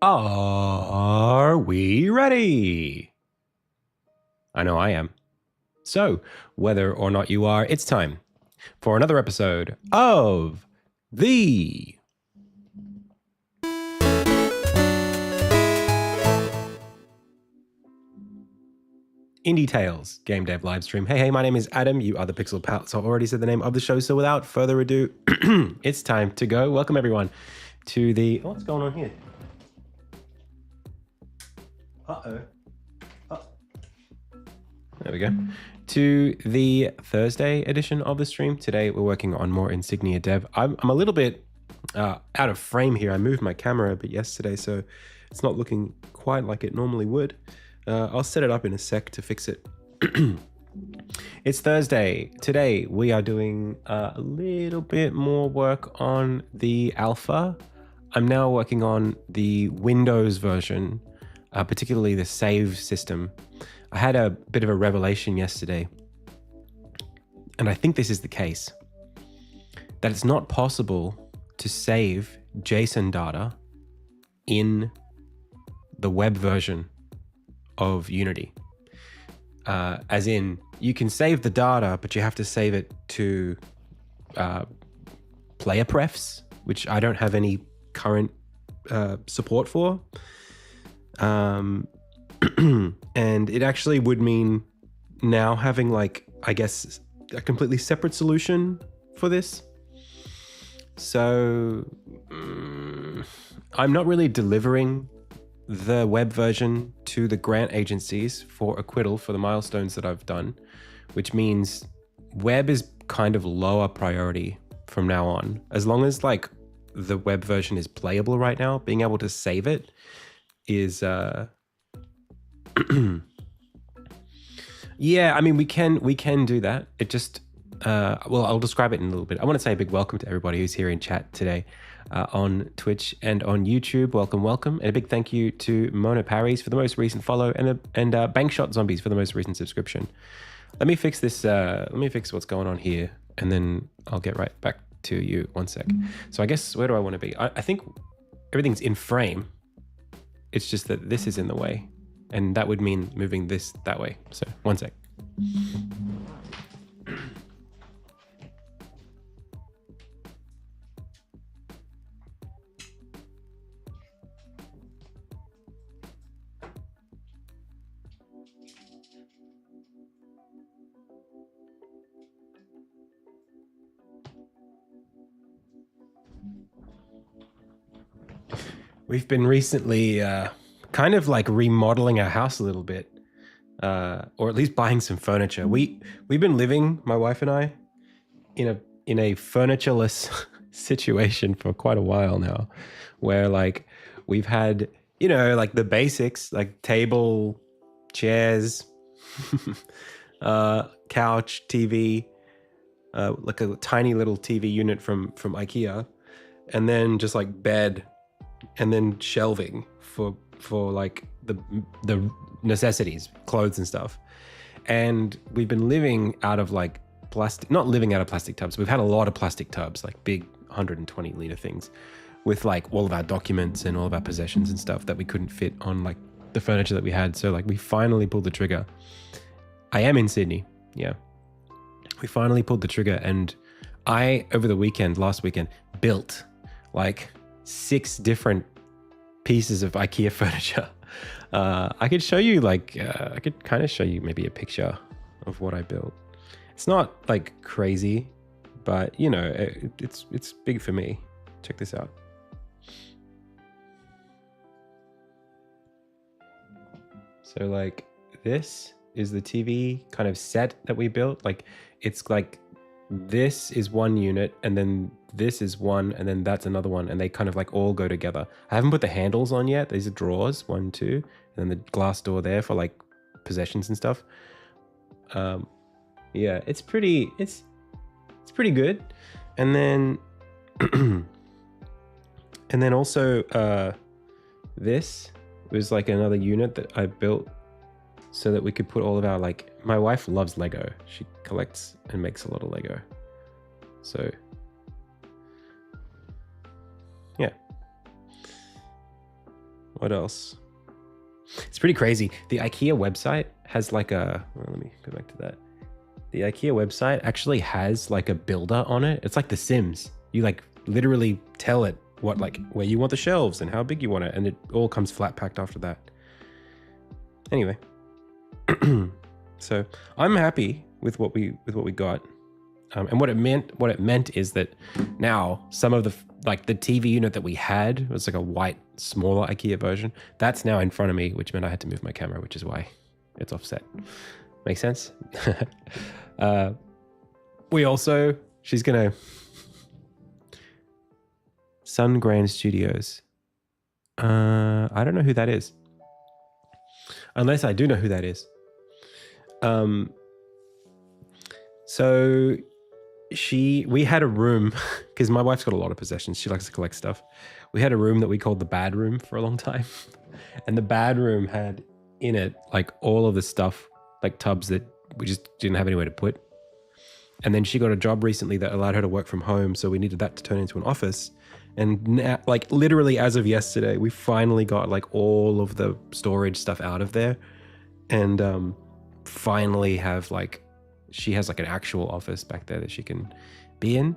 Are we ready? I know I am. So, whether or not you are, it's time for another episode of the IndieTales game dev live stream. Hey, my name is Adam. You are the Pixel Pal. So I already said the name of the show. So without further ado, it's time to go. Welcome everyone to the... what's going on here? There we go. To the Thursday edition of the stream. Today we're working on more Insignia dev. I'm a little bit out of frame here. I moved my camera a bit yesterday, so it's not looking quite like it normally would. I'll set it up in a sec to fix it. It's Thursday. Today we are doing a little bit more work on the alpha. I'm now working on the Windows version, particularly the save system. I had a bit of a revelation yesterday, and I think this is the case, that it's not possible to save JSON data in the web version of Unity. As in, you can save the data, but you have to save it to player prefs, which I don't have any current support for. And it actually would mean now having, like, I guess, a completely separate solution for this. So I'm not really delivering the web version to the grant agencies for acquittal for the milestones that I've done, which means web is kind of lower priority from now on. As long as, like, the web version is playable right now, being able to save it is yeah, I mean, we can do that. It just well, I'll describe it in a little bit. I want to say a big welcome to everybody who's here in chat today on Twitch and on YouTube. Welcome, and a big thank you to Mona Parries for the most recent follow, and Bankshot Zombies for the most recent subscription. Let me fix this. Let me fix what's going on here, and then I'll get right back to you. One sec. So I guess, where do I want to be? I think everything's in frame. It's just that this is in the way, and that would mean moving this that way. So one sec. We've been recently kind of like remodeling our house a little bit, or at least buying some furniture. We've been living, my wife and I, in a furnitureless situation for quite a while now, where, like, we've had, you know, like the basics, like table, chairs, couch, TV, like a tiny little TV unit from IKEA, and then just like bed, and then shelving for like the necessities, clothes and stuff. And we've been living out of, like, plastic, not living out of plastic tubs. We've had a lot of plastic tubs, like big 120 liter things, with like all of our documents and all of our possessions and stuff that we couldn't fit on, like, the furniture that we had. So, like, we finally pulled the trigger. I am in Sydney. Yeah. We finally pulled the trigger, and I, over the weekend, last weekend, built like 6 different pieces of IKEA furniture. I could show you, like, I could kind of show you maybe a picture of what I built. It's not like crazy, but, you know, it's big for me. Check this out. So, like, this is the TV kind of set that we built. Like, it's like, this is one unit, and then this is one, and then that's another one, and they kind of like all go together. I haven't put the handles on yet. These are drawers, 1, 2, and then the glass door there for, like, possessions and stuff. Yeah, it's pretty good. And then and then also this was like another unit that I built so that we could put all of our, like, my wife loves Lego. She collects and makes a lot of Lego. So yeah. What else? It's pretty crazy. The IKEA website has like a, well, let me go back to that. The IKEA website actually has like a builder on it. It's like The Sims. You like literally tell it what, like where you want the shelves and how big you want it. And it all comes flat packed after that. Anyway. So I'm happy with what we got. And what it meant is that now some of the, like the TV unit that we had was like a white, smaller IKEA version. That's now in front of me, which meant I had to move my camera, which is why it's offset. Make sense? We also, she's gonna, Sun Grand Studios. I don't know who that is. Unless I do know who that is. So we had a room, because my wife's got a lot of possessions. She likes to collect stuff. We had a room that we called the bad room for a long time. And the bad room had in it like all of the stuff, like tubs that we just didn't have anywhere to put. And then she got a job recently that allowed her to work from home. So we needed that to turn into an office. And now, like literally as of yesterday, we finally got like all of the storage stuff out of there. And finally have like, she has like an actual office back there that she can be in.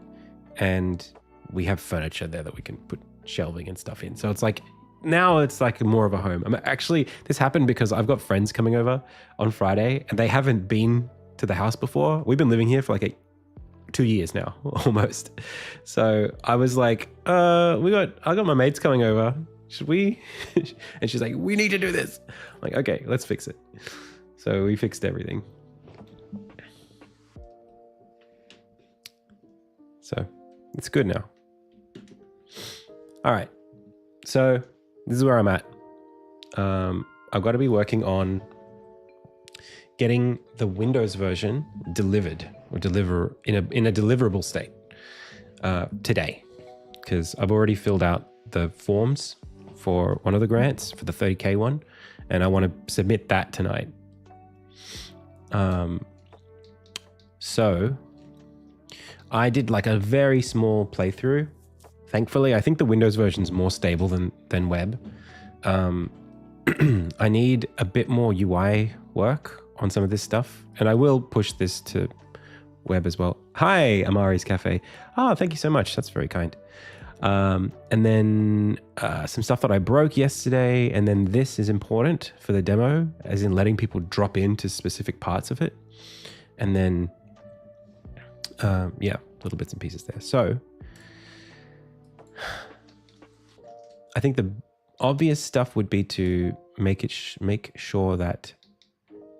And we have furniture there that we can put shelving and stuff in. So it's like, now it's like more of a home. Actually, this happened because I've got friends coming over on Friday and they haven't been to the house before. We've been living here for like 2 years now, almost. So I was like, I got my mates coming over. Should we? And she's like, we need to do this. I'm like, okay, let's fix it. So we fixed everything. So it's good now. All right. So this is where I'm at. I've got to be working on getting the Windows version delivered or deliver in a deliverable state today, because I've already filled out the forms for one of the grants for the 30K one, and I want to submit that tonight. So I did like a very small playthrough. Thankfully, I think the Windows version is more stable than web. I need a bit more UI work on some of this stuff, and I will push this to web as well. Hi, Amari's Cafe. Oh, thank you so much. That's very kind. And then some stuff that I broke yesterday, and then this is important for the demo, as in letting people drop into specific parts of it. And then, yeah, little bits and pieces there. So I think the obvious stuff would be to make sure that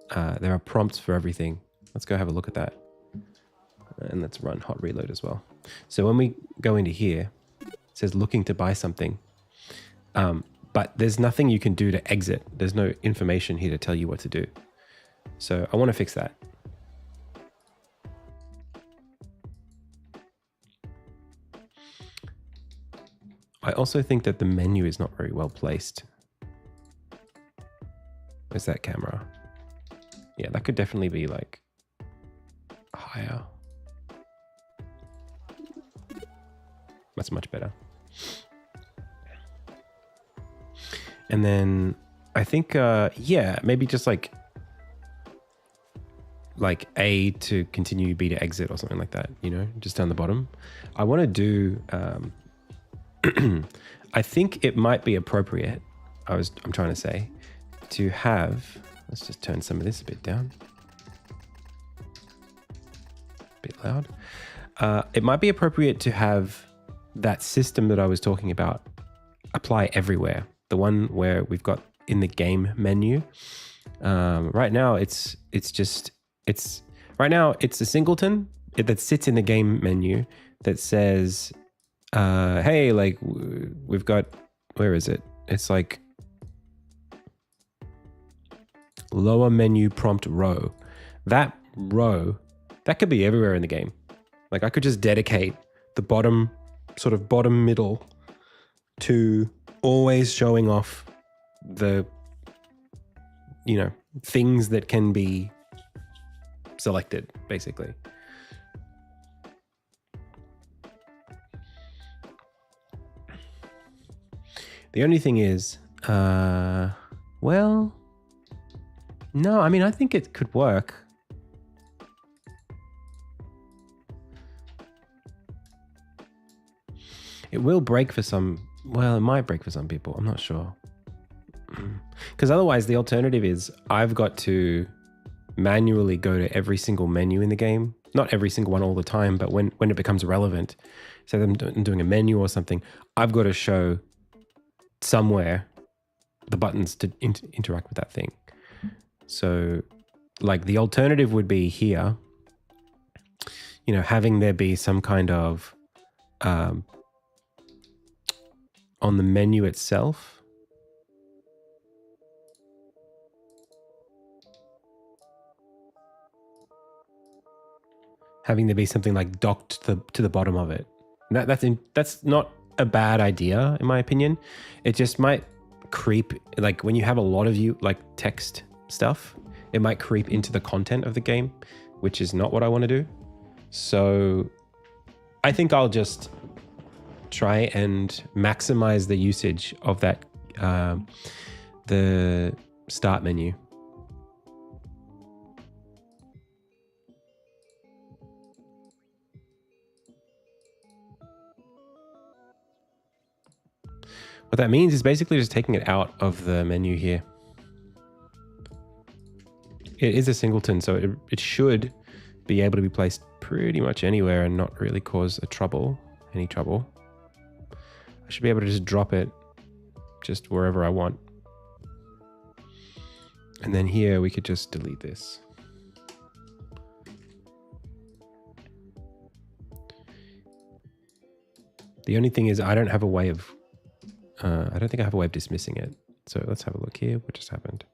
there are prompts for everything. Let's go have a look at that. And let's run hot reload as well. So when we go into here, it says looking to buy something. But there's nothing you can do to exit. There's no information here to tell you what to do. So I want to fix that. I also think that the menu is not very well placed. Where's that camera? Yeah, that could definitely be like higher. That's much better. And then I think, yeah, maybe just like A to continue, B to exit or something like that, you know, just down the bottom. I want to do, I think it might be appropriate, I'm trying to say, to have, let's just turn some of this a bit down. A bit loud. It might be appropriate to have that system that I was talking about apply everywhere. The one where we've got in the game menu. Right now it's a singleton that sits in the game menu that says, hey, like we've got, where is it? It's like lower menu prompt row. That row, that could be everywhere in the game. Like I could just dedicate the bottom middle to always showing off the, you know, things that can be selected, basically. The only thing is, Well, no, I mean, I think it could work. It will break for some, well, it might break for some people. I'm not sure. Because otherwise the alternative is I've got to manually go to every single menu in the game. Not every single one all the time, but when it becomes relevant, say I'm doing a menu or something, I've got to show somewhere the buttons to interact with that thing. So like the alternative would be here, you know, having there be some kind of on the menu itself, having there be something like docked to the bottom of it. That's not a bad idea in my opinion. It just might creep, like when you have a lot of text stuff, it might creep into the content of the game, which is not what I want to do. So I think I'll just try and maximize the usage of that, the start menu. What that means is basically just taking it out of the menu here. It is a singleton, so it should be able to be placed pretty much anywhere and not really cause any trouble. I should be able to just drop it just wherever I want. And then here we could just delete this. The only thing is I don't have a way of, I don't think I have a way of dismissing it. So let's have a look here. What just happened?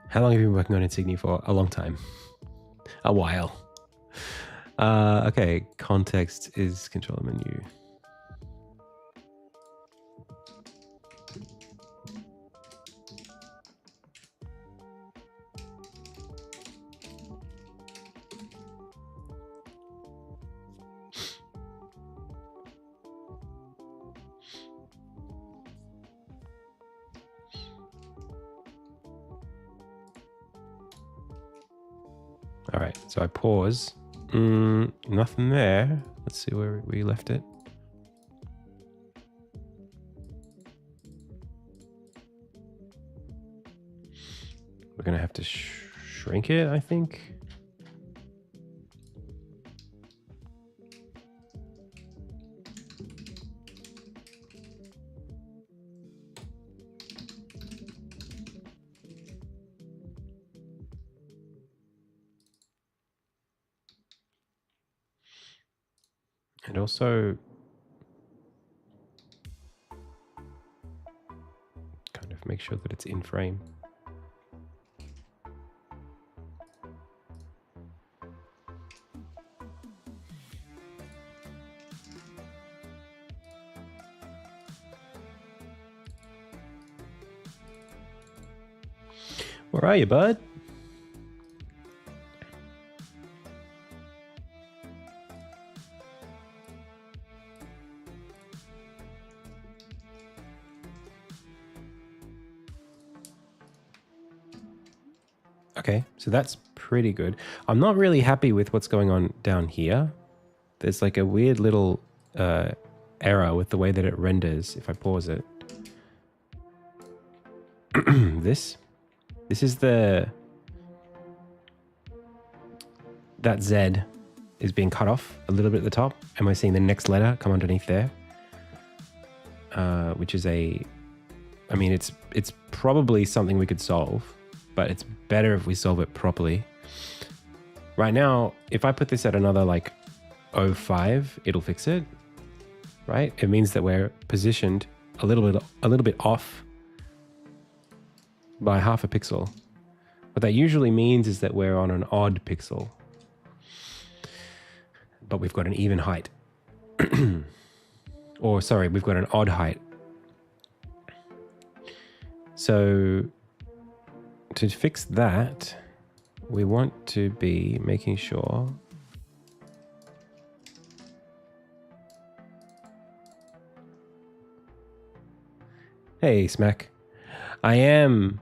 How long have you been working on Insignia for? A long time. A while. Okay, context is controller menu. All right, so I pause. Nothing there. Let's see where we left it. We're gonna have to shrink it, I think. And also kind of make sure that it's in frame. Where are you, bud? Okay, so that's pretty good. I'm not really happy with what's going on down here. There's like a weird little error with the way that it renders if I pause it. This is that Z is being cut off a little bit at the top, and we're seeing the next letter come underneath there, which is I mean, it's probably something we could solve, but it's better if we solve it properly. Right now, if I put this at another like 0.5, it'll fix it, right? It means that we're positioned a little bit off by half a pixel. What that usually means is that we're on an odd pixel, but we've got an even height. Or sorry, we've got an odd height. So to fix that, we want to be making sure hey, Smack. I am.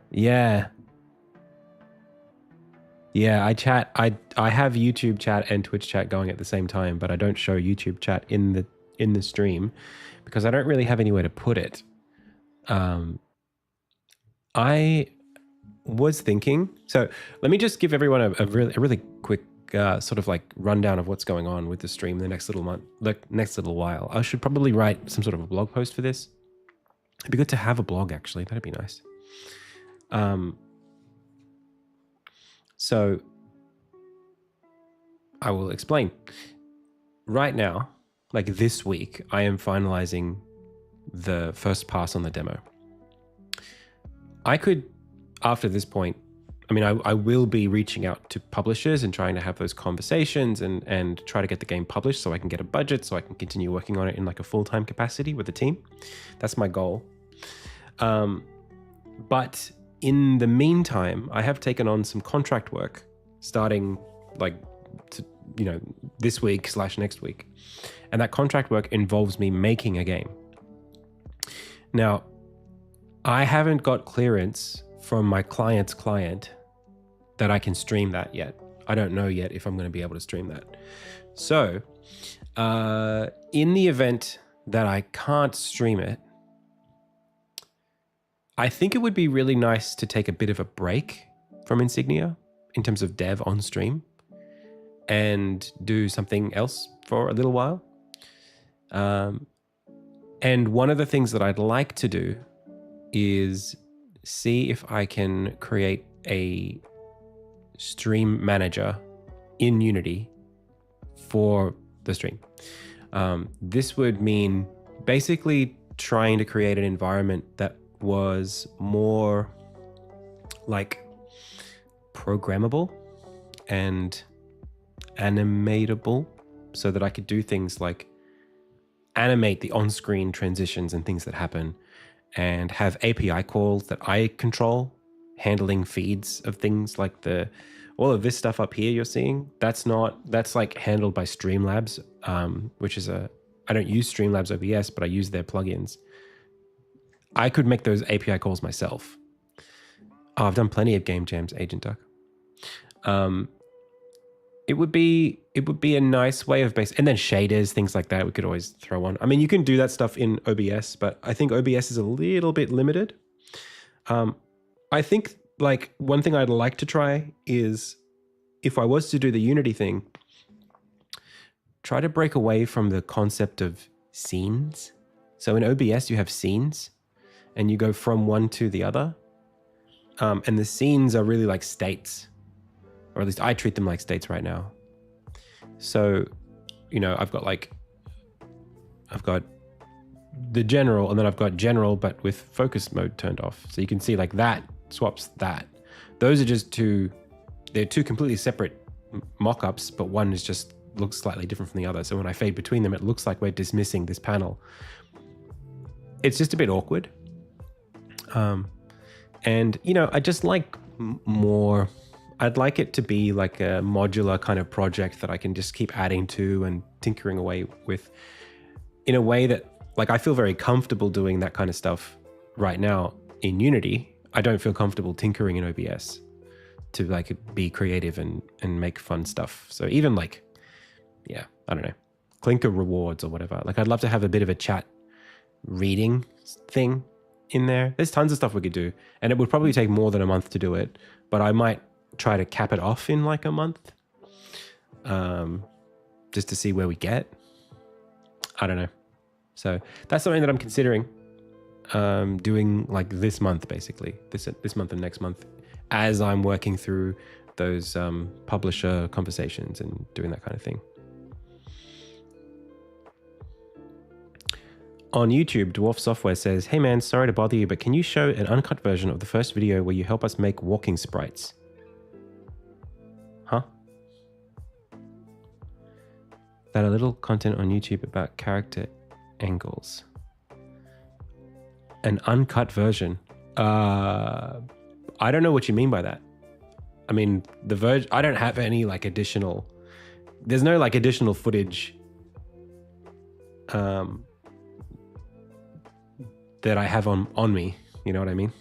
Yeah. Yeah, I have YouTube chat and Twitch chat going at the same time, but I don't show YouTube chat in the stream because I don't really have anywhere to put it. I was thinking, so let me just give everyone a really quick sort of like rundown of what's going on with the stream the next little month, like next little while. I should probably write some sort of a blog post for this. It'd be good to have a blog, actually. That'd be nice. So I will explain. Right now, like this week, I am finalizing the first pass on the demo. I could, after this point, I mean, I will be reaching out to publishers and trying to have those conversations and try to get the game published so I can get a budget, so I can continue working on it in like a full-time capacity with the team. That's my goal. But in the meantime, I have taken on some contract work starting like, this week / next week. And that contract work involves me making a game. Now, I haven't got clearance from my client's client that I can stream that yet. I don't know yet if I'm going to be able to stream that. So, in the event that I can't stream it, I think it would be really nice to take a bit of a break from Insignia in terms of dev on stream and do something else for a little while. And one of the things that I'd like to do is see if I can create a stream manager in Unity for the stream. This would mean basically trying to create an environment that was more like programmable and animatable, so that I could do things like animate the on-screen transitions and things that happen, and have API calls that I control, handling feeds of things like all of this stuff up here you're seeing. That's like handled by Streamlabs, which is I don't use Streamlabs OBS, but I use their plugins. I could make those API calls myself. Oh, I've done plenty of game jams, Agent Duck. It would be a nice way of and then shaders, things like that, we could always throw on. I mean, you can do that stuff in OBS, but I think OBS is a little bit limited. I think like one thing I'd like to try is, if I was to do the Unity thing, try to break away from the concept of scenes. So in OBS, you have scenes and you go from one to the other. And the scenes are really like states, or at least I treat them like states right now. So, I've got the general, and then I've got general, but with focus mode turned off. So you can see like that swaps that. Those are just they're two completely separate mock-ups, but one is just looks slightly different from the other. So when I fade between them, it looks like we're dismissing this panel. It's just a bit awkward. And, I just like more, I'd like it to be like a modular kind of project that I can just keep adding to and tinkering away with, in a way that, like, I feel very comfortable doing that kind of stuff right now in Unity. I don't feel comfortable tinkering in OBS to like be creative and make fun stuff. So even like, yeah, I don't know, Clinker rewards or whatever. Like, I'd love to have a bit of a chat reading thing in there. There's tons of stuff we could do, and it would probably take more than a month to do it, but I might try to cap it off in like a month, just to see where we get. I don't know. So that's something that I'm considering doing like this month, basically this month and next month, as I'm working through those publisher conversations and doing that kind of thing. On YouTube, Dwarf Software says, "Hey man, sorry to bother you, but can you show an uncut version of the first video where you help us make walking sprites?" Huh? That a little content on YouTube about character angles. An uncut version. I don't know what you mean by that. I mean, The Verge, I don't have any like additional, there's no like additional footage that I have on me. You know what I mean?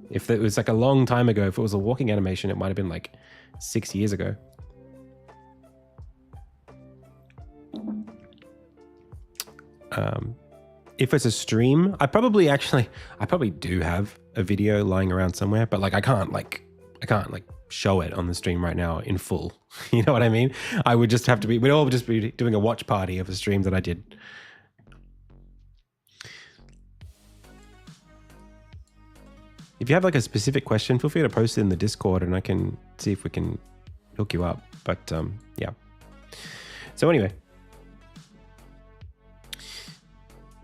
If it was like a long time ago, if it was a walking animation, it might have been like 6 years ago. If it's a stream, I probably do have a video lying around somewhere, but like I can't show it on the stream right now in full. You know what I mean? I would just have to we'd all just be doing a watch party of a stream that I did. If you have like a specific question, feel free to post it in the Discord and I can see if we can hook you up. But yeah. So anyway.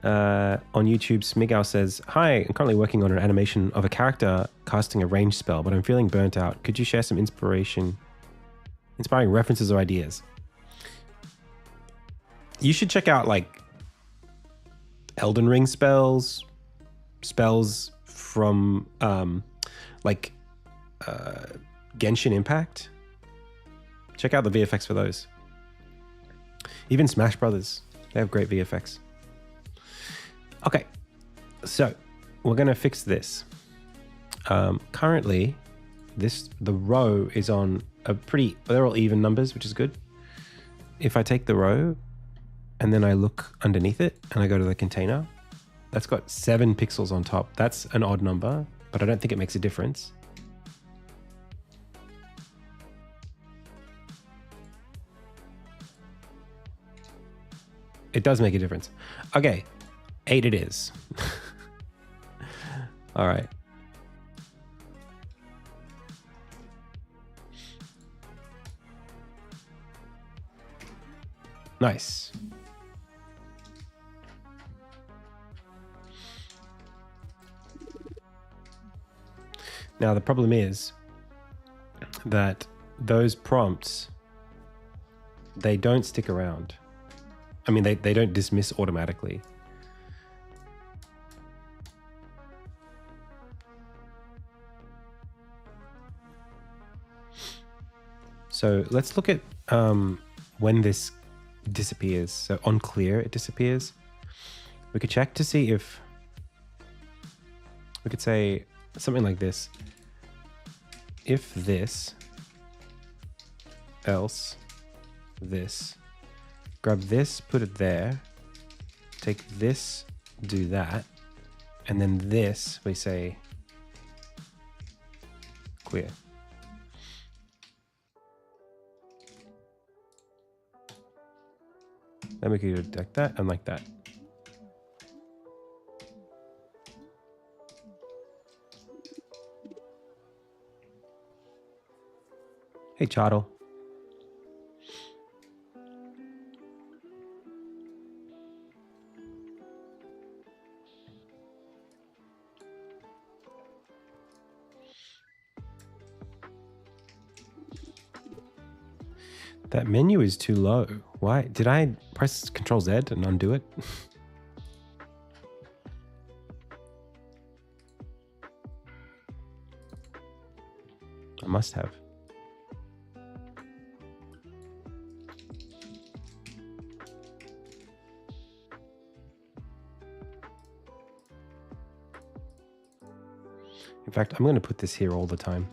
On YouTube, Smigow says, "Hi, I'm currently working on an animation of a character casting a range spell, but I'm feeling burnt out. Could you share some inspiring references or ideas?" You should check out like Elden Ring spells from Genshin Impact. Check out the VFX for those. Even Smash Brothers, they have great VFX. Okay, so we're gonna fix this. Currently, the row is on they're all even numbers, which is good. If I take the row and then I look underneath it and I go to the container, that's got 7 pixels on top. That's an odd number, but I don't think it makes a difference. It does make a difference. Okay. 8 it is. All right. Nice. Now the problem is that those prompts, they don't stick around. I mean, they don't dismiss automatically. So let's look at when this disappears. So on clear, it disappears. We could check to see if we could say something like this. If this, else this. Grab this, put it there. Take this, do that. And then this, we say clear. Then we could do like that and like that. Hey, Chartle. That menu is too low. Why? Did I press Control Z and undo it? I must have. In fact, I'm going to put this here all the time.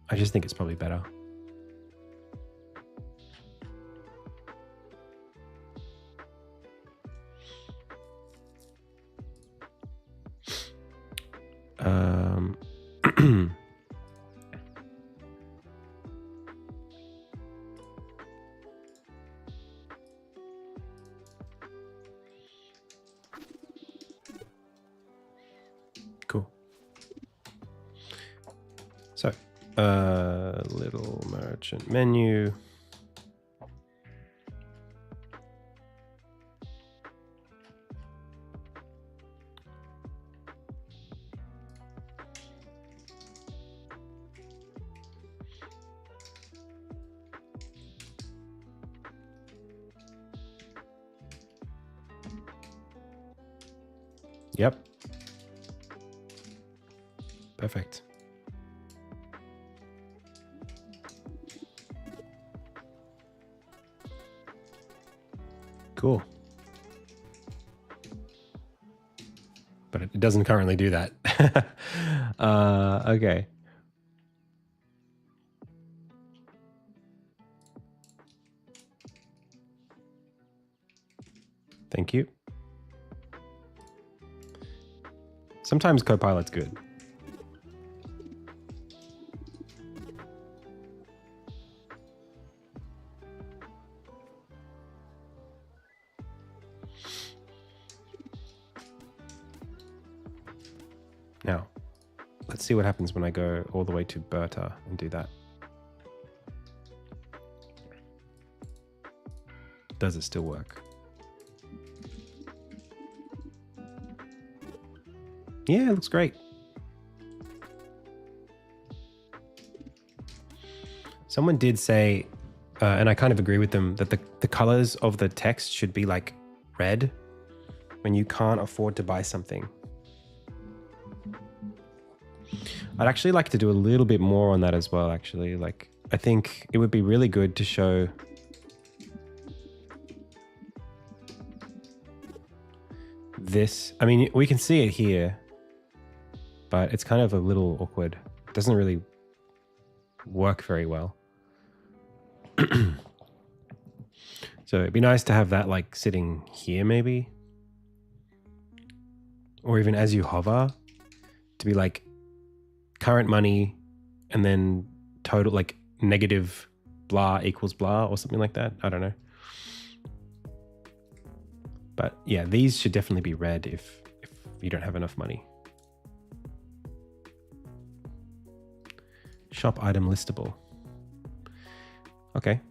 I just think it's probably better. Cool. So, little merchant menu. Yep. Perfect. Cool. But it doesn't currently do that. Okay. Thank you. Sometimes Copilot's good. Now, let's see what happens when I go all the way to Berta and do that. Does it still work? Yeah, it looks great. Someone did say, and I kind of agree with them, that the colors of the text should be like red when you can't afford to buy something. I'd actually like to do a little bit more on that as well, actually. Like, I think it would be really good to show this. I mean, we can see it here, but it's kind of a little awkward. It doesn't really work very well. So it'd be nice to have that like sitting here maybe. Or even as you hover, to be like current money and then total, like negative blah equals blah or something like that. I don't know. But yeah, these should definitely be red if you don't have enough money. Shop item listable. Okay.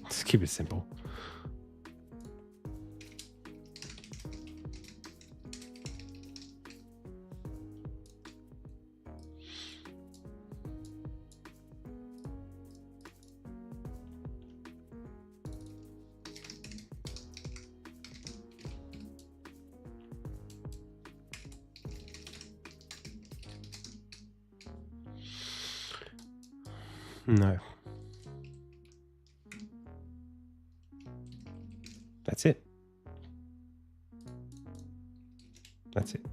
Just keep it simple. No. That's it. That's it.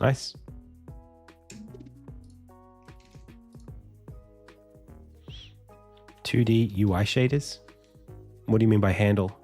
Nice. (2D UI shaders? What do you mean by handle?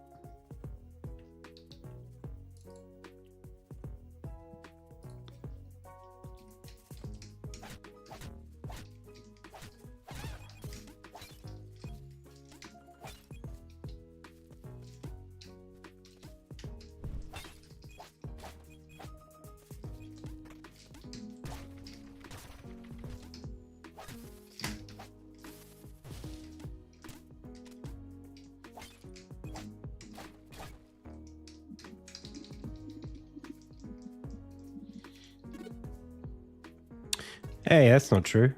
Hey, that's not true.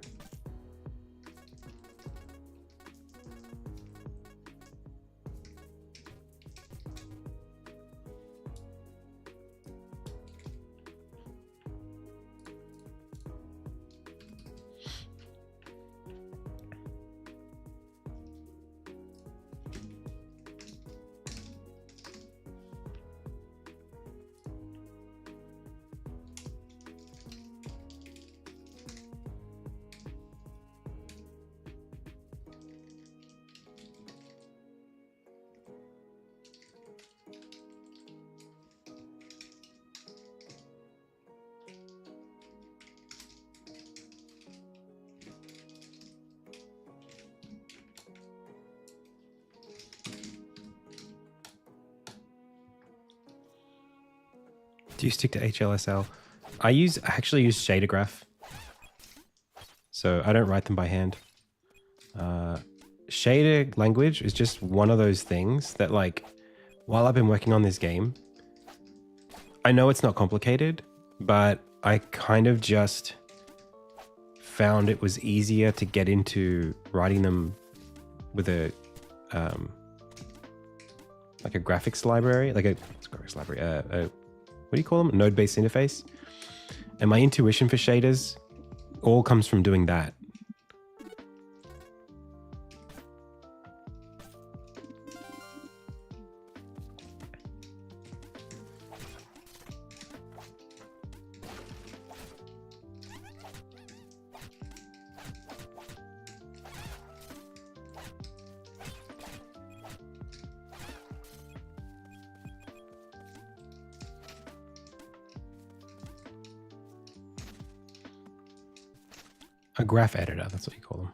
Do you stick to HLSL? I actually use Shadergraph. So I don't write them by hand. Shader language is just one of those things that, like, while I've been working on this game, I know it's not complicated, but I kind of just found it was easier to get into writing them with a like a graphics library, what do you call them? A node-based interface. And my intuition for shaders all comes from doing that. A graph editor, that's what you call them.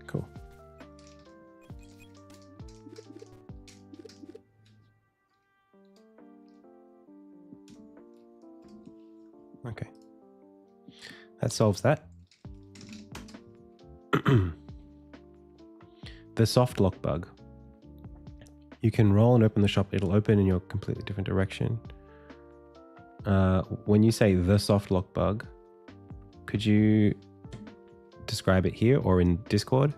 Cool. Okay. That solves that. The soft lock bug. You can roll and open the shop. It'll open in your completely different direction. When you say the soft lock bug, could you describe it here or in Discord?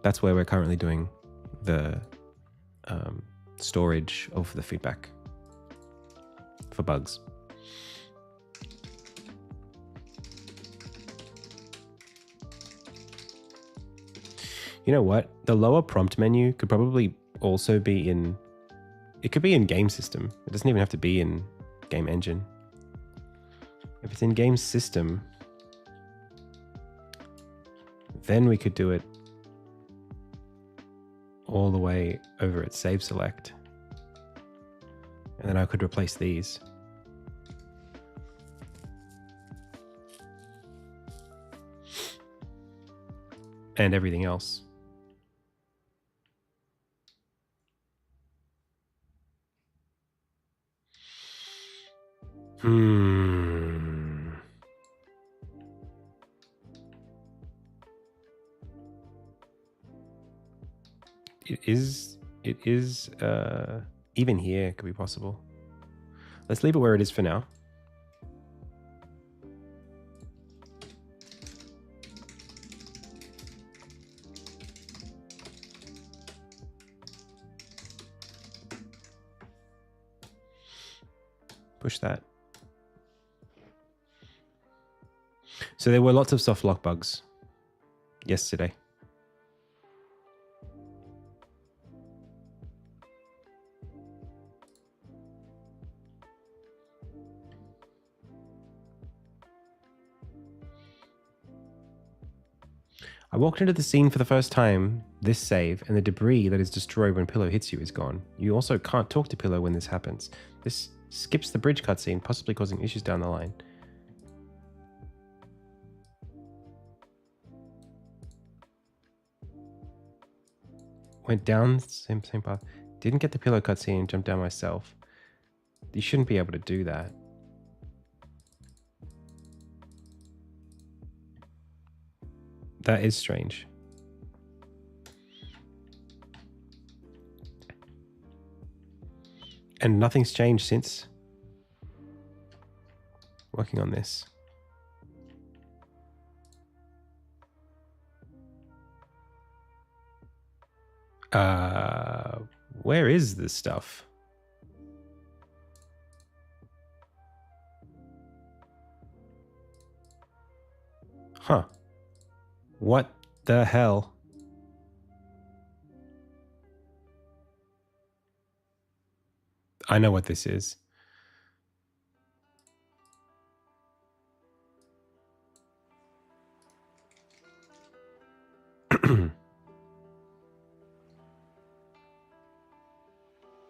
That's where we're currently doing the storage of the feedback for bugs. You know what? The lower prompt menu could probably also be in, it could be in game system. It doesn't even have to be in game engine. If it's in game system, then we could do it all the way over at save select. And then I could replace these. And everything else. It is even here could be possible. Let's leave it where it is for now. Push that. So there were lots of soft lock bugs yesterday. I walked into the scene for the first time, this save, and the debris that is destroyed when Pillow hits you is gone. You also can't talk to Pillow when this happens. This skips the bridge cutscene, possibly causing issues down the line. Went down same path. Didn't get the Pillow cutscene and jumped down myself. You shouldn't be able to do that. That is strange. And nothing's changed since working on this. Where is this stuff? Huh. What the hell? I know what this is.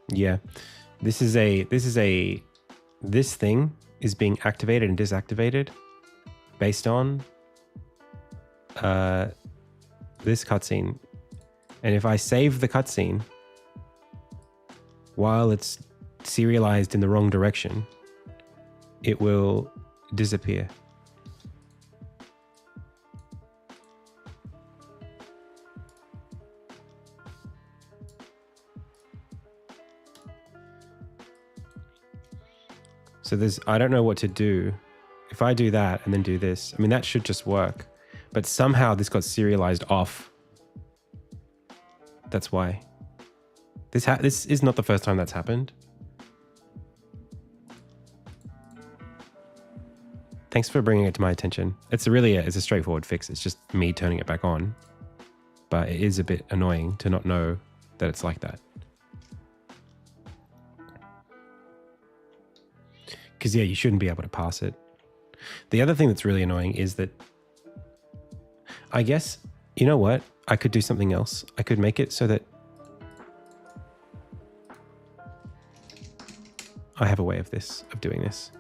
Yeah. This thing is being activated and disactivated based on this cutscene, And if I save the cutscene while it's serialized in the wrong direction, it will disappear. So I don't know what to do. If I do that and then do this, I mean, that should just work. But somehow this got serialized off. That's why. This is not the first time that's happened. Thanks for bringing it to my attention. It's a straightforward fix. It's just me turning it back on. But it is a bit annoying to not know that it's like that. Because, yeah, you shouldn't be able to pass it. The other thing that's really annoying is that, I guess, you know what? I could do something else. I could make it so that I have a way of doing this.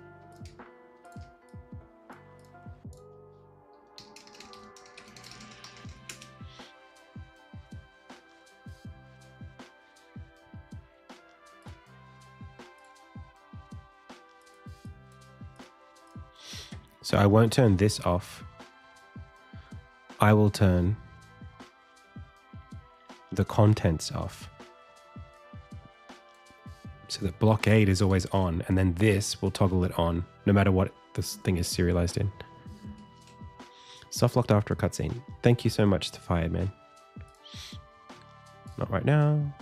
So I won't turn this off. I will turn the contents off. So that blockade is always on, and then this will toggle it on, no matter what this thing is serialized in. Soft locked after a cutscene. Thank you so much to Fireman. Not right now.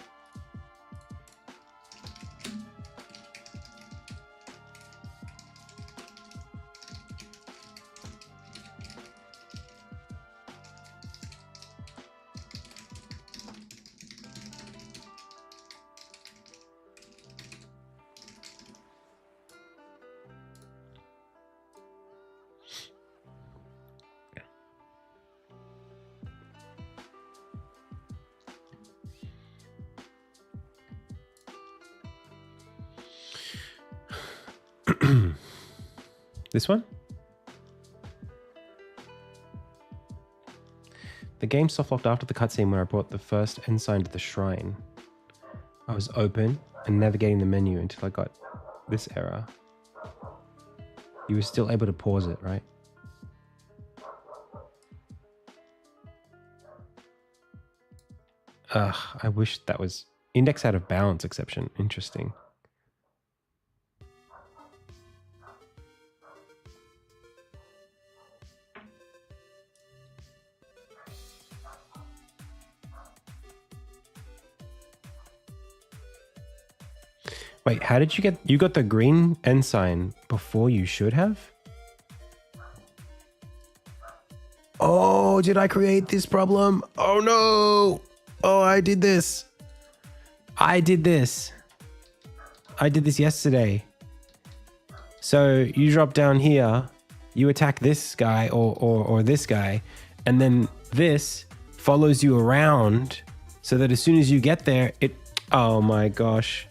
This one? The game soft locked after the cutscene when I brought the first ensign to the shrine. I was open and navigating the menu until I got this error. You were still able to pause it, right? Ugh, I wish that was index out of bounds exception. Interesting. Wait, how did you got the green ensign before you should have? Oh, did I create this problem? Oh no! Oh, I did this. I did this yesterday. So you drop down here, you attack this guy or this guy, and then this follows you around so that as soon as you get there, oh my gosh.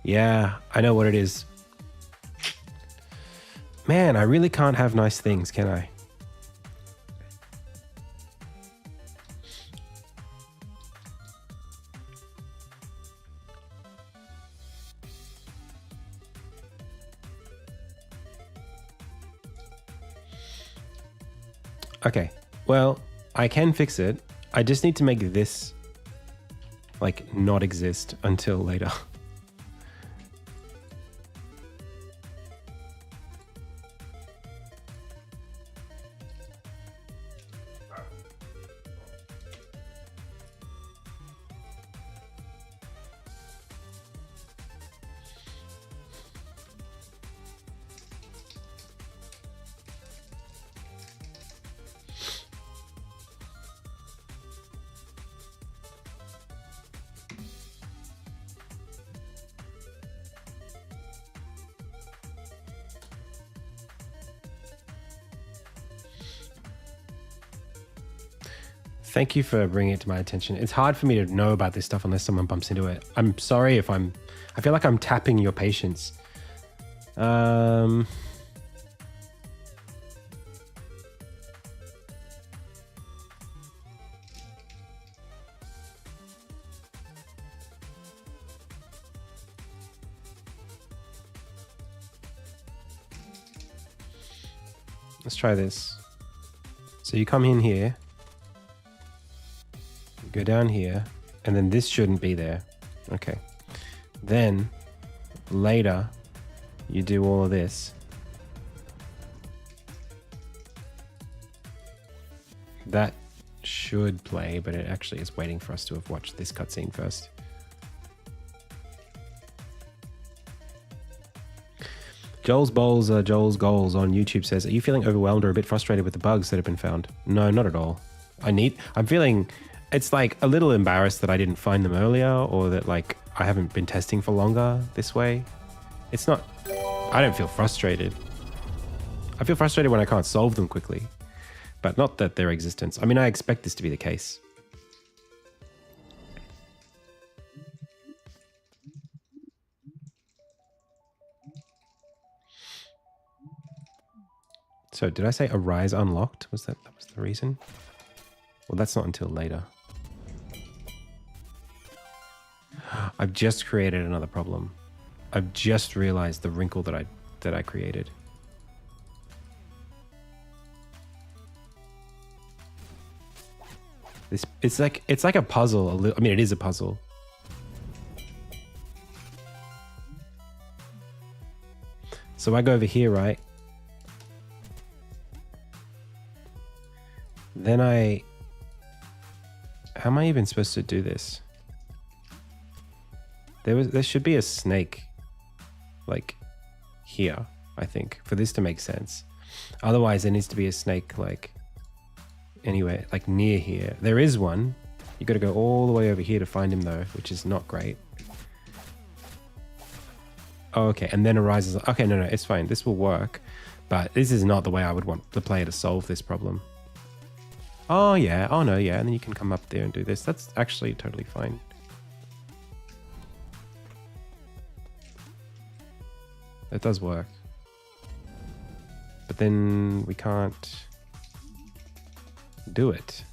Yeah, I know what it is. Man, I really can't have nice things, can I? Okay, well, I can fix it. I just need to make this, like, not exist until later. Thank you for bringing it to my attention. It's hard for me to know about this stuff unless someone bumps into it. I'm sorry if I feel like I'm tapping your patience. Let's try this. So you come in here, go down here, and then this shouldn't be there. Okay. Then later you do all of this. That should play, but it actually is waiting for us to have watched this cutscene first. Joel's Bowls, Joel's Goals on YouTube says, are you feeling overwhelmed or a bit frustrated with the bugs that have been found? No, not at all. I'm feeling, it's like a little embarrassed that I didn't find them earlier, or that like I haven't been testing for longer this way. It's not, I don't feel frustrated. I feel frustrated when I can't solve them quickly, but not that their existence. I mean, I expect this to be the case. So did I say Arise unlocked? That was the reason? Well, that's not until later. I've just created another problem. I've just realized the wrinkle that I created. It's like a puzzle. I mean, it is a puzzle. So I go over here, right? Then how am I even supposed to do this? There should be a snake like here, I think, for this to make sense. Otherwise there needs to be a snake like anywhere, like near here. There is one. You got to go all the way over here to find him though, which is not great. Oh, okay, and then arises. Okay, no, it's fine. This will work, but this is not the way I would want the player to solve this problem. Oh yeah, oh no, yeah, and then you can come up there and do this. That's actually totally fine. It does work. But then we can't do it.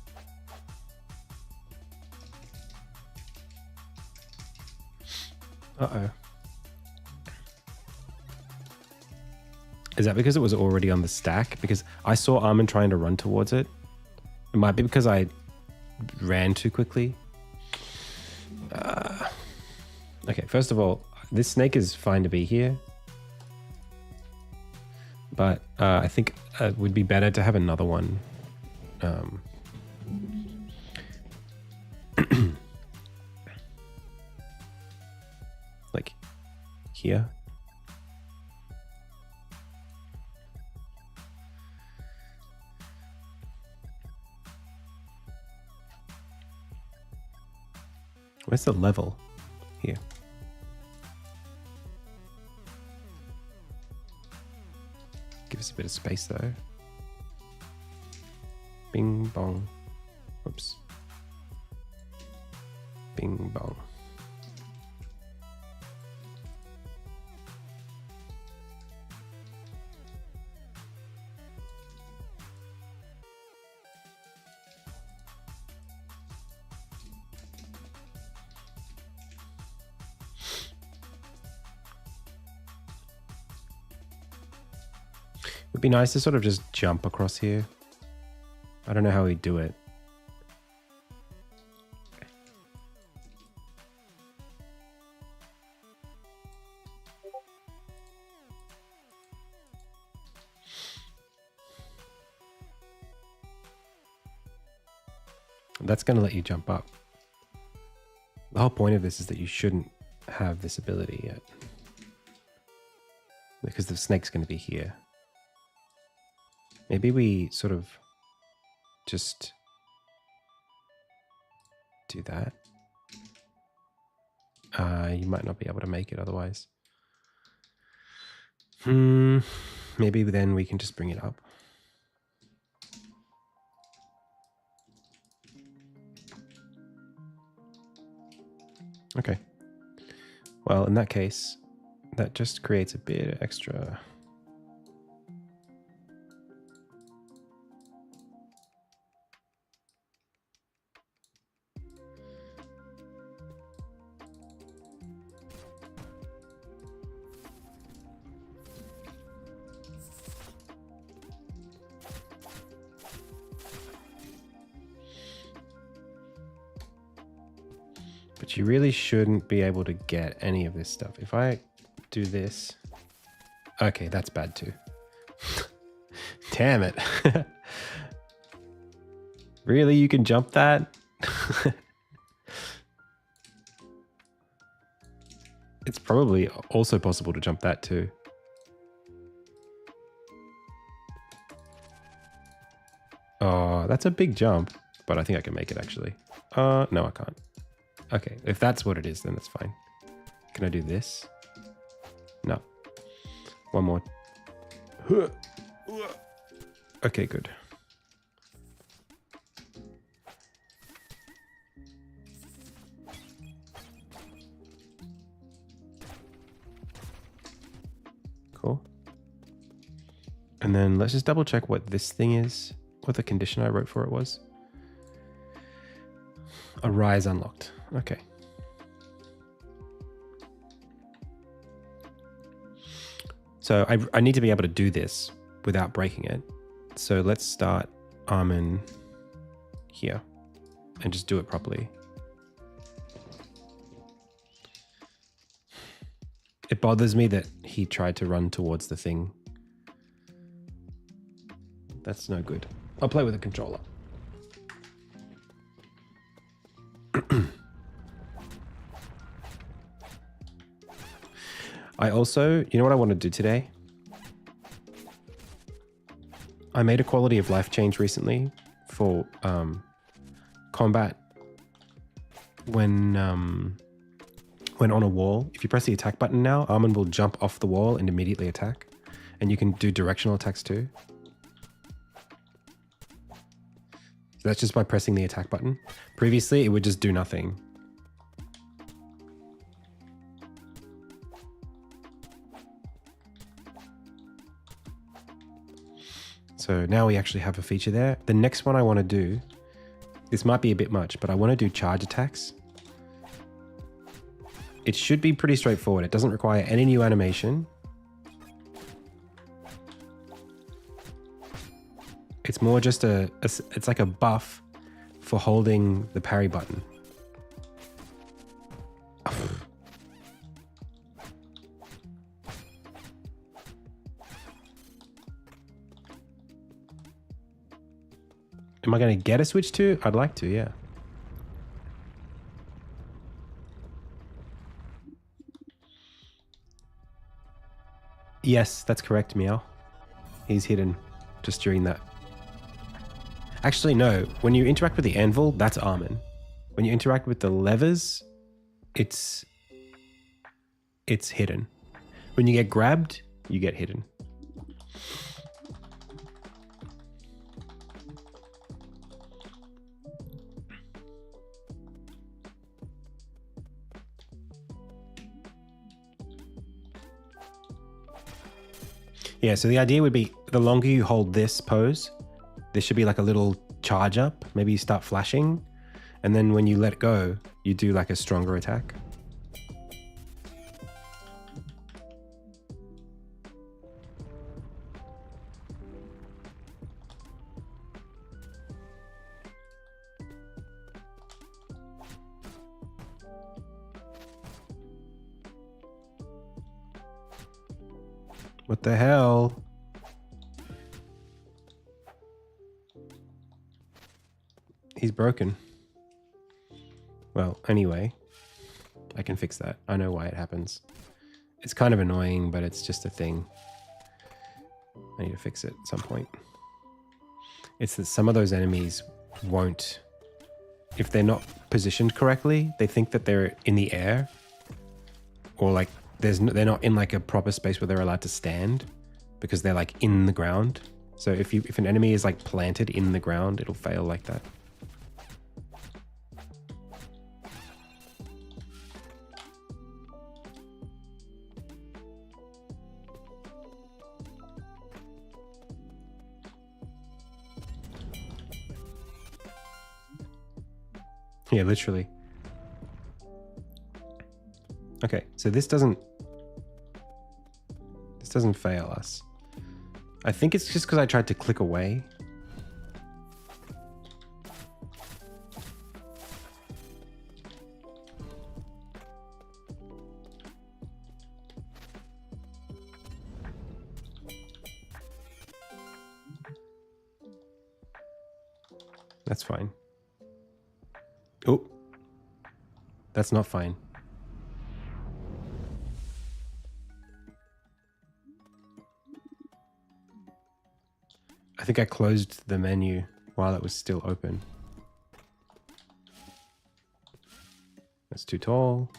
Uh-oh. Is that because it was already on the stack? Because I saw Armin trying to run towards it. It might be because I ran too quickly. Okay, first of all, this snake is fine to be here. But I think it would be better to have another one. Like here. Where's the level? Here. Give us a bit of space though. Bing bong. Oops. Bing bong. It'd be nice to sort of just jump across here. I don't know how we do it. That's going to let you jump up. The whole point of this is that you shouldn't have this ability yet. Because the snake's going to be here. Maybe we sort of just do that. You might not be able to make it otherwise. Maybe then we can just bring it up. Okay. Well, in that case, that just creates a bit extra. But you really shouldn't be able to get any of this stuff. If I do this... Okay, that's bad too. Damn it. Really? You can jump that? It's probably also possible to jump that too. Oh, that's a big jump, but I think I can make it actually. No, I can't. Okay, if that's what it is, then that's fine. Can I do this? No. One more. Okay, good. Cool. And then let's just double check what this thing is, what the condition I wrote for it was. A rise unlocked. Okay. So I need to be able to do this without breaking it. So let's start Armin here and just do it properly. It bothers me that he tried to run towards the thing. That's no good. I'll play with a controller. I also, you know what I want to do today? I made a quality of life change recently for combat when on a wall. If you press the attack button now, Armin will jump off the wall and immediately attack. And you can do directional attacks too. So that's just by pressing the attack button. Previously, it would just do nothing. So now we actually have a feature there. The next one I want to do, this might be a bit much, but I want to do charge attacks. It should be pretty straightforward. It doesn't require any new animation. It's more just it's like a buff for holding the parry button. Am I going to get a switch to? I'd like to, yeah. Yes, that's correct, Meow. He's hidden just during that. Actually, no. When you interact with the anvil, that's Armin. When you interact with the levers, it's hidden. When you get grabbed, you get hidden. Yeah, so the idea would be the longer you hold this pose, there should be like a little charge up. Maybe you start flashing, and then when you let go, you do like a stronger attack. What the hell? He's broken. Well, anyway, I can fix that. I know why it happens. It's kind of annoying, but it's just a thing. I need to fix it at some point. It's that some of those enemies won't, if they're not positioned correctly, they think that they're in the air, or like they're not in like a proper space where they're allowed to stand because they're like in the ground. So if an enemy is like planted in the ground, it'll fail like that. Yeah, literally. Okay, so this doesn't fail us. I think it's just because I tried to click away. That's fine. Oh, that's not fine. I think I closed the menu while it was still open. That's too tall.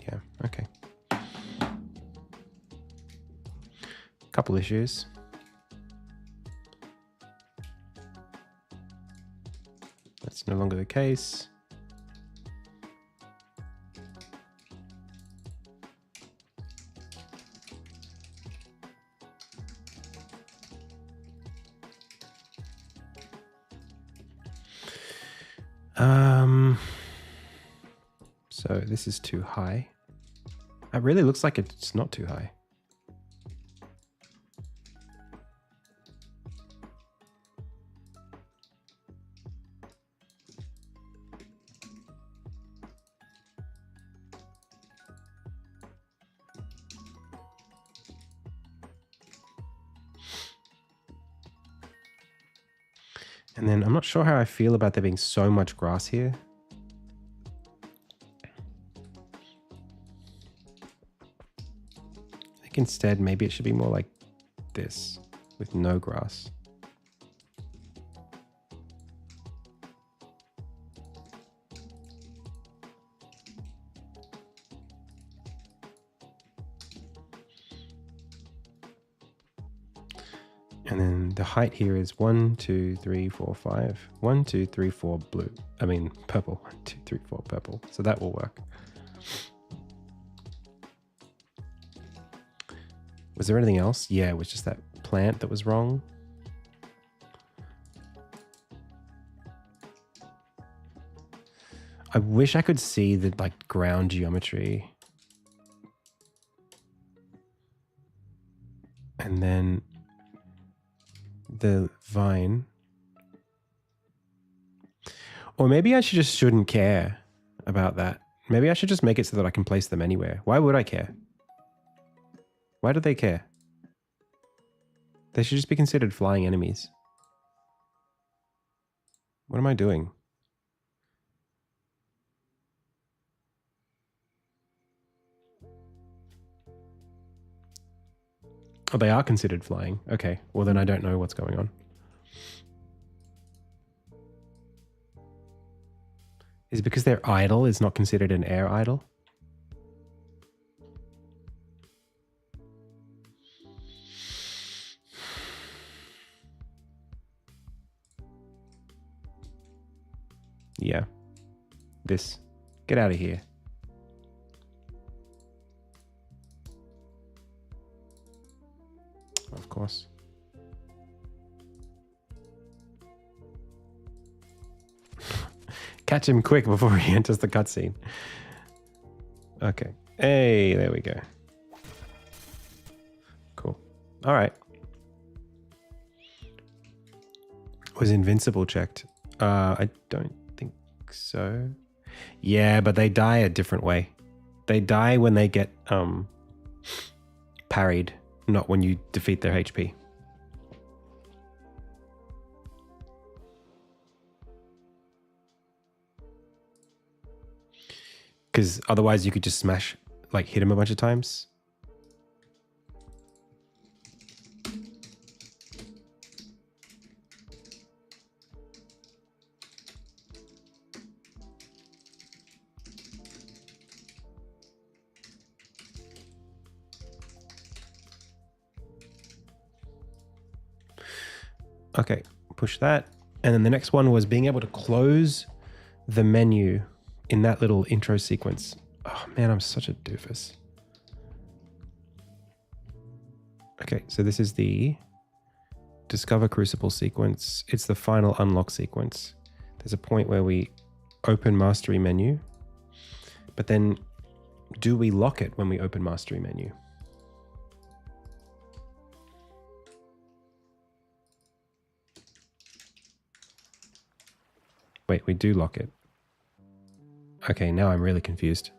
Yeah, okay. Couple issues. That's no longer the case. So this is too high. It really looks like it's not too high. And then I'm not sure how I feel about there being so much grass here. I think instead maybe it should be more like this with no grass. And then the height here is 1, 2, 3, 4, 5. 1, 2, 3, 4 blue. I mean purple. 1, 2, 3, 4 purple. So that will work. Was there anything else? Yeah, it was just that plant that was wrong. I wish I could see the like ground geometry. And then the vine. Or maybe I shouldn't care about that. Maybe I should just make it so that I can place them anywhere. Why would I care? Why do they care? They should just be considered flying enemies. What am I doing? Oh, they are considered flying. Okay, well then I don't know what's going on. Is it because their idle is not considered an air idle? Yeah. This. Get out of here. Of course. Catch him quick before he enters the cutscene. Okay. Hey, there we go. Cool. All right. Was invincible checked? I don't think so. Yeah, but they die a different way. They die when they get parried, not when you defeat their HP. Because otherwise you could just smash, like hit him a bunch of times. Okay, push that. And then the next one was being able to close the menu in that little intro sequence. Oh man, I'm such a doofus. Okay, so this is the discover crucible sequence. It's the final unlock sequence. There's a point where we open mastery menu, but then do we lock it when we open mastery menu? Wait, we do lock it. Okay, now I'm really confused.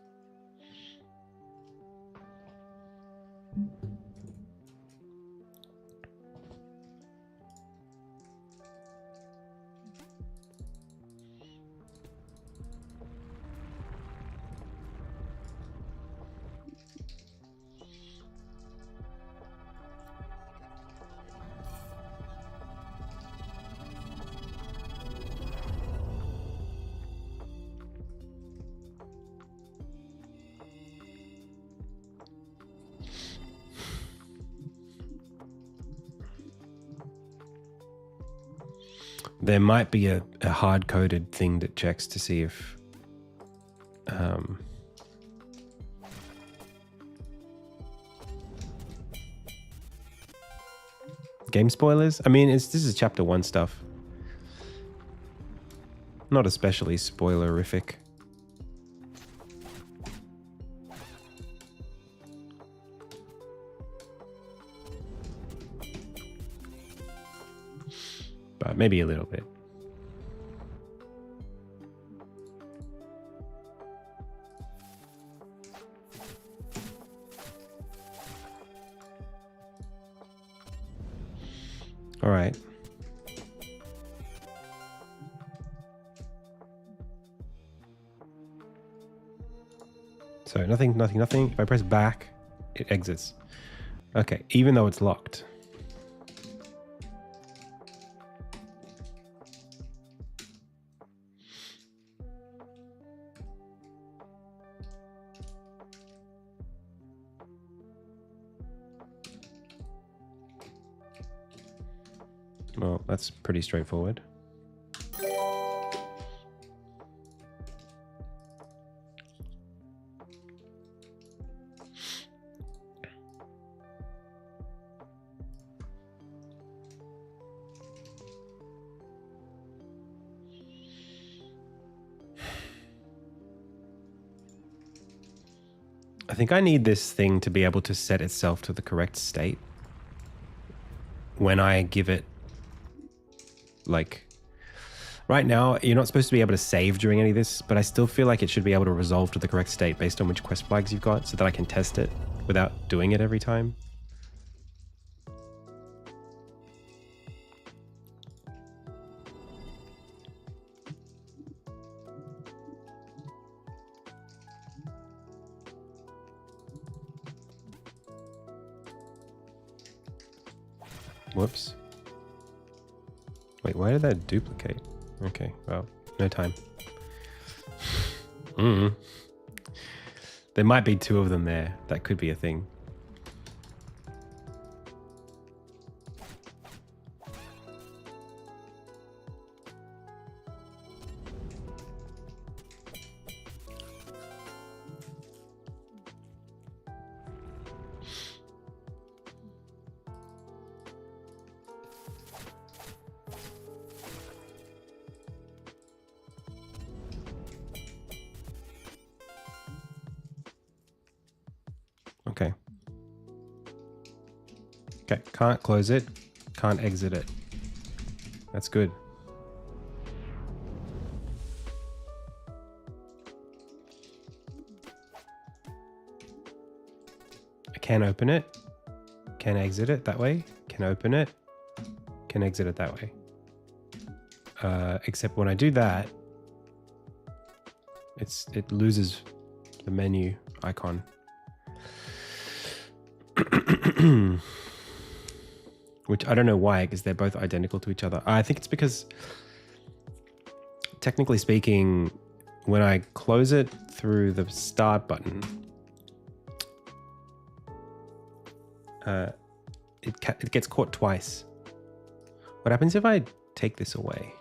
There might be a hard-coded thing that checks to see if game spoilers? I mean, this is chapter 1 stuff. Not especially spoilerific. But maybe a little bit. All right. So nothing. If I press back, it exits. Okay, even though it's locked. Well, that's pretty straightforward. I think I need this thing to be able to set itself to the correct state when I give it, like, right now you're not supposed to be able to save during any of this, but I still feel like it should be able to resolve to the correct state based on which quest flags you've got so that I can test it without doing it every time. Whoops. Wait, why did that duplicate? Okay, well, no time. There might be 2 of them there. That could be a thing. Okay. Okay, can't close it, can't exit it. That's good. I can open it, can exit it that way, can open it, can exit it that way. Except when I do that, it loses the menu icon. Which I don't know why, because they're both identical to each other. I think it's because, technically speaking, when I close it through the start button, it gets caught twice. What happens if I take this away?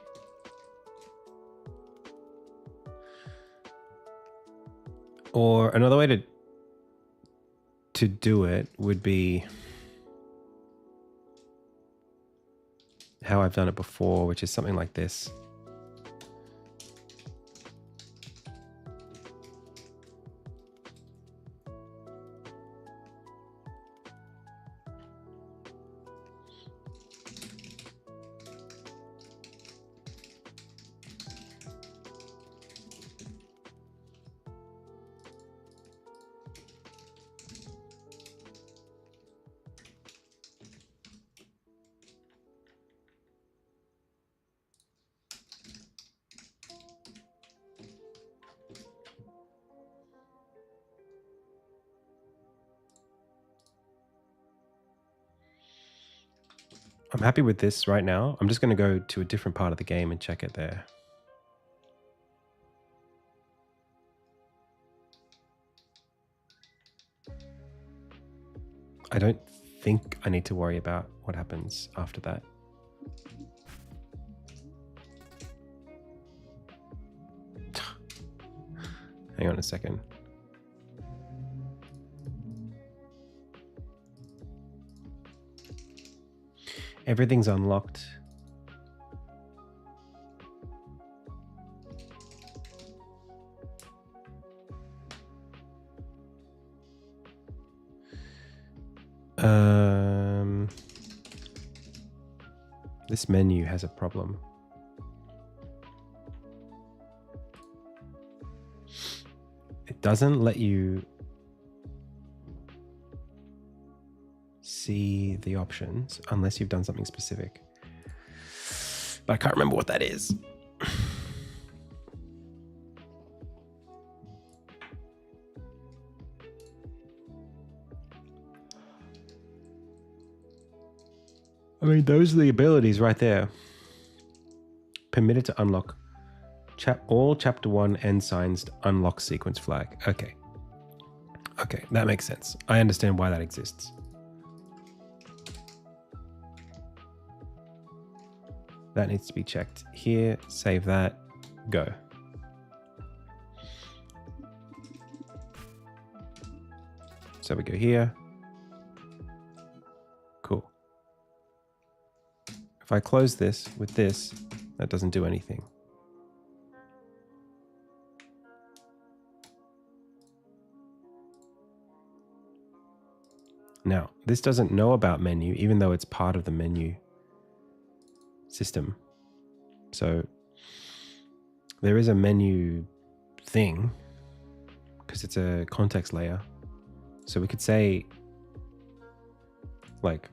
Or another way to do it would be, how I've done it before, which is something like this. I'm happy with this right now. I'm just going to go to a different part of the game and check it there. I don't think I need to worry about what happens after that. Hang on a second. Everything's unlocked. This menu has a problem. It doesn't let you see the options unless you've done something specific. But I can't remember what that is. I mean, those are the abilities right there. Permitted to unlock all chapter 1 ensigns unlock sequence flag. Okay. Okay, that makes sense. I understand why that exists. That needs to be checked here. Save that. Go. So we go here. Cool. If I close this with this, that doesn't do anything. Now, this doesn't know about menu, even though it's part of the menu system. So there is a menu thing because it's a context layer. So we could say like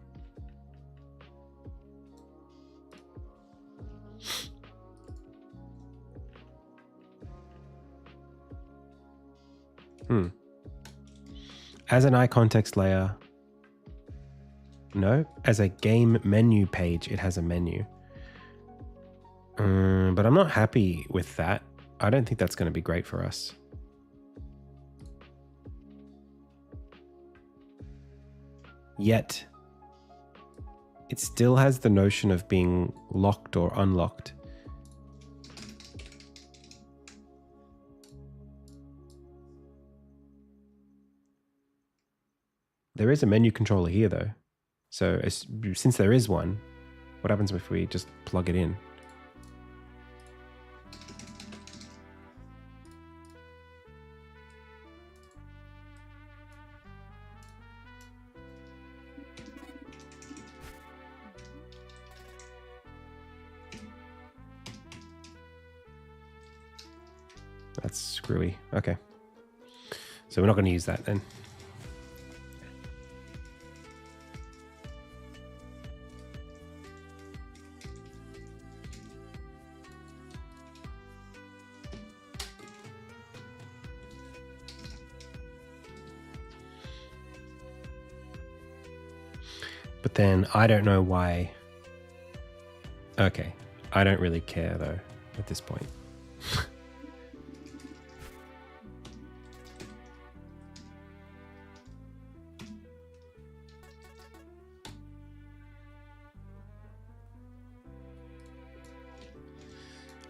as an iContext layer, no, as a game menu page, it has a menu. But I'm not happy with that. I don't think that's going to be great for us. Yet, it still has the notion of being locked or unlocked. There is a menu controller here though. So since there is one, what happens if we just plug it in? That's screwy. Okay. So we're not going to use that then. But then I don't know why. Okay. I don't really care though at this point.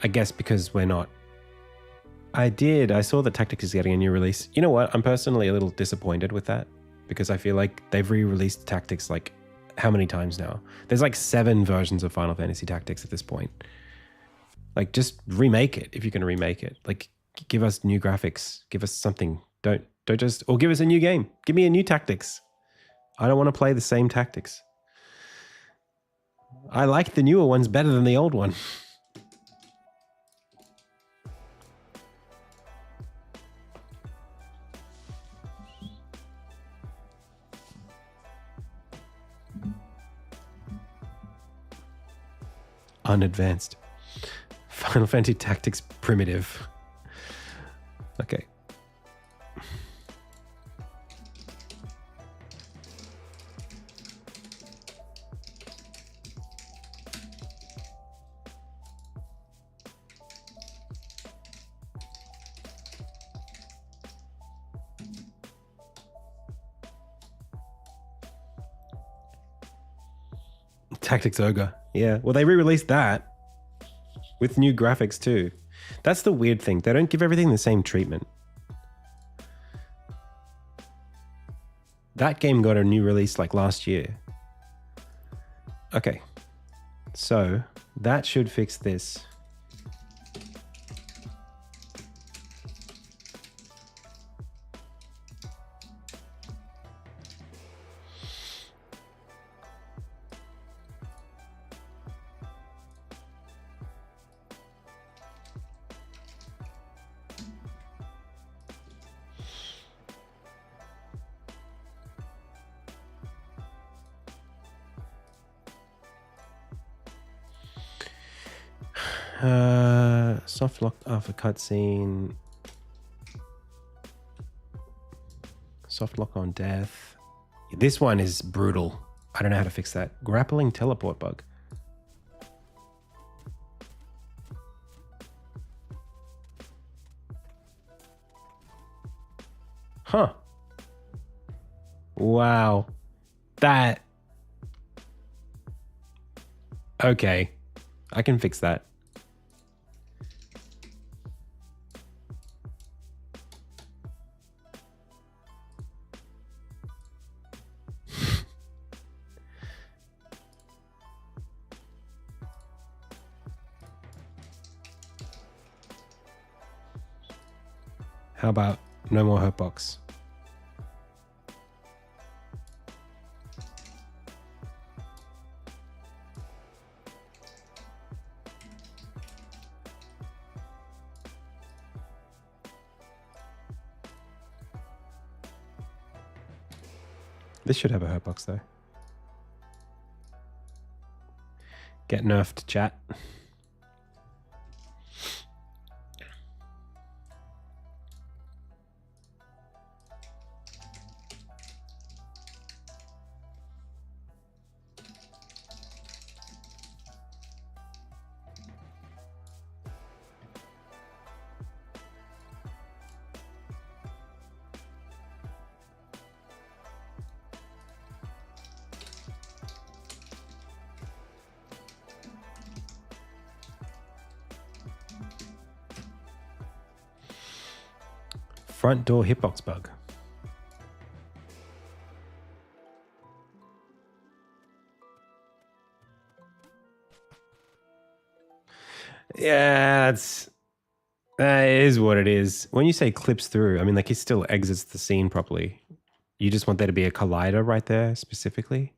I guess because we're not. I saw that Tactics is getting a new release. You know what? I'm personally a little disappointed with that because I feel like they've re-released Tactics like how many times now? There's like 7 versions of Final Fantasy Tactics at this point. Like, just remake it if you can remake it. Like, give us new graphics. Give us something. Don't just, or give us a new game. Give me a new Tactics. I don't want to play the same Tactics. I like the newer ones better than the old one. Unadvanced. Final Fantasy Tactics primitive. Okay. Tactics Ogre. Yeah. Well, they re-released that with new graphics too. That's the weird thing. They don't give everything the same treatment. That game got a new release like last year. Okay. So that should fix this. Soft lock after cutscene. Soft lock on death. This one is brutal. I don't know how to fix that. Grappling teleport bug. Huh. Wow. That. Okay. I can fix that. How about no more hurtbox? This should have a hurtbox though. Get nerfed, chat. Front door hitbox bug. Yeah, that is what it is. When you say clips through, I mean, like, he still exits the scene properly. You just want there to be a collider right there specifically?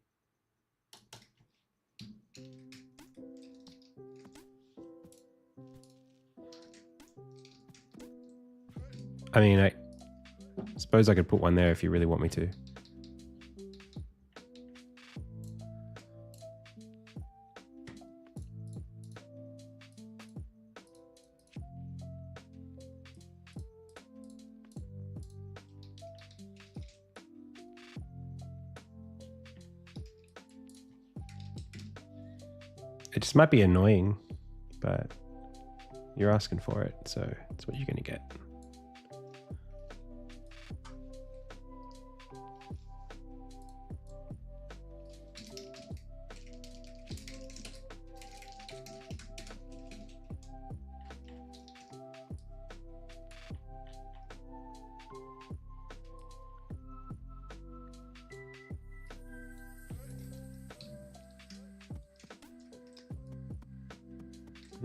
I mean, I suppose I could put one there if you really want me to. It just might be annoying, but you're asking for it, so it's what you're going to get.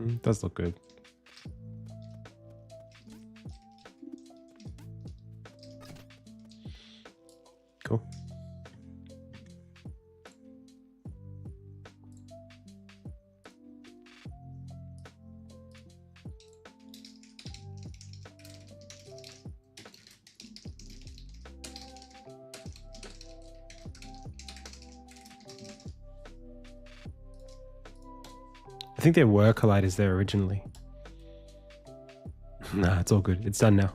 It does look good. Cool. I think there were colliders there originally. Nah, it's all good. It's done now.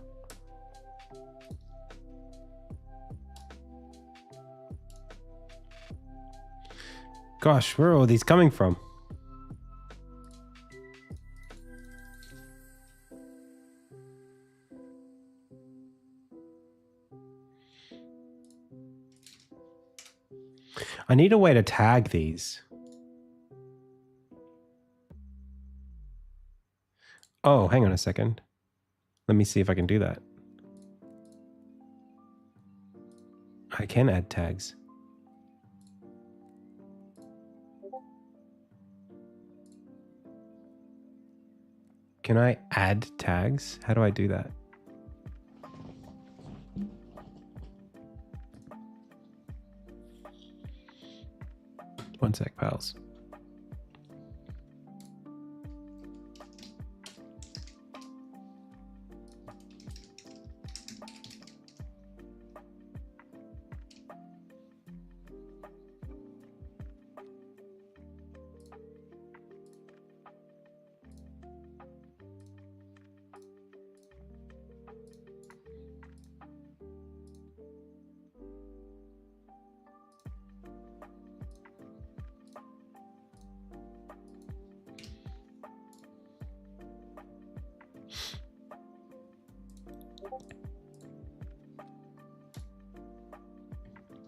Gosh, where are all these coming from? I need a way to tag these. Oh, hang on a second. Let me see if I can do that. I can add tags. Can I add tags? How do I do that? One sec, pals.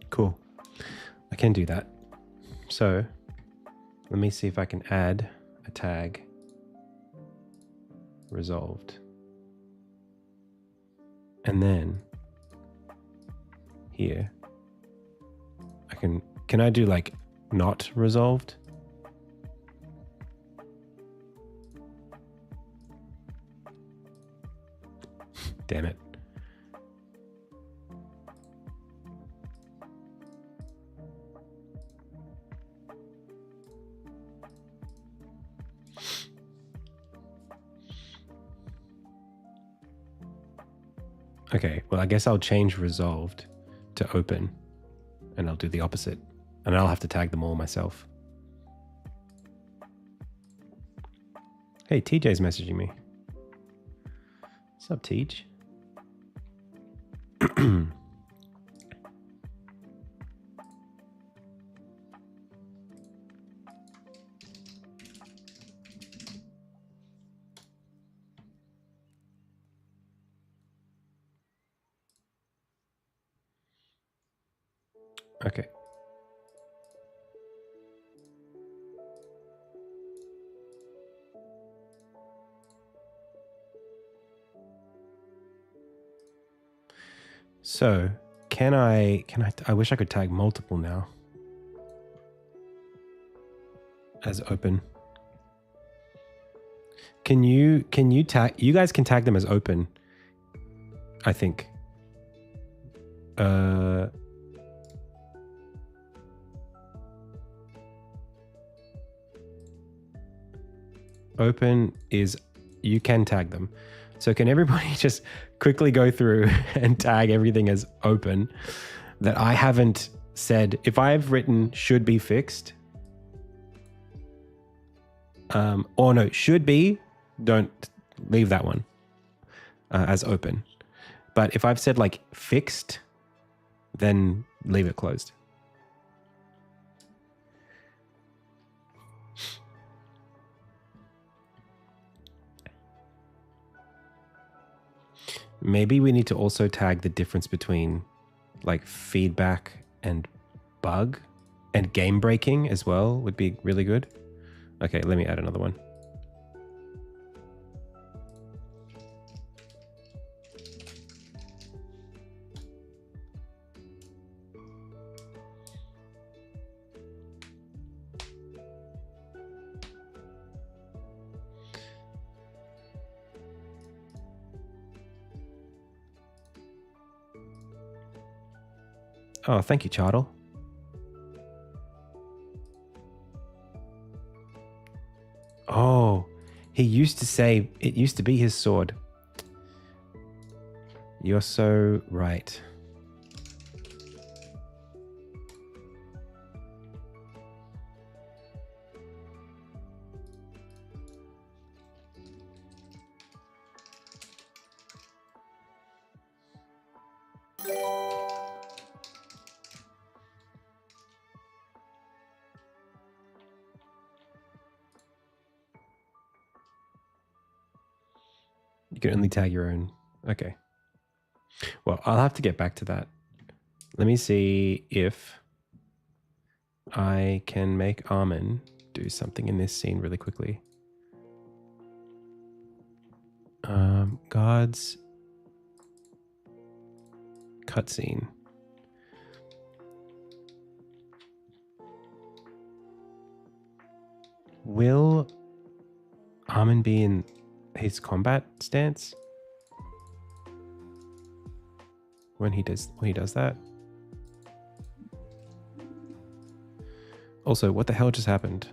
Cool. I can do that. So let me see if I can add a tag. Resolved. And then here, can I do like not resolved? Damn it. Okay, well, I guess I'll change resolved to open and I'll do the opposite. And I'll have to tag them all myself. Hey, TJ's messaging me. What's up, Tej? Okay. So can I wish I could tag multiple now as open. Can you tag, you guys can tag them as open, I think. Open is, you can tag them. So can everybody just quickly go through and tag everything as open that I haven't said? If I've written should be fixed, or no, should be, don't leave that one as open. But if I've said like fixed, then leave it closed. Maybe we need to also tag the difference between like feedback and bug, and game breaking as well would be really good. Okay, let me add another one. Oh, thank you, Chartle. Oh, he used to say it used to be his sword. You're so right. You can only tag your own. Okay. Well, I'll have to get back to that. Let me see if I can make Armin do something in this scene really quickly. Guards cutscene. Will Armin be in his combat stance when he does that? Also, what the hell just happened?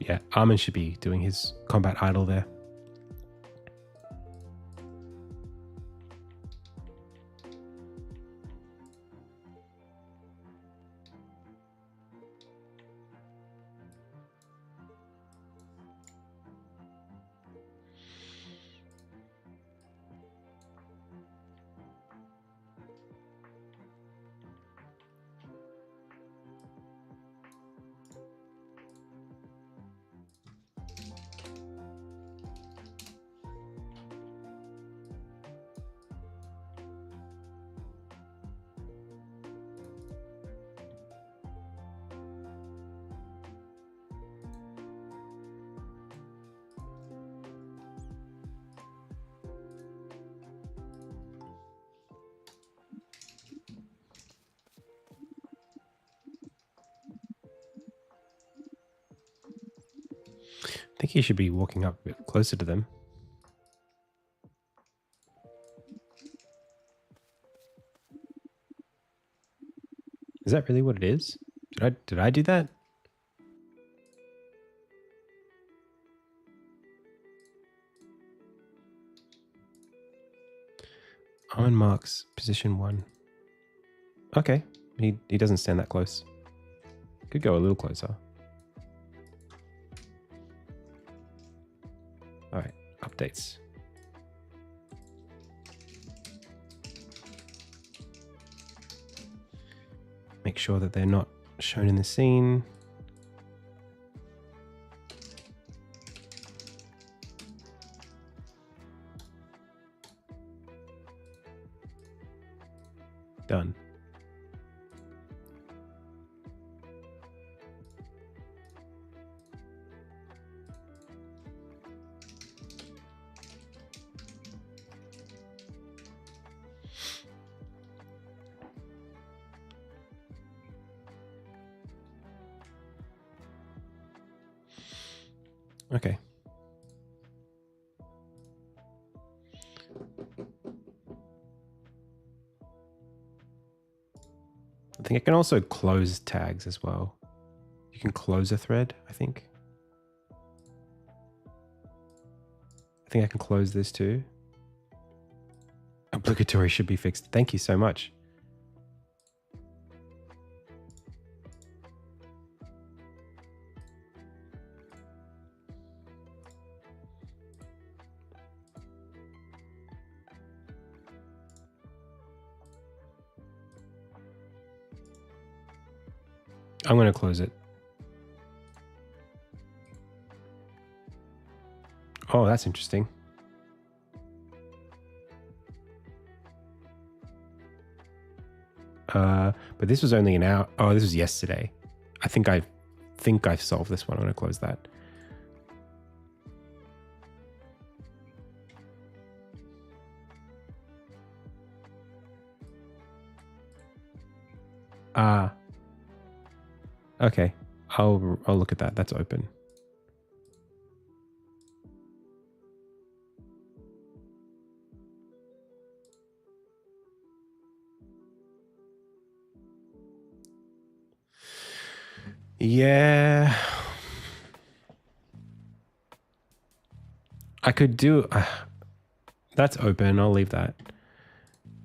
Yeah, Armin should be doing his combat idle there. I think he should be walking up a bit closer to them. Is that really what it is? Did I do that? Armin marks position 1. Okay, he doesn't stand that close. Could go a little closer. All right, updates. Make sure that they're not shown in the scene. Done. Okay. I think I can also close tags as well. You can close a thread, I think. I think I can close this too. Obligatory should be fixed. Thank you so much. I'm going to close it. Oh, that's interesting. But this was only an hour. Oh, this was yesterday. I think I've solved this one. I'm going to close that. Ah. Okay. I'll look at that. That's open. Yeah. I could do... that's open. I'll leave that.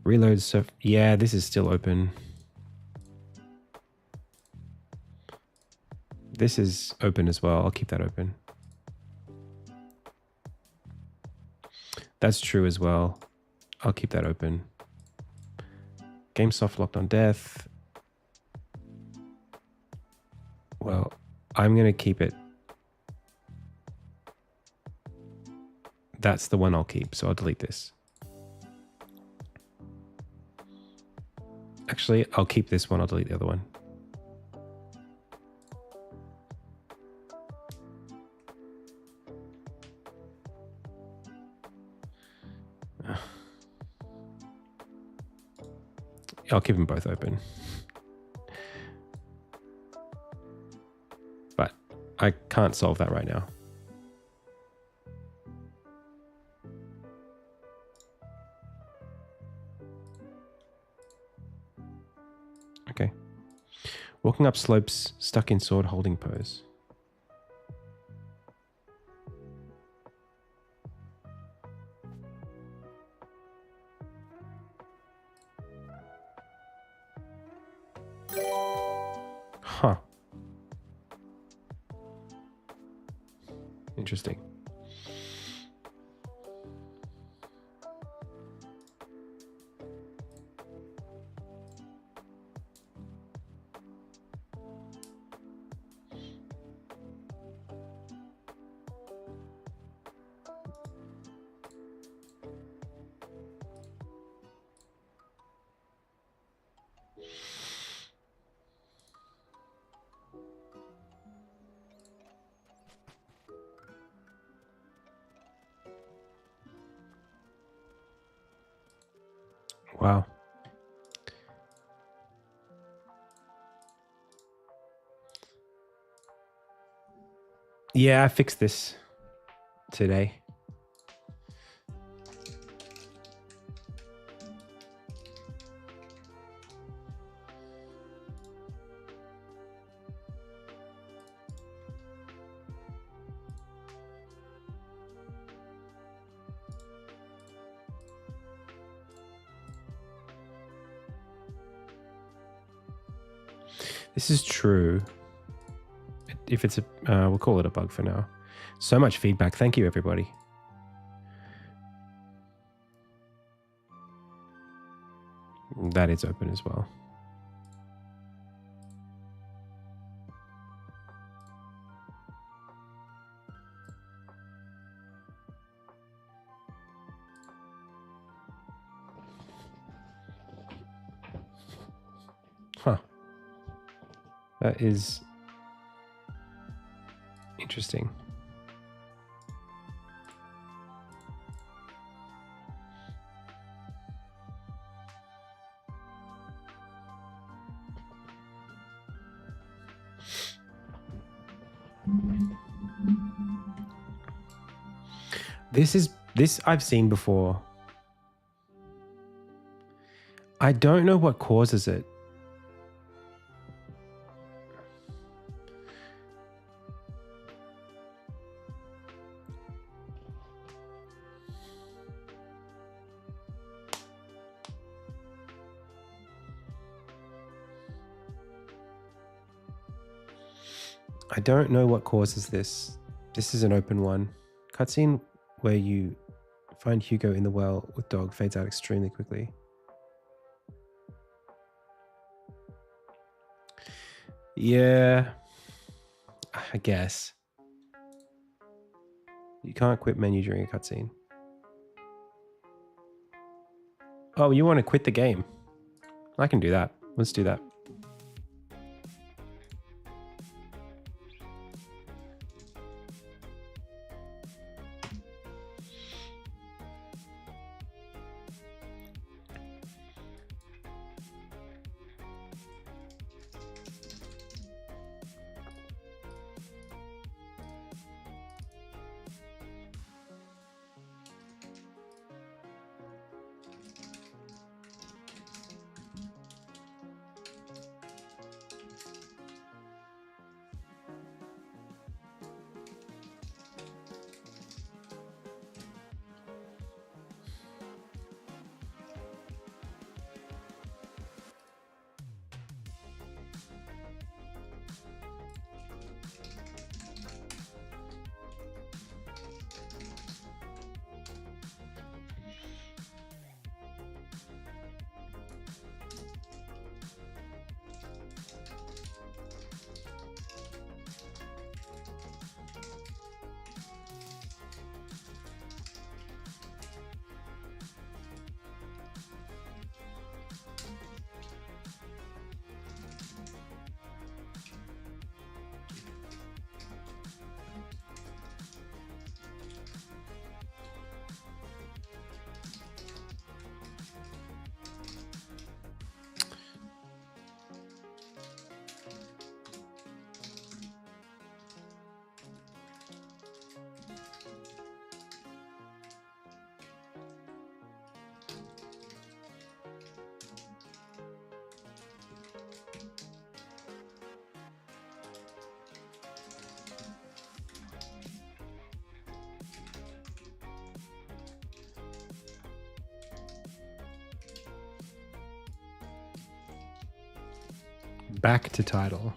Reload stuff. Yeah, this is still open. This is open as well. I'll keep that open. That's true as well. I'll keep that open. GameSoft locked on death. Well, I'm going to keep it. That's the one I'll keep, so I'll delete this. Actually, I'll keep this one. I'll delete the other one. I'll keep them both open. But I can't solve that right now. Okay. Walking up slopes, stuck in sword holding pose. Huh. Interesting. Wow. Yeah, I fixed this today. This is true. If it's a, we'll call it a bug for now. So much feedback. Thank you, everybody. That is open as well. Huh. That is interesting. This I've seen before. I don't know what causes it. I don't know what causes this. This is an open one. Cutscene where you find Hugo in the well with dog fades out extremely quickly. Yeah, I guess. You can't quit menu during a cutscene. Oh, you want to quit the game? I can do that. Let's do that. back to title.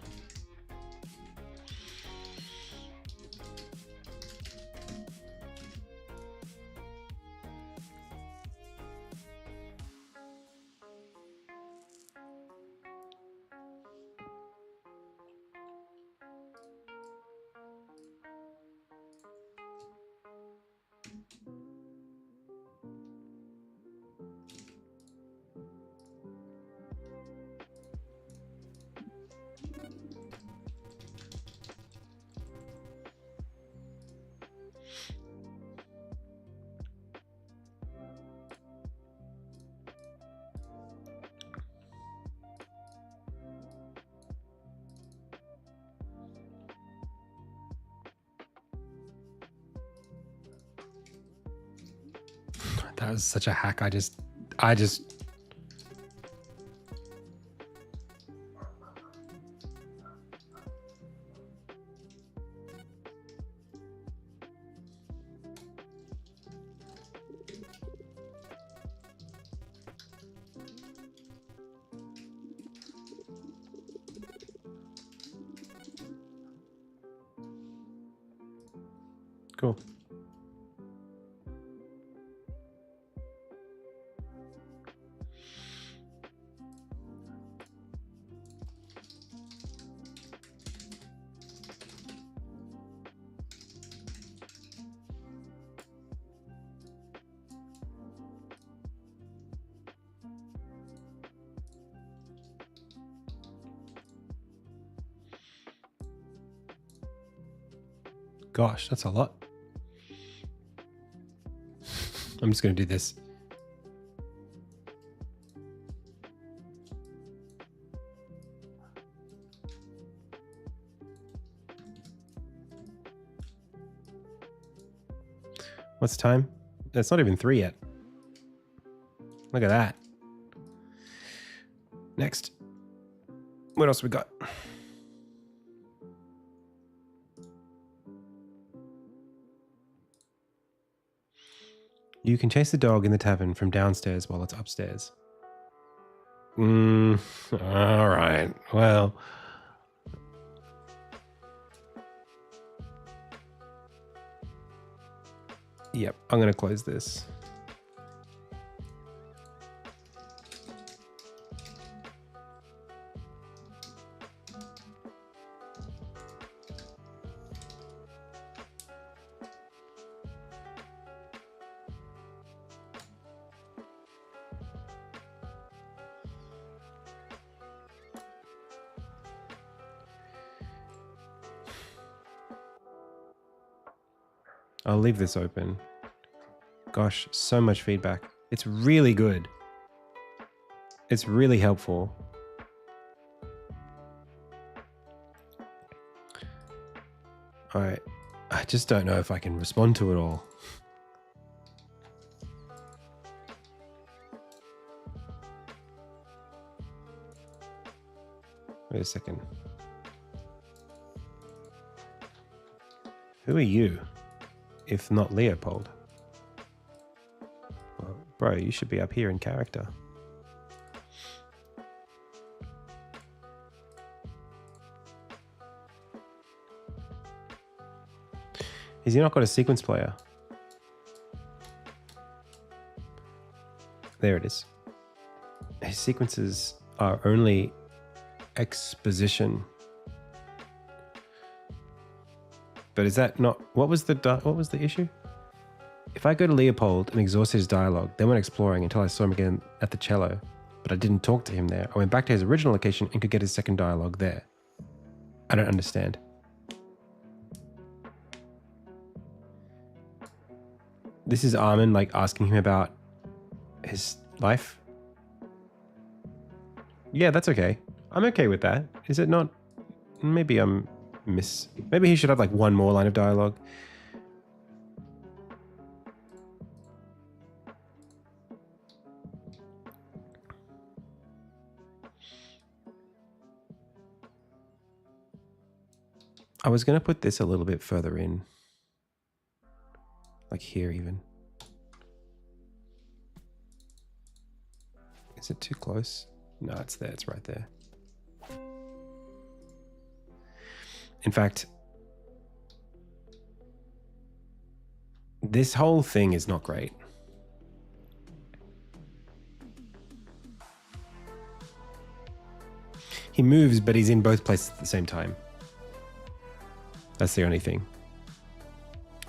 That was such a hack. I just cool. Gosh, that's a lot. I'm just going to do this. What's the time? It's not even 3 yet. Look at that. Next. What else we got? You can chase the dog in the tavern from downstairs while it's upstairs. All right. Well. Yep, I'm going to close this. I'll leave this open. Gosh, so much feedback. It's really good. It's really helpful. All right. I just don't know if I can respond to it all. Wait a second. Who are you, if not Leopold? Well, bro, you should be up here in character. Has he not got a sequence player? There it is. His sequences are only exposition. But is that not... What was the issue? If I go to Leopold and exhausted his dialogue, then went exploring until I saw him again at the cello, but I didn't talk to him there. I went back to his original location and could get his second dialogue there. I don't understand. This is Armin, like, asking him about his life. Yeah, that's okay. I'm okay with that. Is it not? Maybe I'm maybe he should have like one more line of dialogue. I was going to put this a little bit further in. Like here even. Is it too close? No, it's there. It's right there. In fact, this whole thing is not great. He moves, but he's in both places at the same time. That's the only thing.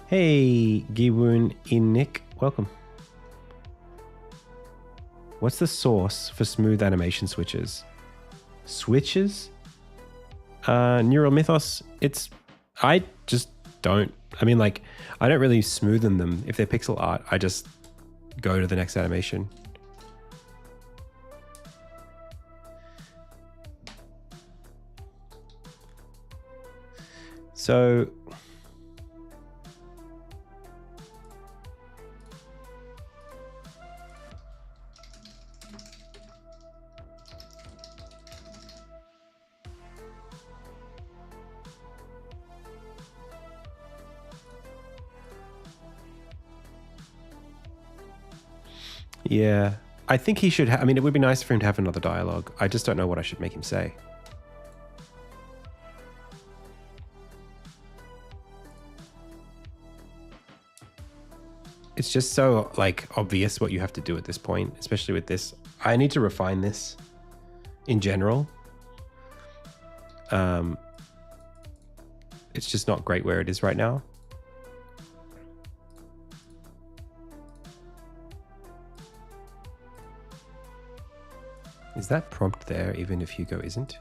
Hey, Giwoon Inik, welcome. What's the source for smooth animation switches? Switches? Neural Mythos, I just don't. I mean, like, I don't really smoothen them. If they're pixel art, I just go to the next animation. So yeah, I think he should. I mean, it would be nice for him to have another dialogue. I just don't know what I should make him say. It's just so like obvious what you have to do at this point, especially with this. I need to refine this in general. It's just not great where it is right now. Is that prompt there even if Hugo isn't?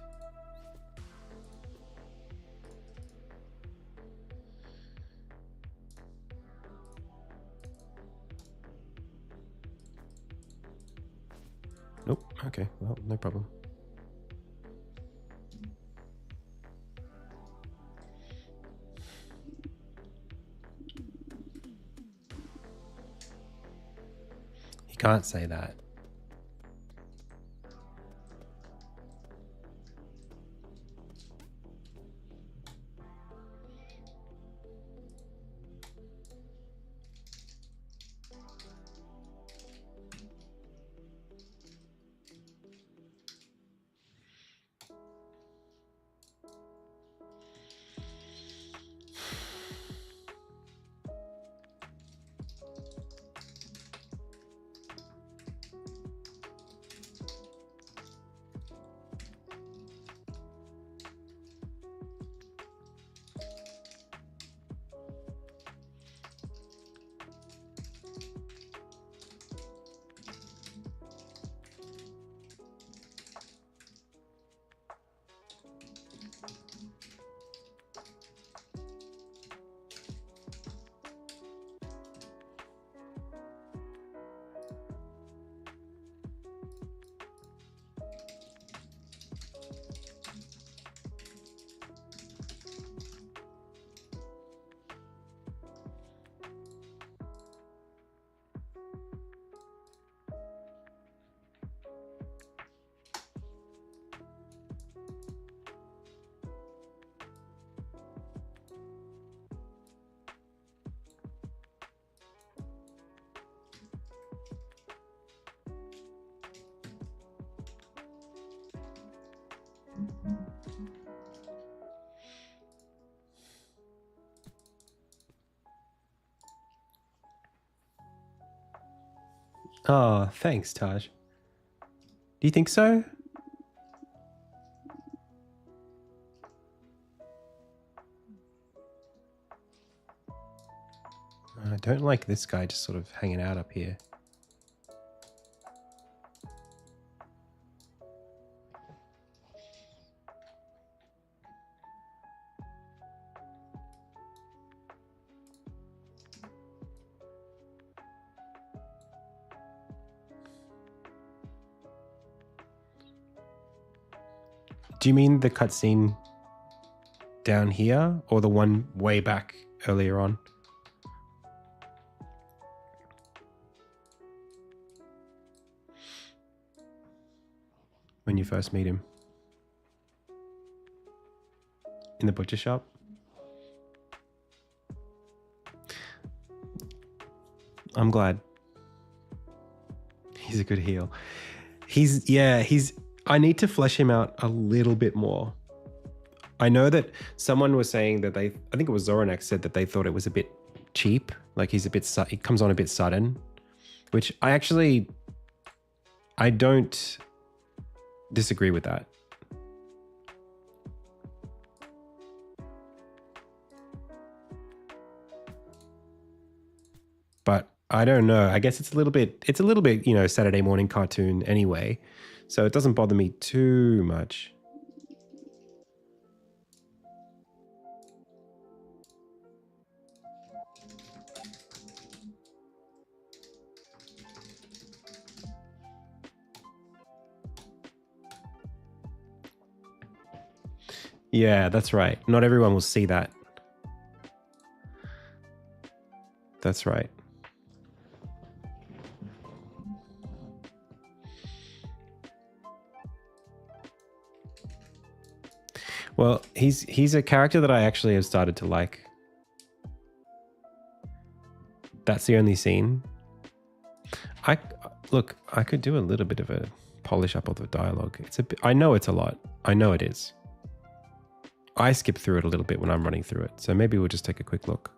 Nope. Okay, well, no problem. You can't say that. Oh, thanks, Taj. Do you think so? I don't like this guy just sort of hanging out up here. Do you mean the cutscene down here or the one way back earlier on? When you first meet him? In the butcher shop? I'm glad. He's a good heel. I need to flesh him out a little bit more. I know that someone was saying that I think it was Zoronex said that they thought it was a bit cheap. Like he comes on a bit sudden, which I don't disagree with that. But I don't know. I guess it's a little bit, Saturday morning cartoon anyway. So it doesn't bother me too much. Yeah, that's right. Not everyone will see that. That's right. Well, he's a character that I actually have started to like. That's the only scene. I could do a little bit of a polish up of the dialogue. I know it's a lot. I know it is. I skip through it a little bit when I'm running through it. So maybe we'll just take a quick look.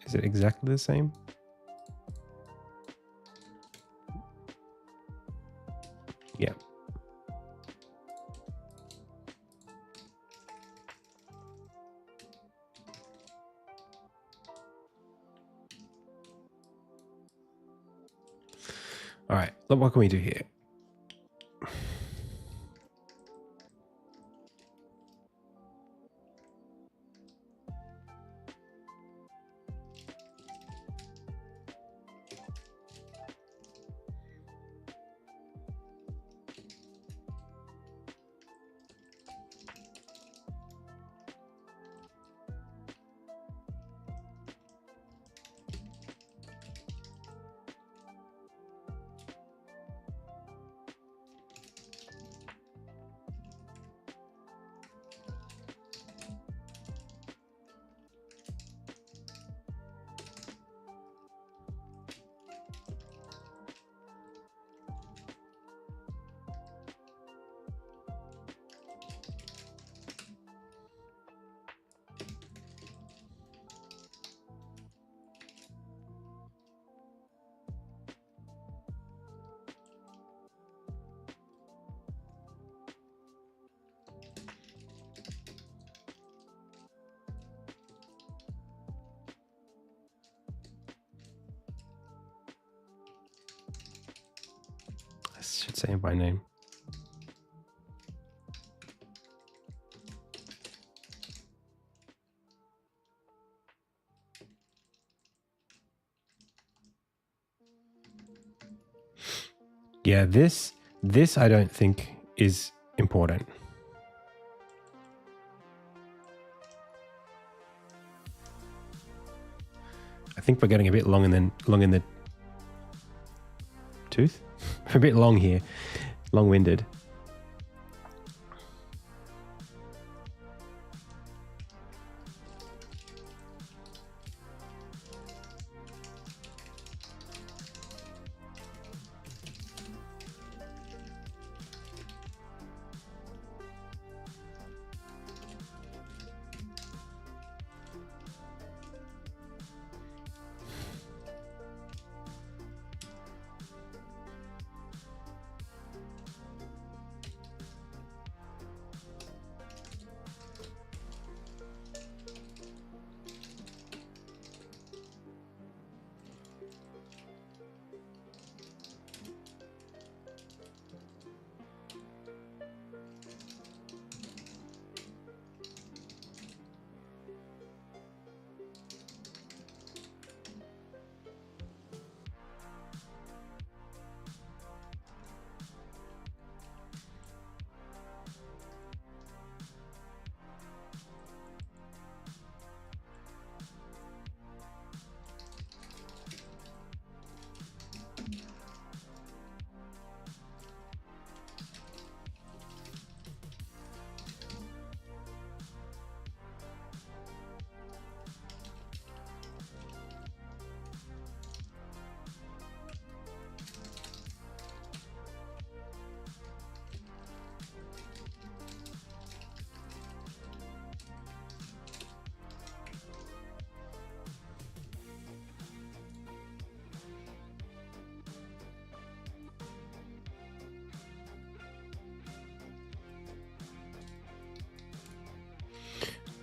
Is it exactly the same? Yeah. All right. What can we do here? I should say him by name. Yeah, this I don't think is important. I think we're getting a bit long in the tooth. We're a bit long here, long-winded.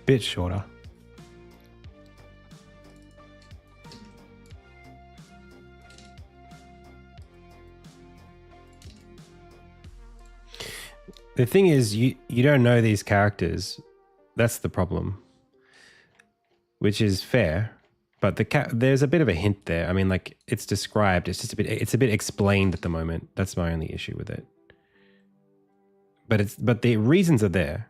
bit shorter. The thing is, you don't know these characters. That's the problem, which is fair. But there's a bit of a hint there. I mean, like, it's described. It's just a bit explained at the moment. That's my only issue with it. But the reasons are there.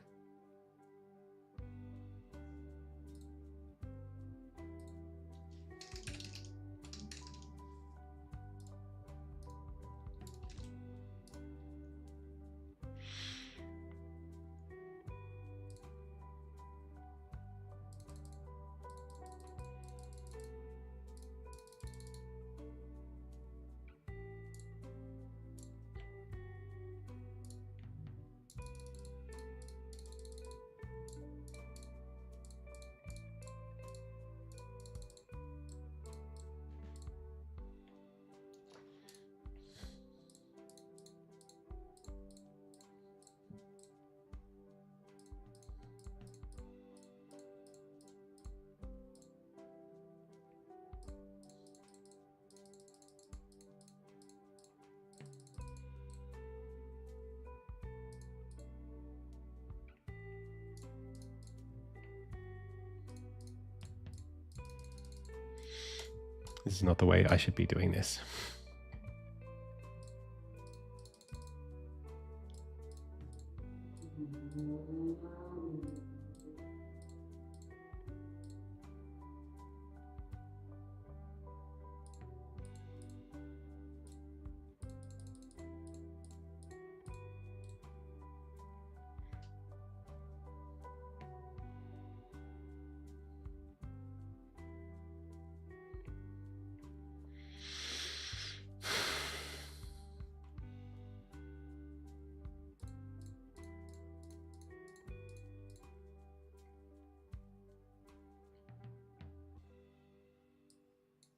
This is not the way I should be doing this.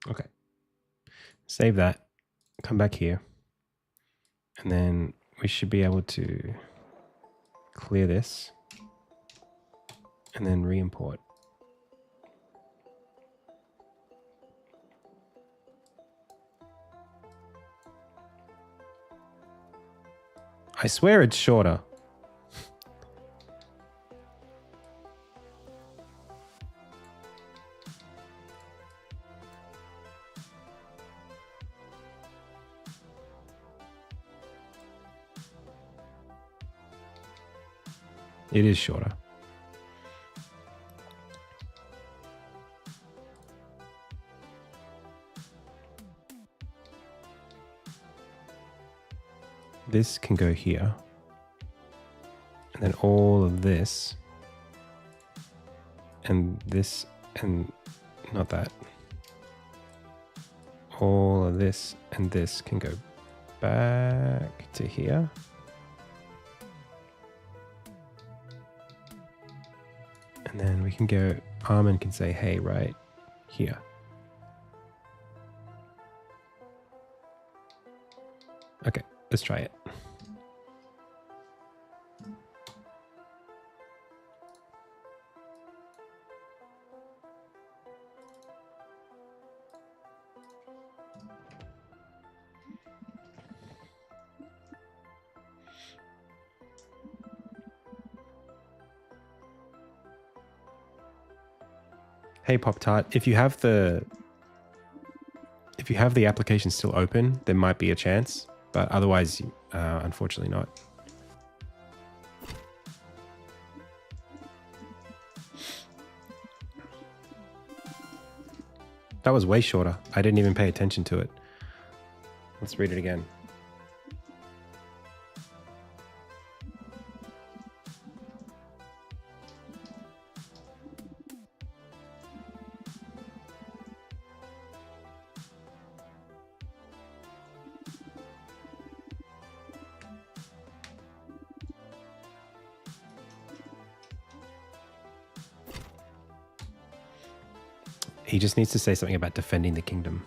Okay. Save that. Come back here. And then we should be able to clear this and then re-import. I swear it's shorter. It is shorter. This can go here. And then all of this. And this, and not that. All of this and this can go back to here. And then we can go, Armin can say, hey, right here. Okay, let's try it. Hey Pop Tart, if you have the application still open, there might be a chance, but otherwise, unfortunately not. That was way shorter. I didn't even pay attention to it. Let's read it again. He just needs to say something about defending the kingdom.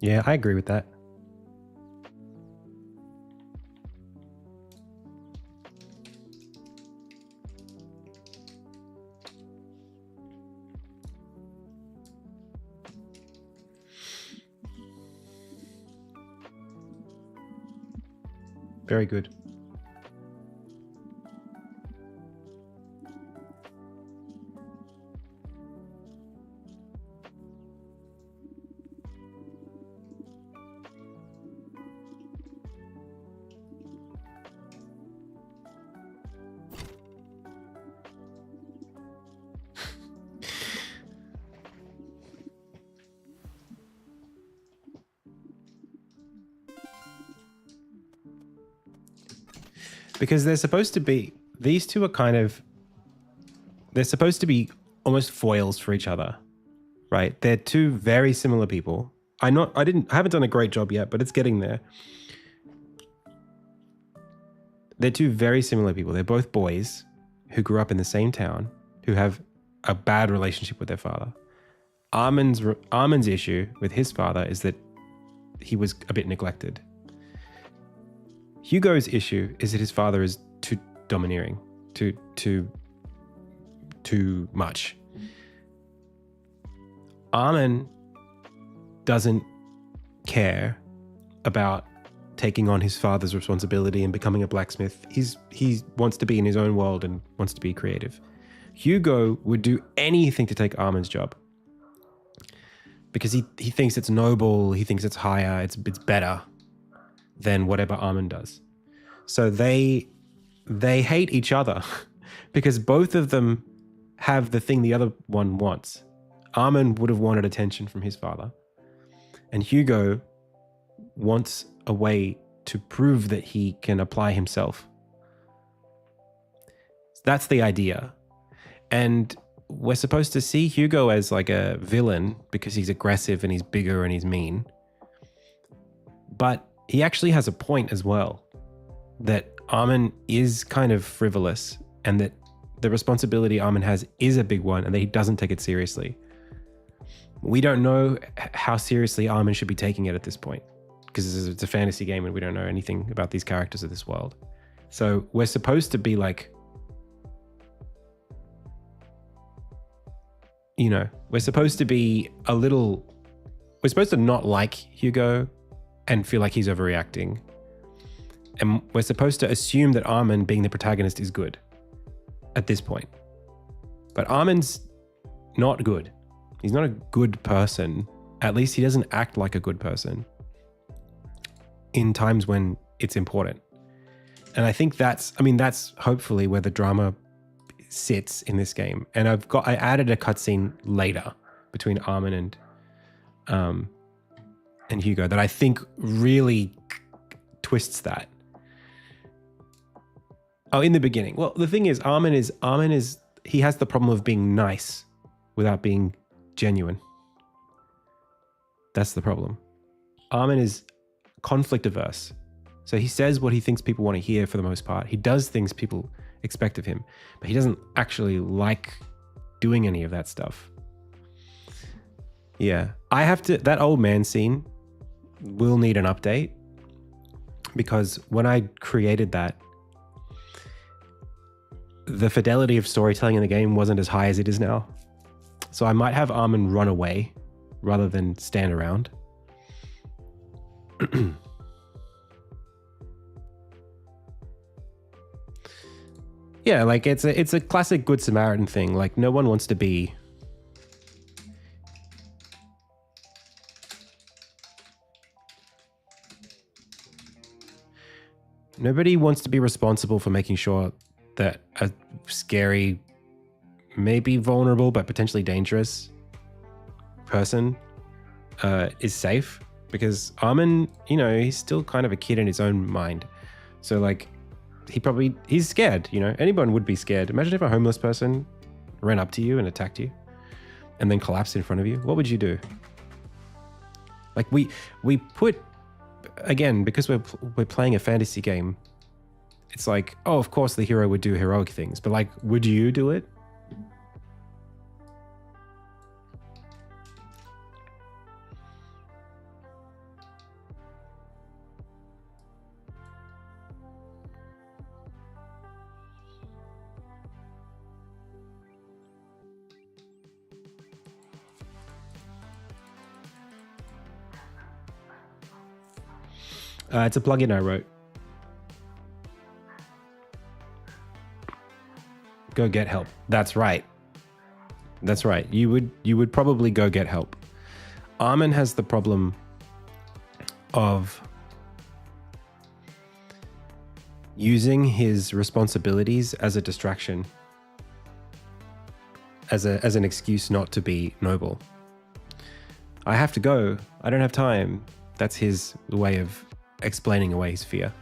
Yeah, I agree with that. Very good. Because they're supposed to be, these two are kind of, they're supposed to be almost foils for each other, right? They're two very similar people. I haven't done a great job yet, but it's getting there. They're two very similar people. They're both boys who grew up in the same town, who have a bad relationship with their father. Armin's issue with his father is that he was a bit neglected. Hugo's issue is that his father is too domineering, too much. Armin doesn't care about taking on his father's responsibility and becoming a blacksmith. He wants to be in his own world and wants to be creative. Hugo would do anything to take Armin's job because he thinks it's noble, he thinks it's higher, it's better than whatever Armin does. So they hate each other because both of them have the thing the other one wants. Armin would have wanted attention from his father, and Hugo wants a way to prove that he can apply himself. That's the idea. And we're supposed to see Hugo as like a villain because he's aggressive and he's bigger and he's mean. But he actually has a point as well, that Armin is kind of frivolous and that the responsibility Armin has is a big one and that he doesn't take it seriously. We don't know how seriously Armin should be taking it at this point because it's a fantasy game and we don't know anything about these characters of this world. So we're supposed to be like, you know, we're supposed to not like Hugo and feel like he's overreacting. And we're supposed to assume that Armin, being the protagonist, is good at this point. But Armin's not good. He's not a good person. At least he doesn't act like a good person in times when it's important. And I think that's hopefully where the drama sits in this game. And I added a cutscene later between Armin and Hugo that I think really twists that. Oh, in the beginning. Well, the thing is, Armin is he has the problem of being nice without being genuine. That's the problem. Armin is conflict averse. So he says what he thinks people want to hear for the most part. He does things people expect of him, but he doesn't actually like doing any of that stuff. Yeah. That old man scene will need an update because when I created that, the fidelity of storytelling in the game wasn't as high as it is now. So I might have Armin run away rather than stand around. Yeah, like it's a classic Good Samaritan thing. Like no one wants to be nobody wants to be responsible for making sure that a scary, maybe vulnerable, but potentially dangerous person is safe. Because Armin, you know, he's still kind of a kid in his own mind. So like, he's scared, you know? Anyone would be scared. Imagine if a homeless person ran up to you and attacked you and then collapsed in front of you. What would you do? Like we put, again, because we're playing a fantasy game, it's like, oh, of course the hero would do heroic things, but like, would you do it? It's a plugin I wrote. Go get help. That's right. That's right. You would probably go get help. Armin has the problem of using his responsibilities as a distraction, as an excuse not to be noble. I have to go. I don't have time. That's his way of explaining away his fear.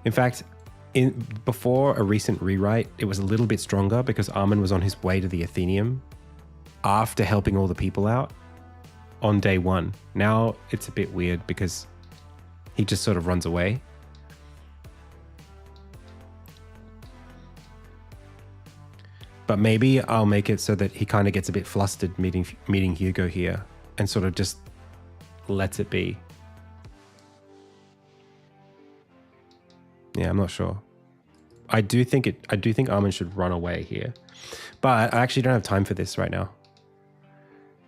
In fact, before a recent rewrite, it was a little bit stronger because Armin was on his way to the Athenium after helping all the people out on day one. Now it's a bit weird because he just sort of runs away. But maybe I'll make it so that he kind of gets a bit flustered meeting Hugo here and sort of just lets it be. Yeah, I'm not sure. I do think Armin should run away here, but I actually don't have time for this right now.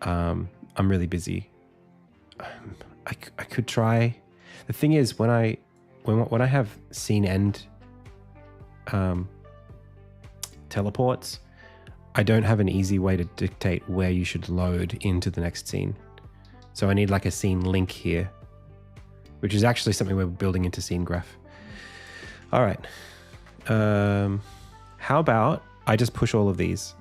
I'm really busy. I could try. The thing is, when I have scene end teleports, I don't have an easy way to dictate where you should load into the next scene. So I need like a scene link here, which is actually something we're building into scene graph. All right. How about I just push all of these?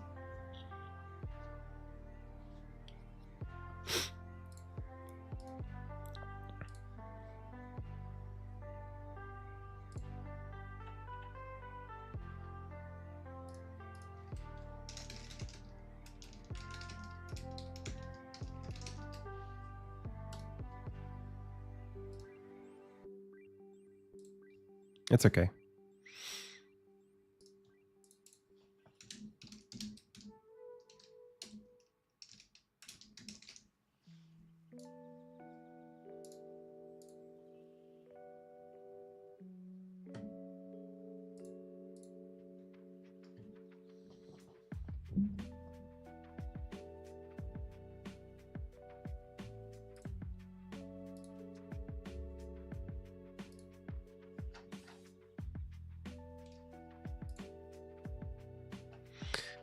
It's okay.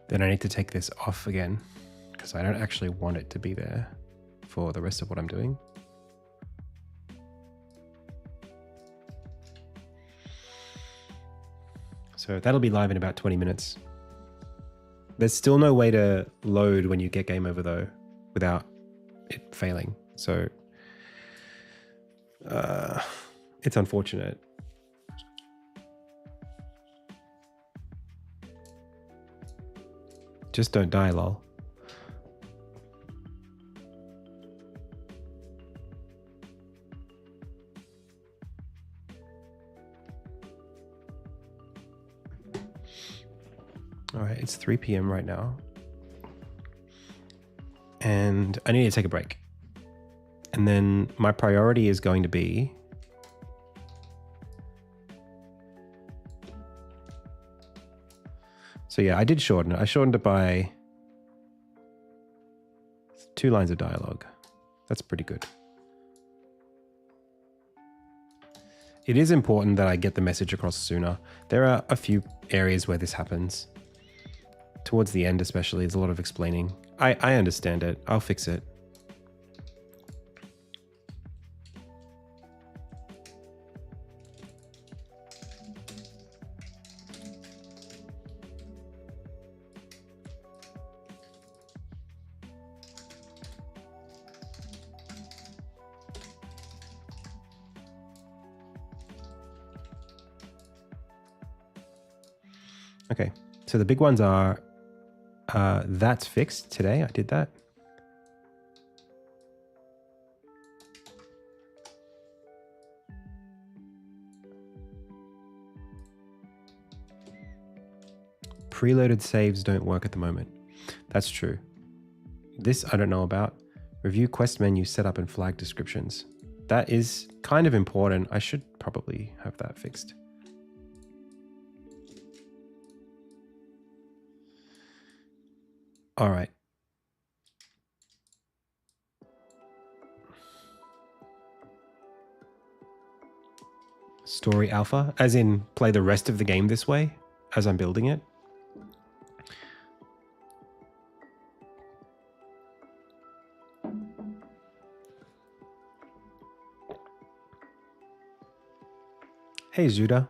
Then I need to take this off again because I don't actually want it to be there for the rest of what I'm doing. So that'll be live in about 20 minutes. There's still no way to load when you get game over though without it failing. So it's unfortunate. Just don't die, lol. All right, it's 3 p.m. right now. And I need to take a break. And then my priority is going to be so yeah, I did shorten it. I shortened it by 2 lines of dialogue. That's pretty good. It is important that I get the message across sooner. There are a few areas where this happens. Towards the end especially, there's a lot of explaining. I understand it. I'll fix it. Okay, so the big ones are, that's fixed today. I did that. Preloaded saves don't work at the moment. That's true. This I don't know about. Review quest menu setup and flag descriptions. That is kind of important. I should probably have that fixed. All right. story alpha, as in play the rest of the game this way as I'm building it. Hey, Zuda.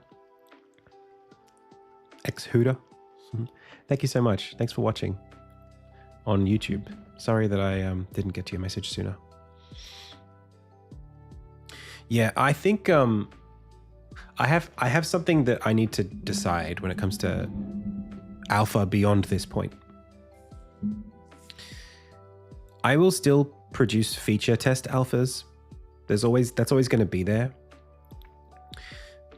Ex-Huda. Thank you so much. Thanks for watching on YouTube. Sorry that I didn't get to your message sooner. Yeah, I think I have something that I need to decide when it comes to alpha beyond this point. I will still produce feature test alphas. That's always going to be there.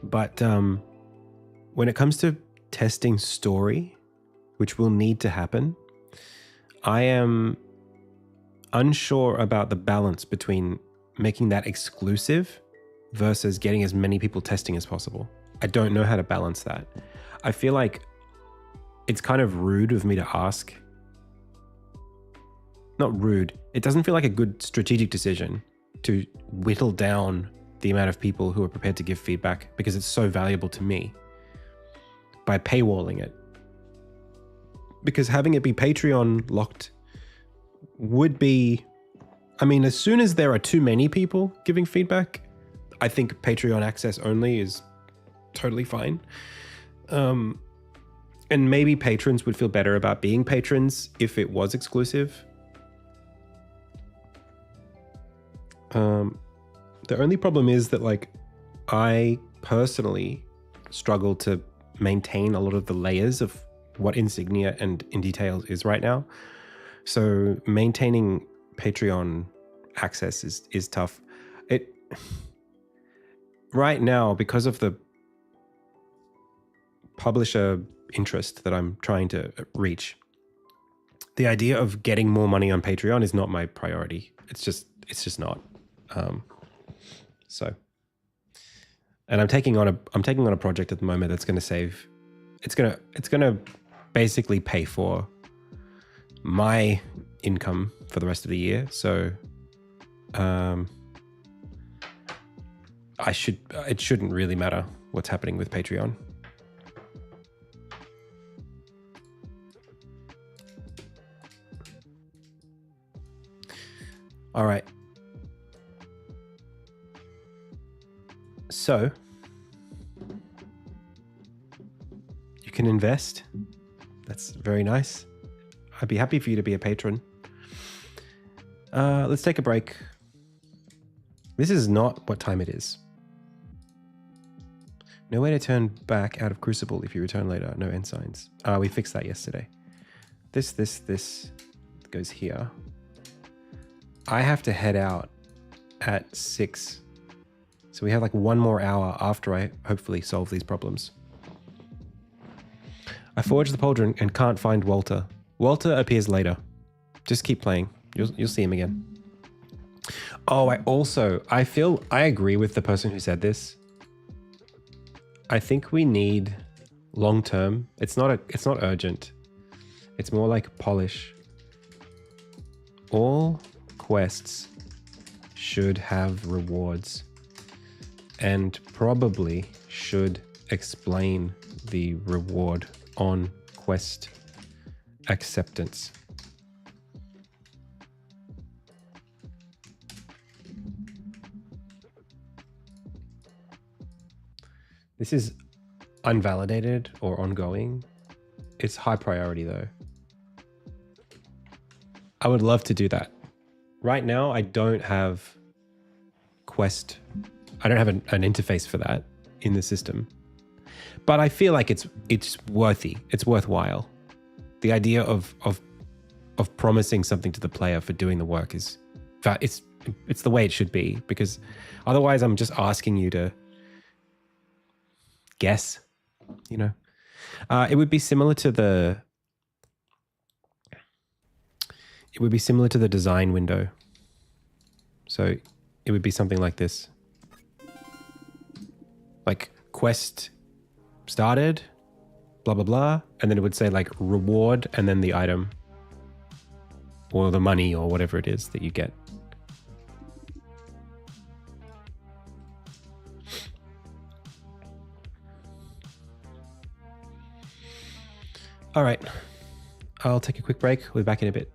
But when it comes to testing story, which will need to happen, I am unsure about the balance between making that exclusive versus getting as many people testing as possible. I don't know how to balance that. I feel like it's kind of rude of me to ask. Not rude. It doesn't feel like a good strategic decision to whittle down the amount of people who are prepared to give feedback because it's so valuable to me by paywalling it. Because having it be Patreon locked would be, I mean, as soon as there are too many people giving feedback, I think Patreon access only is totally fine. And maybe patrons would feel better about being patrons if it was exclusive. The only problem is that, like, I personally struggle to maintain a lot of the layers of what Insignia and IndieTales is right now. So maintaining Patreon access is tough. Right now, because of the publisher interest that I'm trying to reach, the idea of getting more money on Patreon is not my priority. It's just not. And I'm taking on a project at the moment that's going to save. It's going to basically pay for my income for the rest of the year. So, it shouldn't really matter what's happening with Patreon. All right. So you can invest. That's very nice. I'd be happy for you to be a patron. Let's take a break. This is not what time it is. No way to turn back out of Crucible if you return later. No end signs. We fixed that yesterday. This goes here. I have to head out at 6. So we have like 1 more hour after I hopefully solve these problems. I forged the pauldron and can't find Walter. Walter appears later. Just keep playing. You'll see him again. Oh, I agree with the person who said this. I think we need long term. It's not urgent. It's more like polish. All quests should have rewards and probably should explain the reward on quest acceptance. This is unvalidated or ongoing. It's high priority though. I would love to do that. Right now, I don't have quest. I don't have an interface for that in the system, but I feel like it's worthy. It's worthwhile. The idea of promising something to the player for doing the work is, it's the way it should be, because otherwise I'm just asking you to guess, you know. It would be similar to the design window. So it would be something like this. Like quest started, blah, blah, blah. And then it would say like reward and then the item or the money or whatever it is that you get. All right, I'll take a quick break. We'll be back in a bit.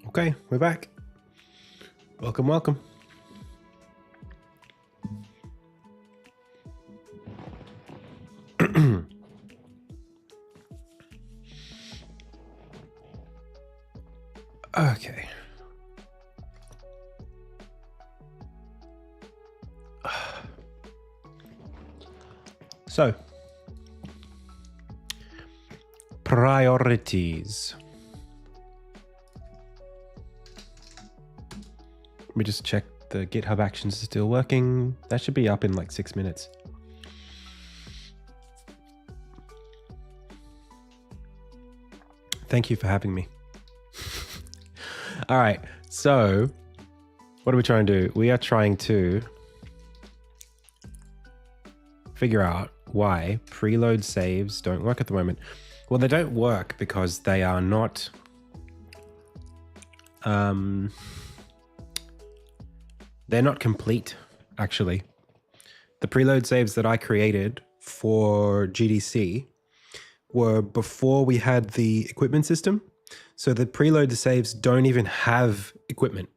Okay, we're back. Welcome, welcome. Okay. So, priorities. Let me just check the GitHub Actions is still working. That should be up in like 6 minutes. Thank you for having me. All right, so what are we trying to do? We are trying to figure out why preload saves don't work at the moment. Well, they don't work because they are not they're not complete, actually. The preload saves that I created for GDC were before we had the equipment system. So the preload saves don't even have equipment.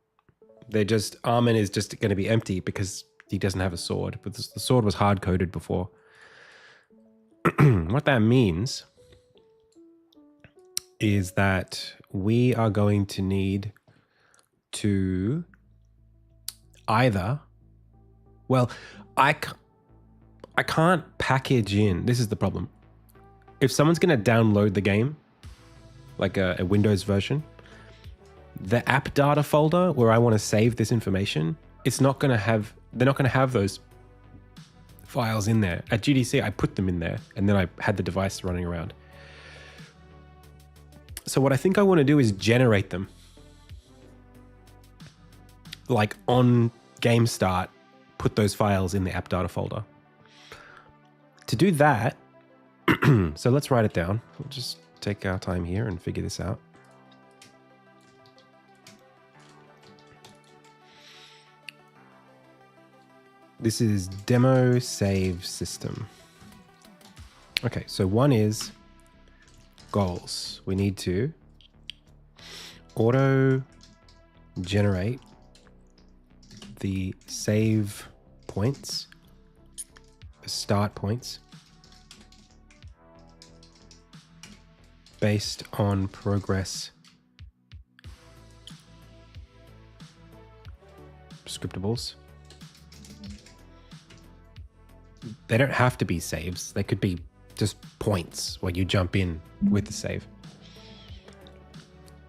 They're just, Armin is just going to be empty because he doesn't have a sword, but the sword was hard-coded before. What that means is that we are going to need to either, well, I can't package in, this is the problem. If someone's going to download the game, like a Windows version, the app data folder where I want to save this information, it's not going to have, they're not going to have those files in there. At GDC, I put them in there and then I had the device running around. So what I think I want to do is generate them. Like on game start, put those files in the app data folder. To do that, so let's write it down. We'll just take our time here and figure this out. This is demo save system. Okay, so one is goals. We need to auto generate the save points, the start points, based on progress scriptables. They don't have to be saves. They could be just points where you jump in with the save.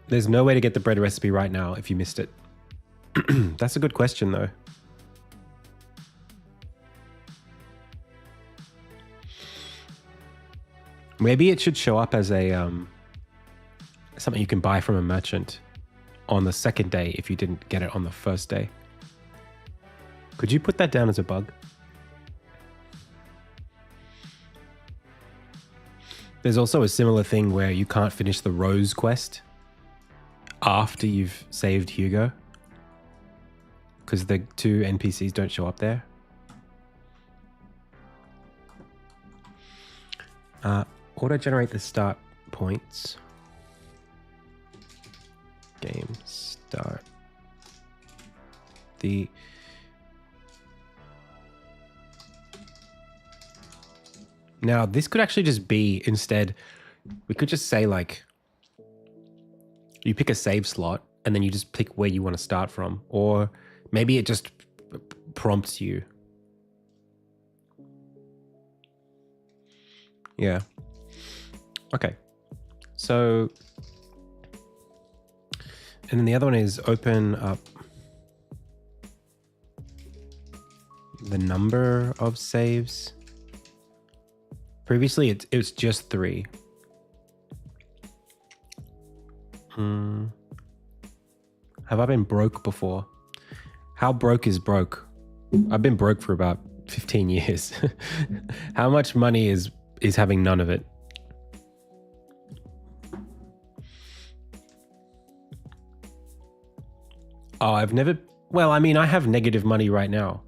There's no way to get the bread recipe right now if you missed it. That's a good question, though. Maybe it should show up as a something you can buy from a merchant on the second day if you didn't get it on the first day. Could you put that down as a bug? There's also a similar thing where you can't finish the Rose quest after you've saved Hugo, because the two NPCs don't show up there. Auto-generate the start points. Game start the... Now, this could actually just be, instead, we could just say, like, you pick a save slot, and then you just pick where you want to start from. Or maybe it just prompts you. Yeah. Okay. So, and then the other one is open up the number of saves. Previously, it was just 3. Have I been broke before? How broke is broke? I've been broke for about 15 years. How much money is having none of it? Oh, I've never... Well, I mean, I have negative money right now.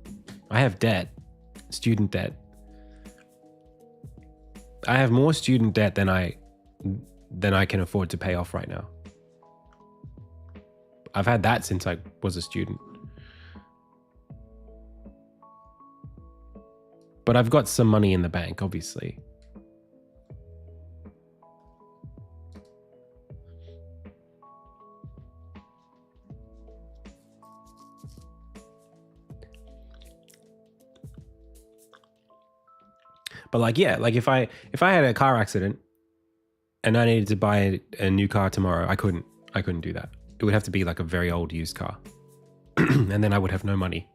I have debt. Student debt. I have more student debt than I can afford to pay off right now. I've had that since I was a student. But I've got some money in the bank, obviously. But like, yeah, like if I had a car accident and I needed to buy a new car tomorrow, I couldn't do that. It would have to be like a very old used car. And then I would have no money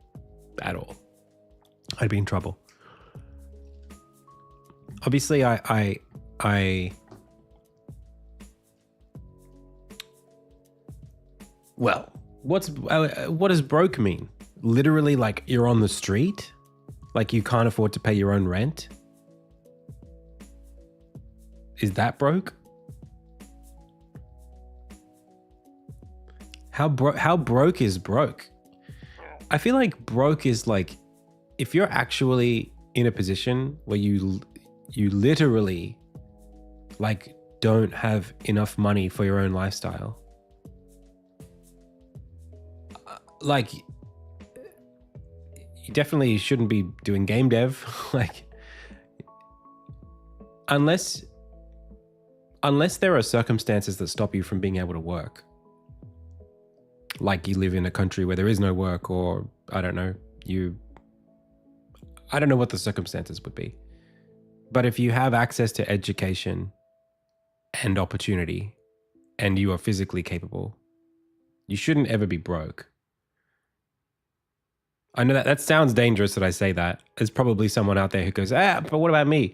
at all. I'd be in trouble. Obviously, well, what does broke mean? Literally, like you're on the street? Like you can't afford to pay your own rent? Is that broke? How broke is broke? I feel like broke is like if you're actually in a position where you literally like don't have enough money for your own lifestyle. Like you definitely shouldn't be doing game dev. Like unless there are circumstances that stop you from being able to work. Like you live in a country where there is no work, or I don't know what the circumstances would be. But if you have access to education and opportunity and you are physically capable, you shouldn't ever be broke. I know that sounds dangerous that I say that. There's probably someone out there who goes, but what about me?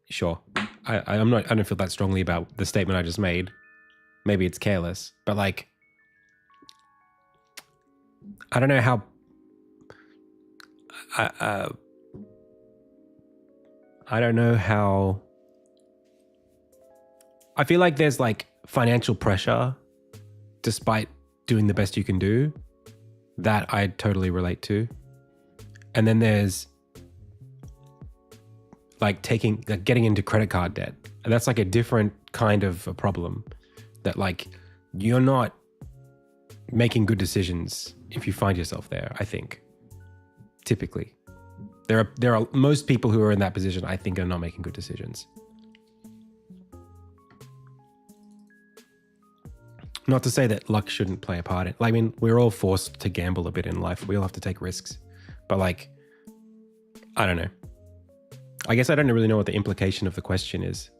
Sure. I don't feel that strongly about the statement I just made. Maybe it's careless, but like, I don't know how, I don't know how, I feel like there's like financial pressure despite doing the best you can do that I totally relate to. And then there's like getting into credit card debt. And that's like a different kind of a problem that like you're not making good decisions if you find yourself there, I think. Typically. There are most people who are in that position, I think, are not making good decisions. Not to say that luck shouldn't play a part in. I mean, we're all forced to gamble a bit in life. We all have to take risks. But like, I don't know. I guess I don't really know what the implication of the question is.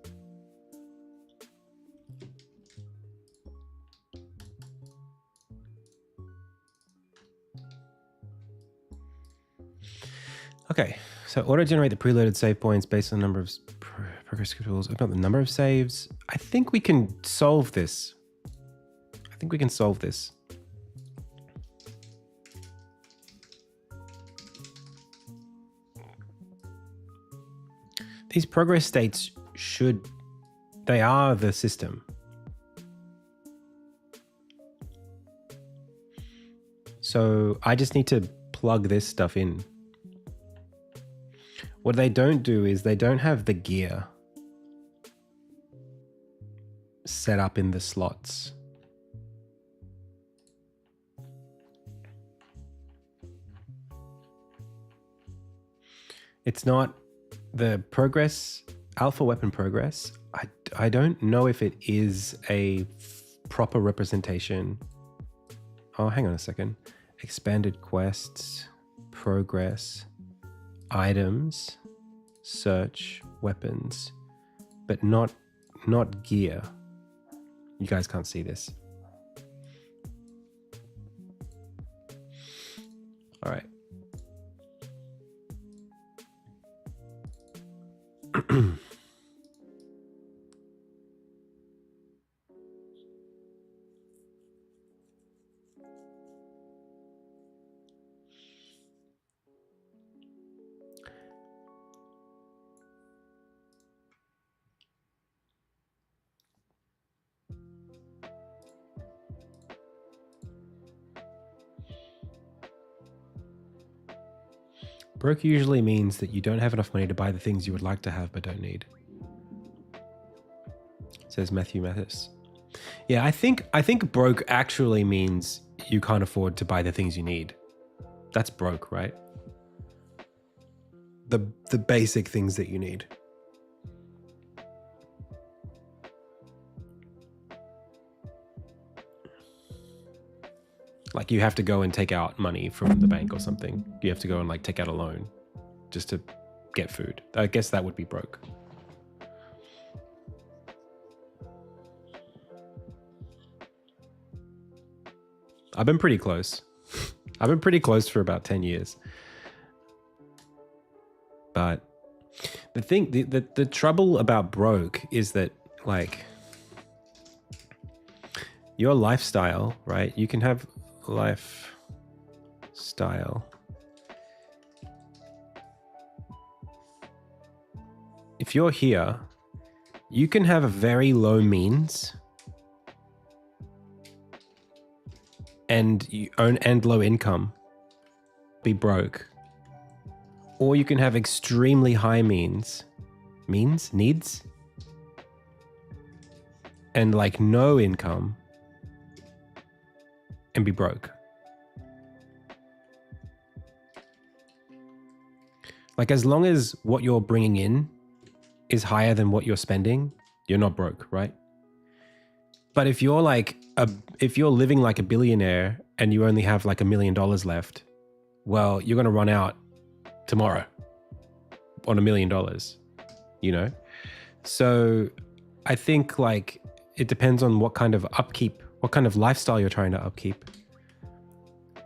Okay, so auto-generate the preloaded save points based on the number of progress tools. About the number of saves. I think we can solve this. These progress states they are the system. So I just need to plug this stuff in. What they don't do is they don't have the gear set up in the slots. It's not the progress, alpha weapon progress. I don't know if it is a proper representation. Oh, hang on a second. Expanded quests, progress, items, search, weapons, but not gear. You guys can't see this. All right. Broke usually means that you don't have enough money to buy the things you would like to have but don't need. Says Matthew Mathis. Yeah, I think broke actually means you can't afford to buy the things you need. That's broke, right? The basic things that you need. Like you have to go and take out money from the bank or something. You have to go and like take out a loan just to get food. I guess that would be broke. I've been pretty close. I've been pretty close for about 10 years. But the thing, the trouble about broke is that like your lifestyle, right? You can have lifestyle. If you're here, you can have a very low means and low income, be broke. Or you can have extremely high needs, and like no income and be broke. Like as long as what you're bringing in is higher than what you're spending, you're not broke, right? But if you're like if you're living like a billionaire and you only have like $1 million left, well, you're going to run out tomorrow on $1 million, you know? So I think like it depends on what kind of upkeep, what kind of lifestyle you're trying to upkeep.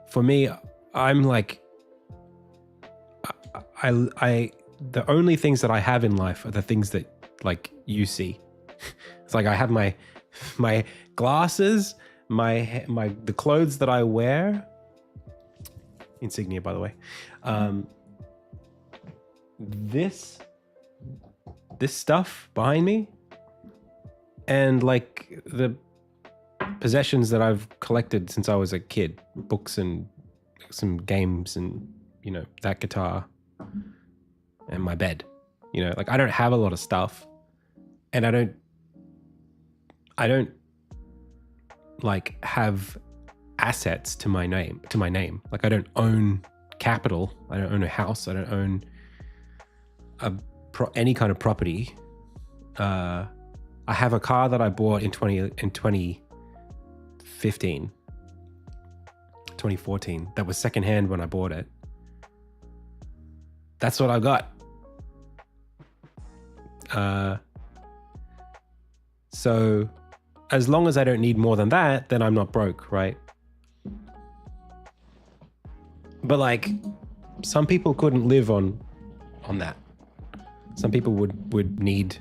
For me, I'm like, I the only things that I have in life are the things that like you see. It's like I have my glasses, the clothes that I wear. Insignia, by the way. This stuff behind me, and like the possessions that I've collected since I was a kid, books and some games and, you know, that guitar and my bed, you know, like I don't have a lot of stuff, and I don't like have assets to my name. Like I don't own capital. I don't own a house. I don't own any kind of property. I have a car that I bought in 2014. That was secondhand when I bought it. That's what I got. So as long as I don't need more than that, then I'm not broke, right? But like some people couldn't live on that. Some people would need,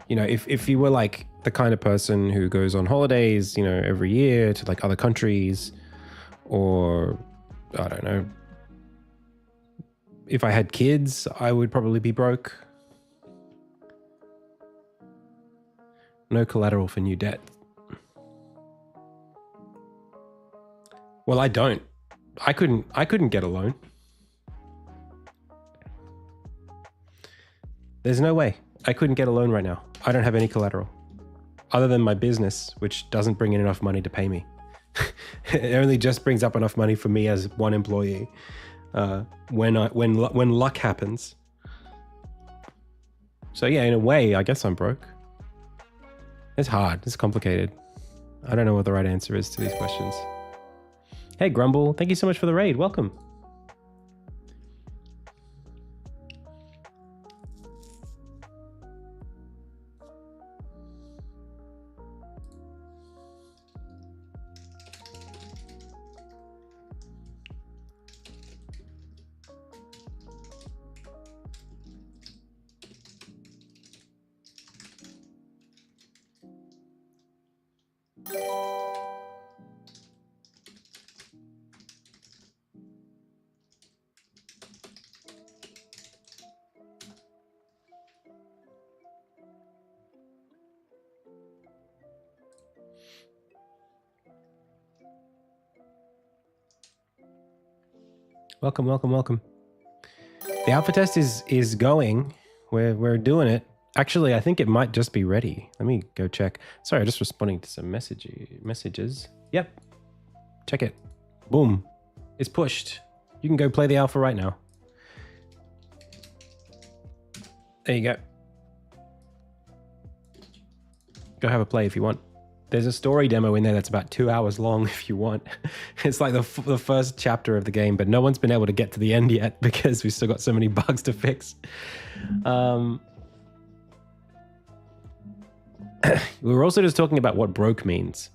you know, if you were like the kind of person who goes on holidays, you know, every year to like other countries, or I don't know, if I had kids, I would probably be broke. No collateral for new debt. Well, I don't. I couldn't get a loan. There's no way. I couldn't get a loan right now. I don't have any collateral other than my business, which doesn't bring in enough money to pay me. It only just brings up enough money for me as one employee. When luck happens, So yeah, in a way, I guess I'm broke. It's hard. It's complicated. I don't know what the right answer is to these questions. Hey, Grumble. Thank you so much for the raid. Welcome. Welcome, welcome, welcome. The alpha test is going. We're doing it. Actually, I think it might just be ready. Let me go check. Sorry, I'm just responding to some messages. Yep. Check it. Boom. It's pushed. You can go play the alpha right now. There you go. Go have a play if you want. There's a story demo in there that's about 2 hours long if you want. It's like the first chapter of the game, but no one's been able to get to the end yet because we've still got so many bugs to fix. We were also just talking about what broke means.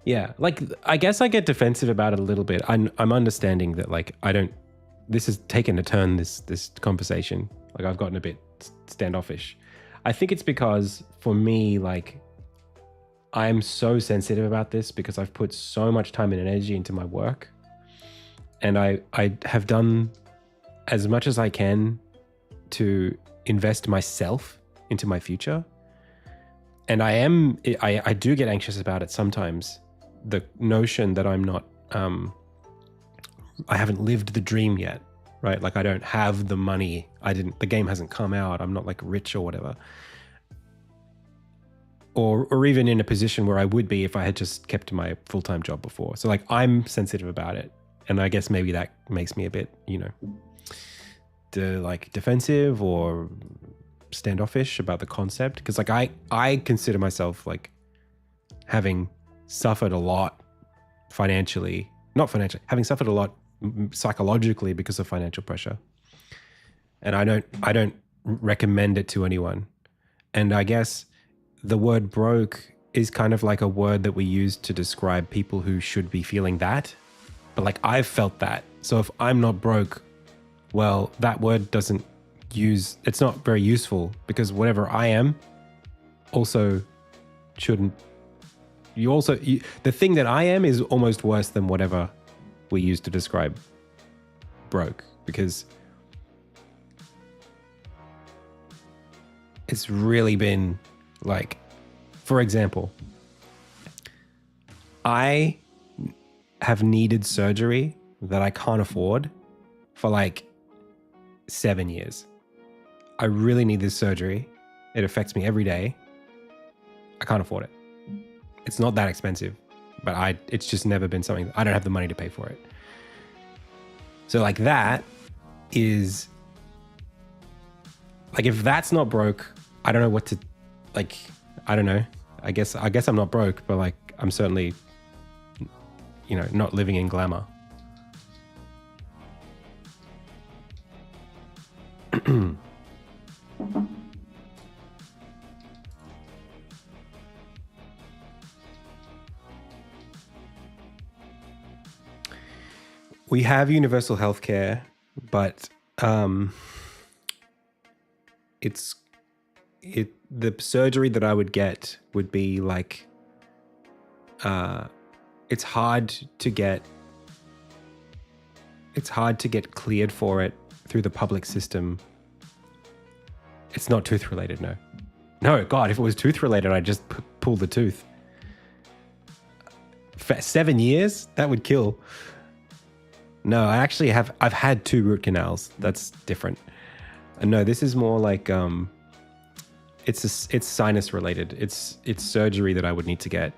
Yeah, like, I guess I get defensive about it a little bit. I'm understanding that, like, this has taken a turn, this conversation. Like, I've gotten a bit standoffish. I think it's because, for me, like, I'm so sensitive about this because I've put so much time and energy into my work. And I have done as much as I can to invest myself into my future. And I do get anxious about it sometimes. The notion that I'm not, I haven't lived the dream yet, right? Like, I don't have the money. The game hasn't come out. I'm not, like, rich or whatever. Or even in a position where I would be if I had just kept my full-time job before. So, like, I'm sensitive about it. And I guess maybe that makes me a bit, defensive or standoffish about the concept. Because, like, I consider myself, like, having suffered a lot financially. Not financially. Having suffered a lot psychologically because of financial pressure. And I don't recommend it to anyone. And I guess the word broke is kind of like a word that we use to describe people who should be feeling that. But, like, I've felt that. So if I'm not broke, well, that word it's not very useful because whatever I am also shouldn't. The thing that I am is almost worse than whatever we use to describe broke, because it's really been, like, for example, I have needed surgery that I can't afford for like 7 years. I really need this surgery. It affects me every day. I can't afford it. It's not that expensive, but it's just never been something. I don't have the money to pay for it. So, like, that is, like, if that's not broke, I don't know what to, like, I don't know. I guess I'm not broke, but, like, I'm certainly, not living in glamour. We have universal healthcare, but the surgery that I would get would be like, it's hard to get cleared for it through the public system. It's not tooth related, no. No, God, if it was tooth related, I'd just pull the tooth. For 7 years, that would kill. No, I've had 2 root canals. That's different. No, this is more like, it's sinus related. It's surgery that I would need to get.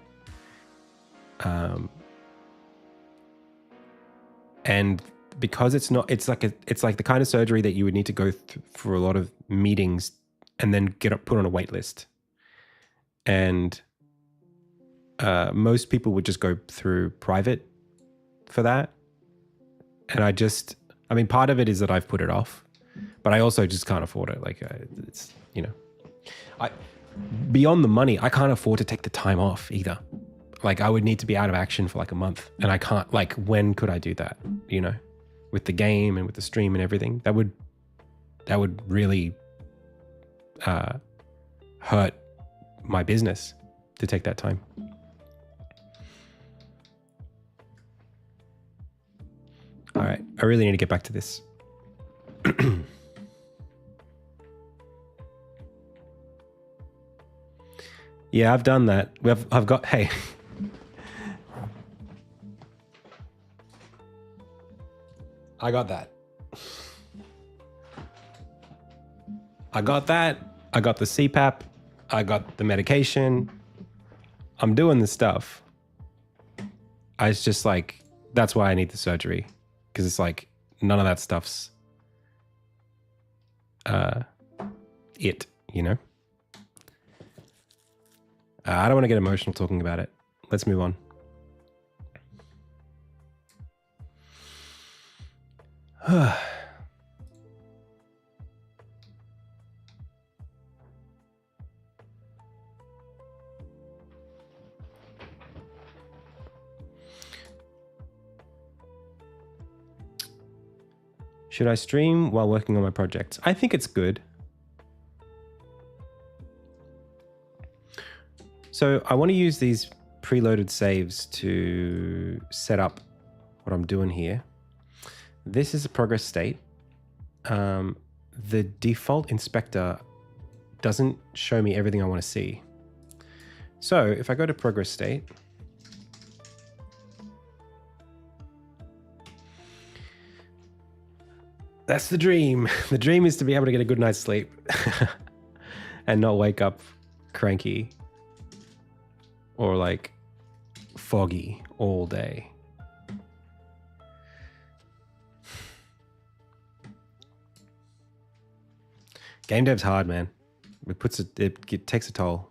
And because it's not, it's like the kind of surgery that you would need to go for a lot of meetings and then put on a wait list. And most people would just go through private for that. And I mean, part of it is that I've put it off, but I also just can't afford it. Like it's, you know, beyond the money, I can't afford to take the time off either. Like I would need to be out of action for like a month, and I can't, like, when could I do that? You know, with the game and with the stream and everything, that would really hurt my business to take that time. All right, I really need to get back to this. Yeah, I've done that. I've got, hey. I got that. I got that. I got the CPAP. I got the medication. I'm doing the stuff. It's just like, that's why I need the surgery. Because it's like, none of that stuff's it, you know? I don't want to get emotional talking about it. Let's move on. Should I stream while working on my projects? I think it's good. So I want to use these preloaded saves to set up what I'm doing here. This is a progress state. The default inspector doesn't show me everything I want to see. So if I go to progress state, that's the dream. The dream is to be able to get a good night's sleep and not wake up cranky or like foggy all day. Game dev's hard, man. It takes a toll.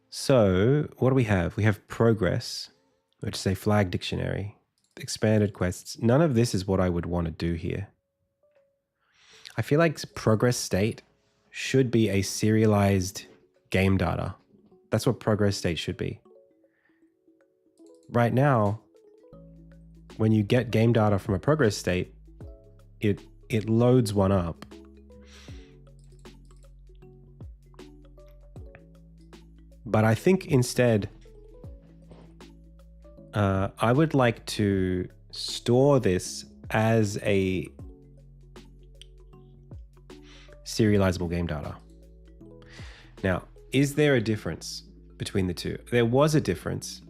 So what do we have? We have progress, which is a flag dictionary, expanded quests. None of this is what I would want to do here. I feel like progress state should be a serialized game data. That's what progress state should be. Right now, when you get game data from a progress state, it loads one up. But I think instead, I would like to store this as a serializable game data. Now, is there a difference between the two? There was a difference,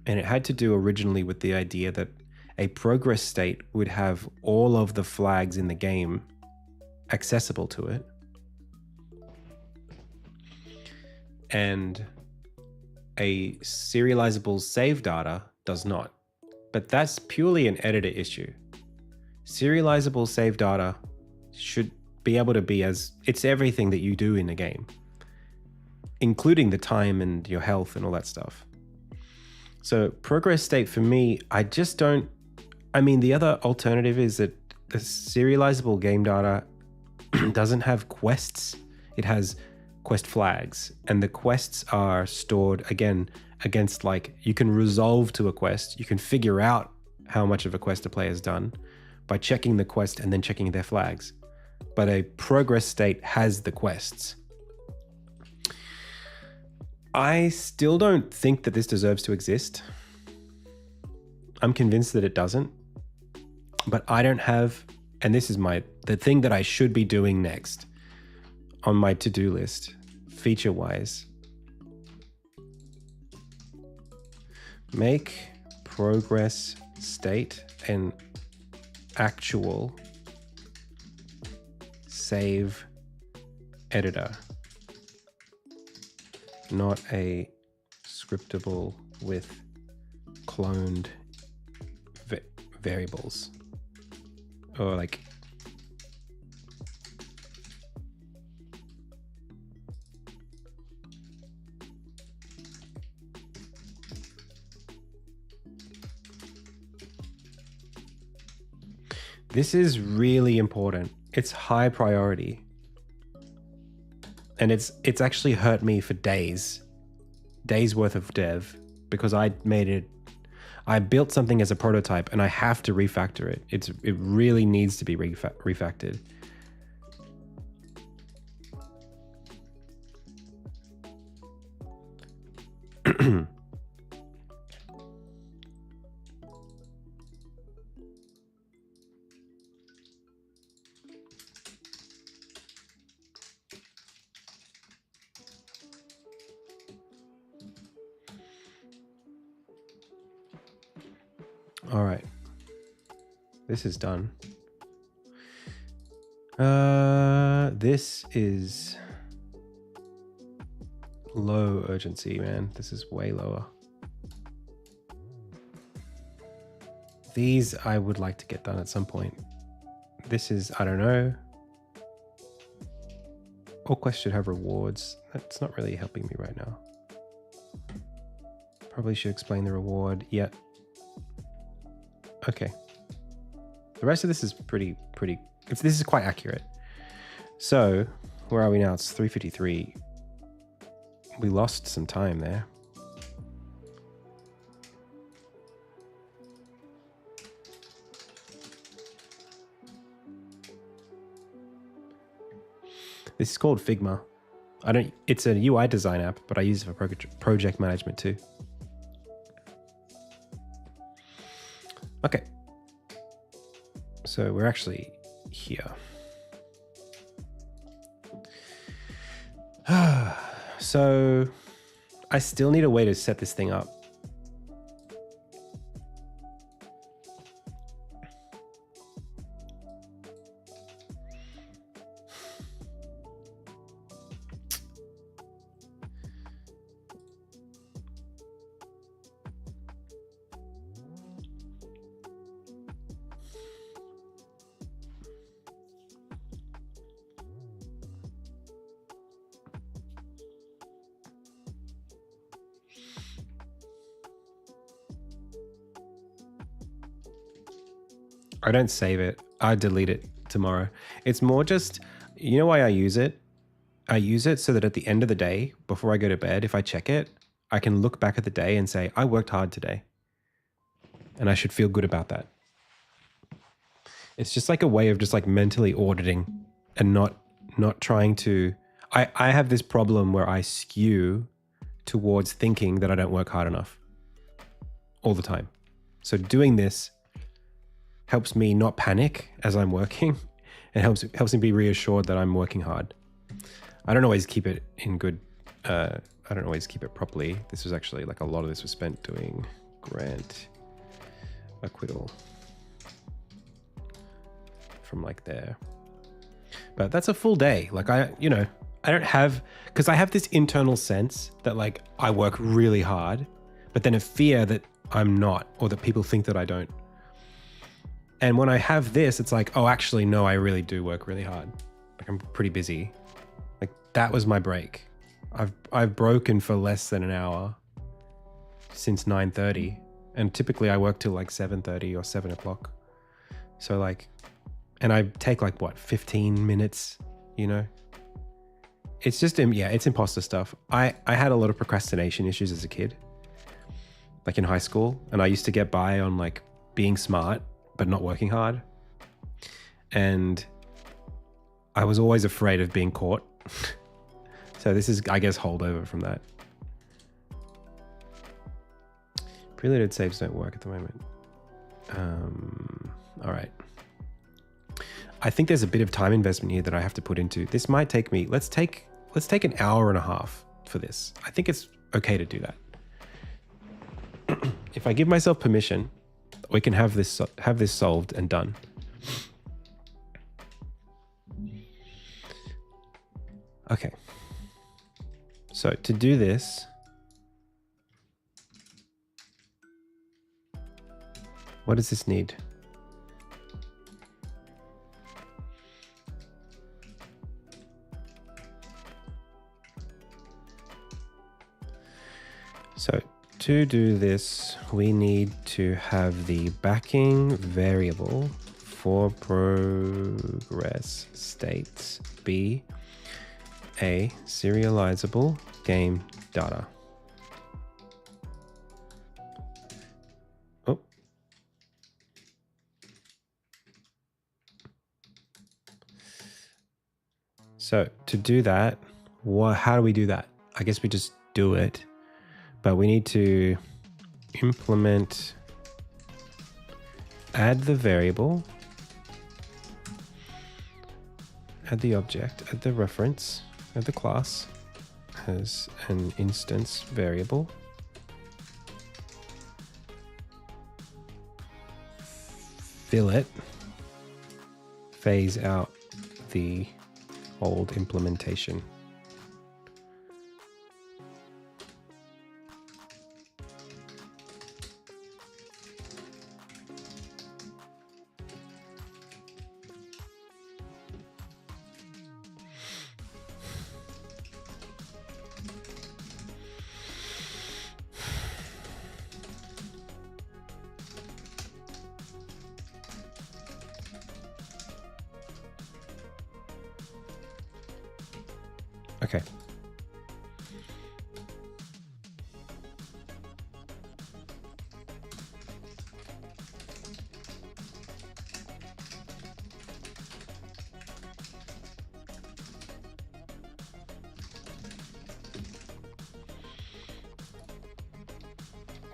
and it had to do originally with the idea that a progress state would have all of the flags in the game accessible to it. And a serializable save data does not. But that's purely an editor issue. Serializable save data should be able to be it's everything that you do in a game, including the time and your health and all that stuff. So progress state for me, I mean, the other alternative is that the serializable game data doesn't have quests. It has quest flags, and the quests are stored again against, like, you can resolve to a quest. You can figure out how much of a quest a player has done by checking the quest and then checking their flags. But a progress state has the quests. I still don't think that this deserves to exist. I'm convinced that it doesn't, but I don't have, and this is the thing that I should be doing next on my to-do list, feature-wise. Make progress state an actual save editor, not a scriptable with cloned variables or like this is really important. It's high priority. And it's actually hurt me for days worth of dev because I built something as a prototype and I have to refactor it. It really needs to be refactored. All right, this is done. This is low urgency, man. This is way lower. These I would like to get done at some point. This is, I don't know. All quests should have rewards. That's not really helping me right now. Probably should explain the reward. Yeah. Okay. The rest of this is pretty. This is quite accurate. So, where are we now? It's 3:53. We lost some time there. This is called Figma. It's a UI design app, but I use it for project management too. Okay. So we're actually here. So I still need a way to set this thing up. I don't save it. I delete it tomorrow. It's more just, you know why I use it? I use it so that at the end of the day, before I go to bed, if I check it, I can look back at the day and say, I worked hard today. And I should feel good about that. It's just like a way of just like mentally auditing and not trying to, I have this problem where I skew towards thinking that I don't work hard enough all the time. So doing this helps me not panic as I'm working. It helps me be reassured that I'm working hard. I don't always keep it in good, I don't always keep it properly. This was actually like a lot of this was spent doing grant acquittal from like there. But that's a full day. Like I don't have, because I have this internal sense that like I work really hard, but then a fear that I'm not, or that people think that I don't. And when I have this, it's like, oh, actually, no, I really do work really hard. Like I'm pretty busy. Like that was my break. I've broken for less than an hour since 9:30, and typically I work till like 7:30 or 7 o'clock. So like, and I take like what 15 minutes, you know. It's just it's imposter stuff. I had a lot of procrastination issues as a kid, like in high school, and I used to get by on like being smart but not working hard. And I was always afraid of being caught. So this is, I guess, holdover from that. Preloaded saves don't work at the moment. All right. I think there's a bit of time investment here that I have to put into. This might take me, let's take an hour and a half for this. I think it's okay to do that. If I give myself permission, we can have this solved and done. Okay. So to do this, what does this need? So to do this, we need to have the backing variable for progress states be a serializable game data. Oh. So to do that, how do we do that? I guess we just do it, but we need to implement, add the variable, add the object, add the reference, add the class as an instance variable. Fill it, phase out the old implementation. Okay.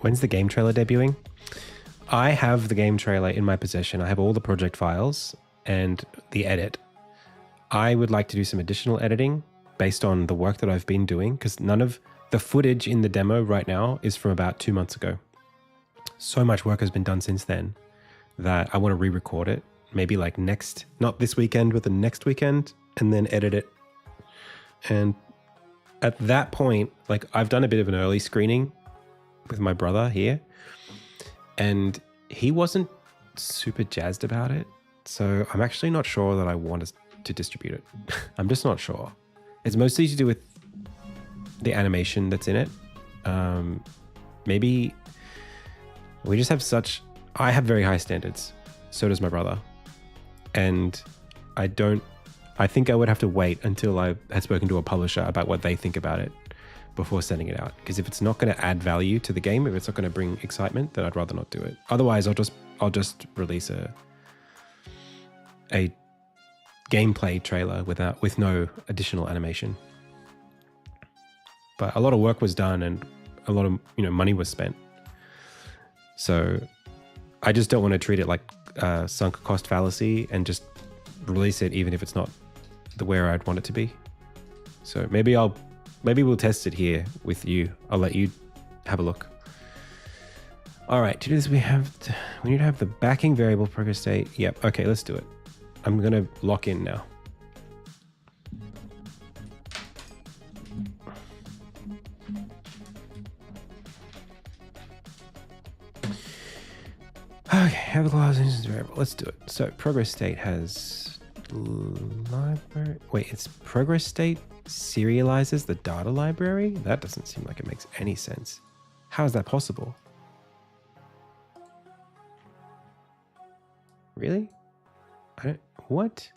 When's the game trailer debuting? I have the game trailer in my possession. I have all the project files and the edit. I would like to do some additional editing based on the work that I've been doing, because none of the footage in the demo right now is from about 2 months ago. So much work has been done since then that I want to re-record it, maybe like not this weekend, but the next weekend, and then edit it. And at that point, like, I've done a bit of an early screening with my brother here, and he wasn't super jazzed about it. So I'm actually not sure that I want to distribute it. I'm just not sure. It's mostly to do with the animation that's in it. Maybe we just have I have very high standards. So does my brother. And I think I would have to wait until I had spoken to a publisher about what they think about it before sending it out. Because if it's not going to add value to the game, if it's not going to bring excitement, then I'd rather not do it. Otherwise, I'll just release a gameplay trailer with no additional animation. But a lot of work was done and a lot of money was spent. So I just don't want to treat it like a sunk cost fallacy and just release it even if it's not where I'd want it to be. So maybe we'll test it here with you. I'll let you have a look. All right, to do this we need to have the backing variable progress state. Yep, okay, let's do it. I'm gonna lock in now. Okay, have the class instance variable. Let's do it. So progress state has library. Wait, it's progress state serializes the data library? That doesn't seem like it makes any sense. How is that possible? Really? What?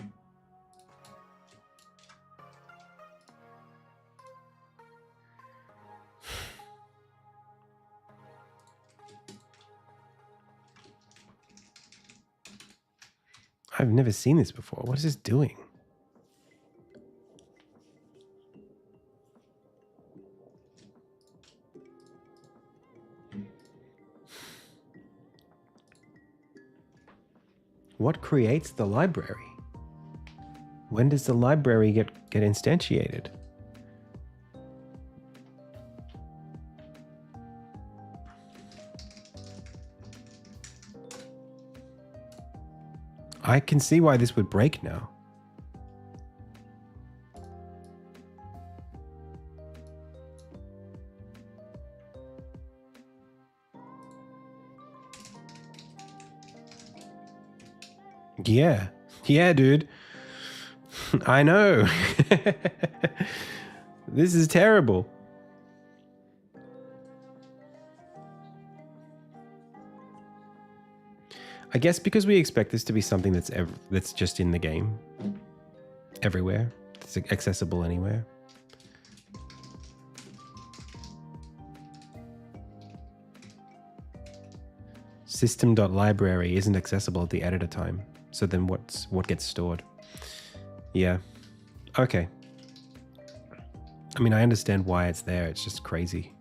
I've never seen this before. What is this doing? What creates the library? When does the library get instantiated? I can see why this would break now. Yeah. Yeah, dude. I know. This is terrible. I guess because we expect this to be something that's just in the game, everywhere. It's accessible anywhere. System.library isn't accessible at the editor time. So then what gets stored? Yeah. Okay. I mean, I understand why it's there. It's just crazy.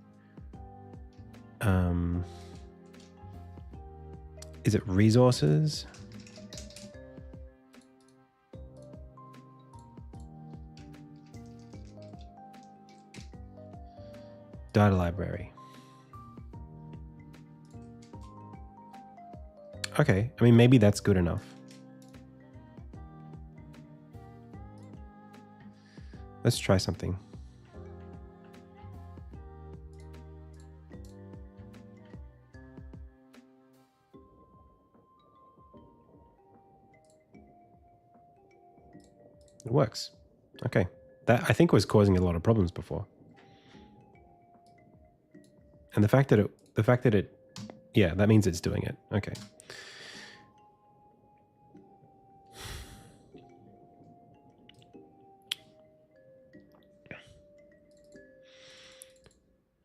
Is it resources? Data library. Okay, I mean, maybe that's good enough. Let's try something. It works. Okay. That I think was causing a lot of problems before. And the fact that it, yeah, that means it's doing it. Okay.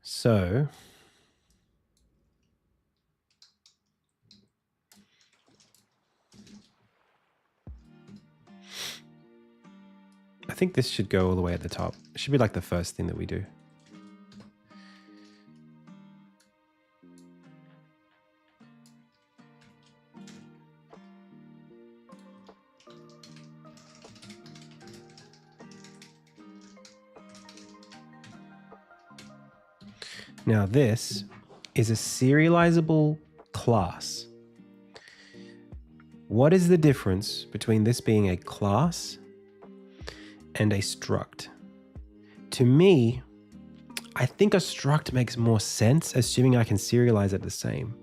So I think this should go all the way at the top. It should be like the first thing that we do. Now this is a serializable class. What is the difference between this being a class and a struct? To me, I think a struct makes more sense, assuming I can serialize it the same.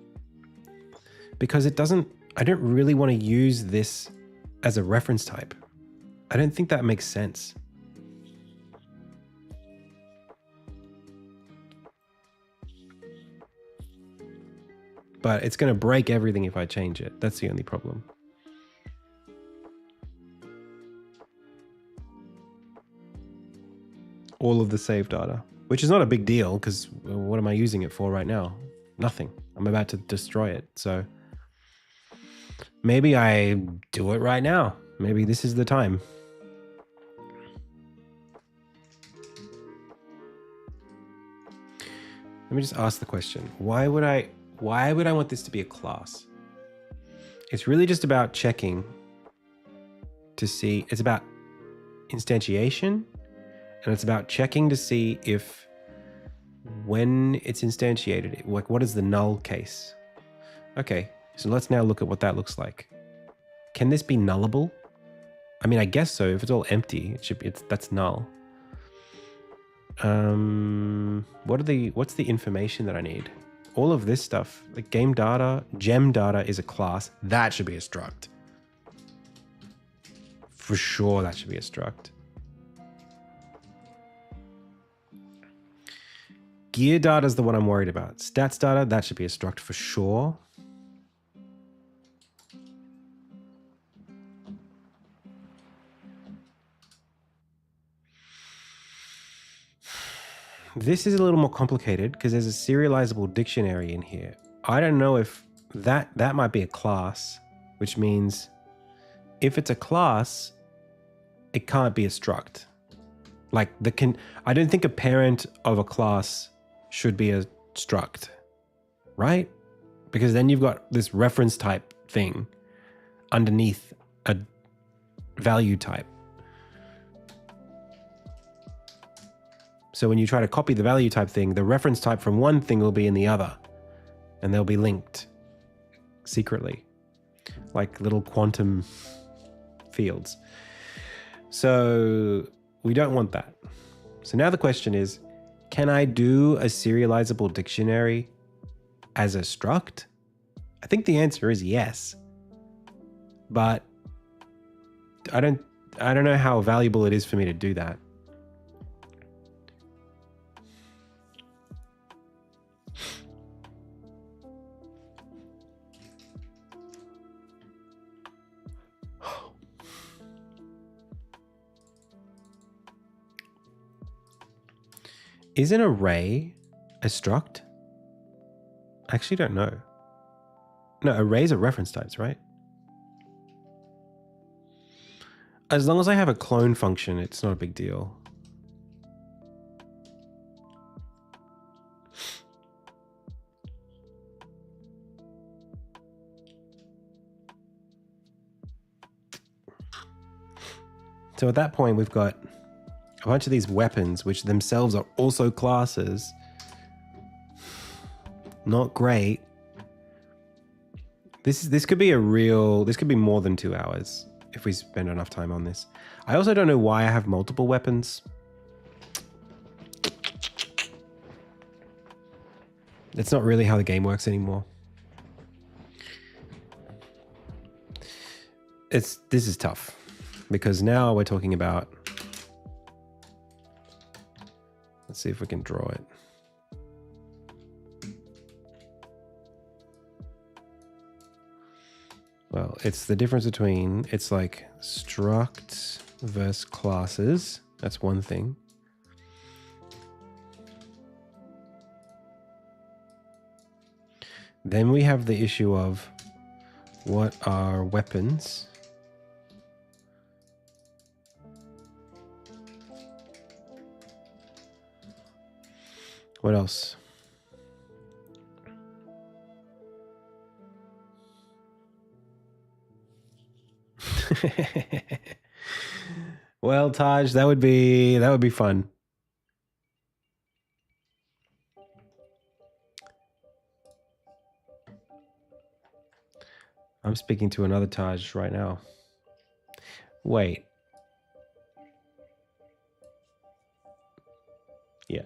Because I don't really want to use this as a reference type. I don't think that makes sense. But it's going to break everything if I change it. That's the only problem. All of the save data, which is not a big deal because what am I using it for right now? Nothing. I'm about to destroy it. So maybe I do it right now. Maybe this is the time. Let me just ask the question. Why would I want this to be a class? It's really just about checking to see, it's about instantiation, and it's about checking to see if when it's instantiated, like what is the null case? Okay, so let's now look at what that looks like. Can this be nullable? I mean, I guess so. If it's all empty, it should be, that's null. What's the information that I need? All of this stuff, like game data, gem data is a class. That should be a struct. For sure, that should be a struct. Gear data is the one I'm worried about. Stats data, that should be a struct for sure. This is a little more complicated because there's a serializable dictionary in here. I don't know if that might be a class, which means if it's a class, it can't be a struct. Like I don't think a parent of a class should be a struct, right? Because then you've got this reference type thing underneath a value type. So when you try to copy the value type thing, the reference type from one thing will be in the other, and they'll be linked secretly, like little quantum fields. So we don't want that. So now the question is, can I do a serializable dictionary as a struct? I think the answer is yes, but I don't know how valuable it is for me to do that. Is an array a struct? I actually don't know. No, arrays are reference types, right? As long as I have a clone function, it's not a big deal. So at that point, we've got a bunch of these weapons, which themselves are also classes. Not great. This could be this could be more than 2 hours if we spend enough time on this. I also don't know why I have multiple weapons. That's not really how the game works anymore. This is tough because now we're talking about, let's see if we can draw it. Well, it's the difference between, it's like struct versus classes. That's one thing. Then we have the issue of what are weapons? What else? Well, Taj, that would be fun. I'm speaking to another Taj right now. Wait. Yeah.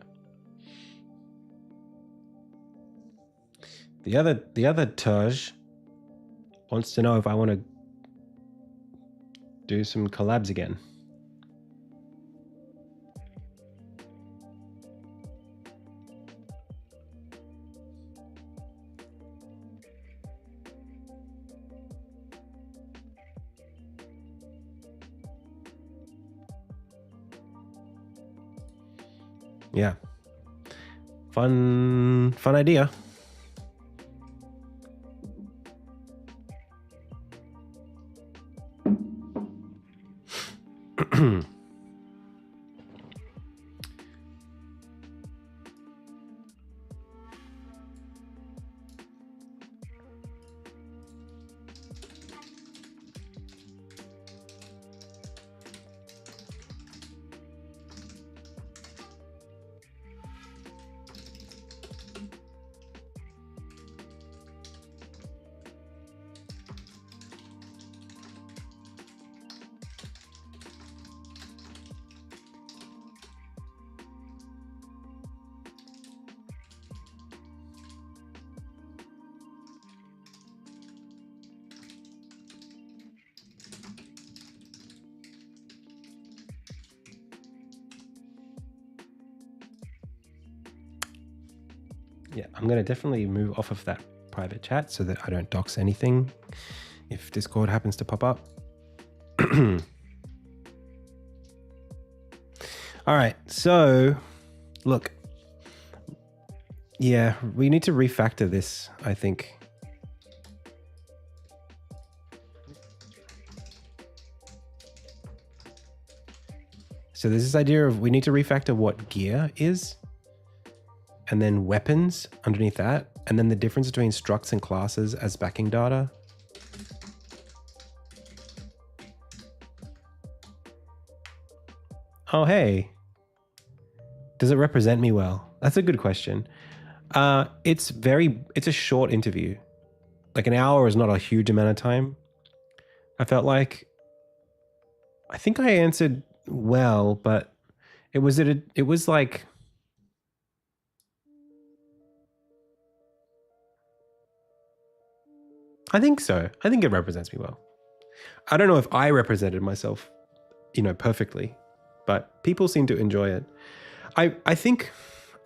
The other Taj wants to know if I want to do some collabs again. Yeah. Fun idea. Yeah, I'm going to definitely move off of that private chat so that I don't dox anything if Discord happens to pop up. All right, so look. Yeah, we need to refactor this, I think. So there's this idea of we need to refactor what gear is, and then weapons underneath that, and then the difference between structs and classes as backing data. Oh, hey. Does it represent me well? That's a good question. It's a short interview. Like an hour is not a huge amount of time. I felt like, I think I answered well, but it was like, I think so. I think it represents me well. I don't know if I represented myself, perfectly, but people seem to enjoy it. I think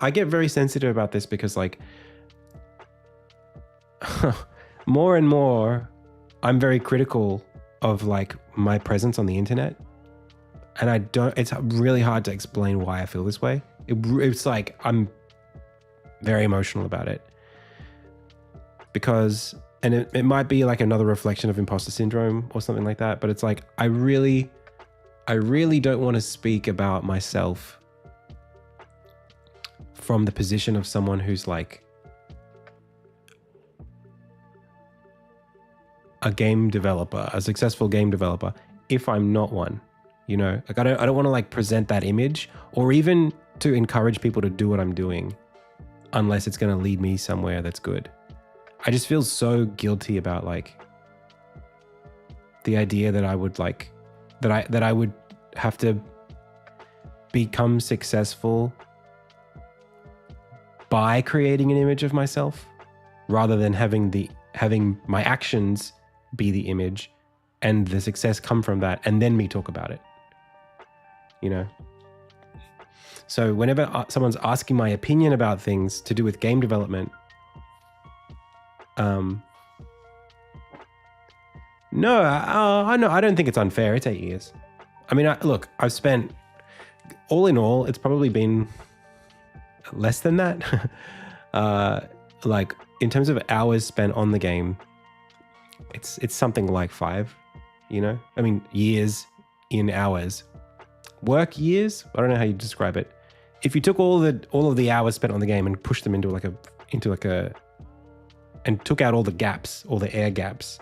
I get very sensitive about this because, like, more and more, I'm very critical of, like, my presence on the internet. And it's really hard to explain why I feel this way. It's like I'm very emotional about it because, and it might be like another reflection of imposter syndrome or something like that, but it's like I really don't want to speak about myself from the position of someone who's like a game developer, a successful game developer, if I'm not one, you know, like I don't want to like present that image or even to encourage people to do what I'm doing unless it's going to lead me somewhere that's good. I just feel so guilty about like the idea that I would like, that I would have to become successful by creating an image of myself rather than having my actions be the image and the success come from that and then me talk about it, you know? So whenever someone's asking my opinion about things to do with game development, no, I don't think it's unfair. It's 8 years. I mean, look, I've spent, all in all, it's probably been less than that. Like in terms of hours spent on the game, it's something like 5, you know? I mean, years in hours. Work years? I don't know how you describe it. If you took all of the hours spent on the game and pushed them into and took out all the gaps, all the air gaps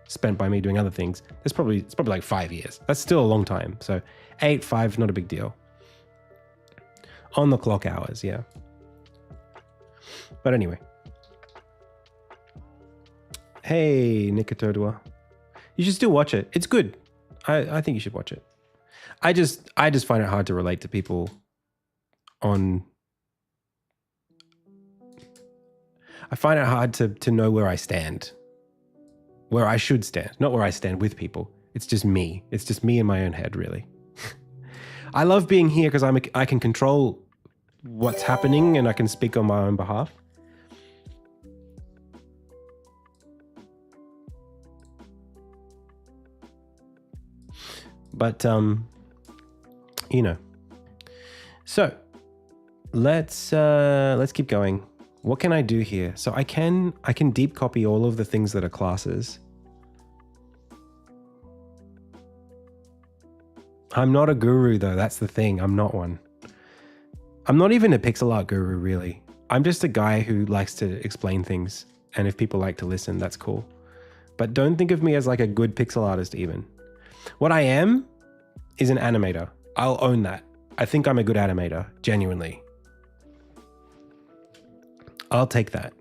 spent by me doing other things, it's probably like 5 years. That's still a long time. So 8, 5, not a big deal. On the clock hours, yeah. But anyway. Hey, Nikotodua. You should still watch it. It's good. I think you should watch it. I just find it hard to relate to people on... I find it hard to know where I stand. Where I should stand. Not where I stand with people. It's just me. It's just me in my own head, really. I love being here because I can control what's happening and I can speak on my own behalf. But, you know. So, let's keep going. What can I do here? So I can deep copy all of the things that are classes. I'm not a guru though, that's the thing. I'm not one. I'm not even a pixel art guru really. I'm just a guy who likes to explain things. And if people like to listen, that's cool. But don't think of me as like a good pixel artist even. What I am is an animator. I'll own that. I think I'm a good animator, genuinely. I'll take that.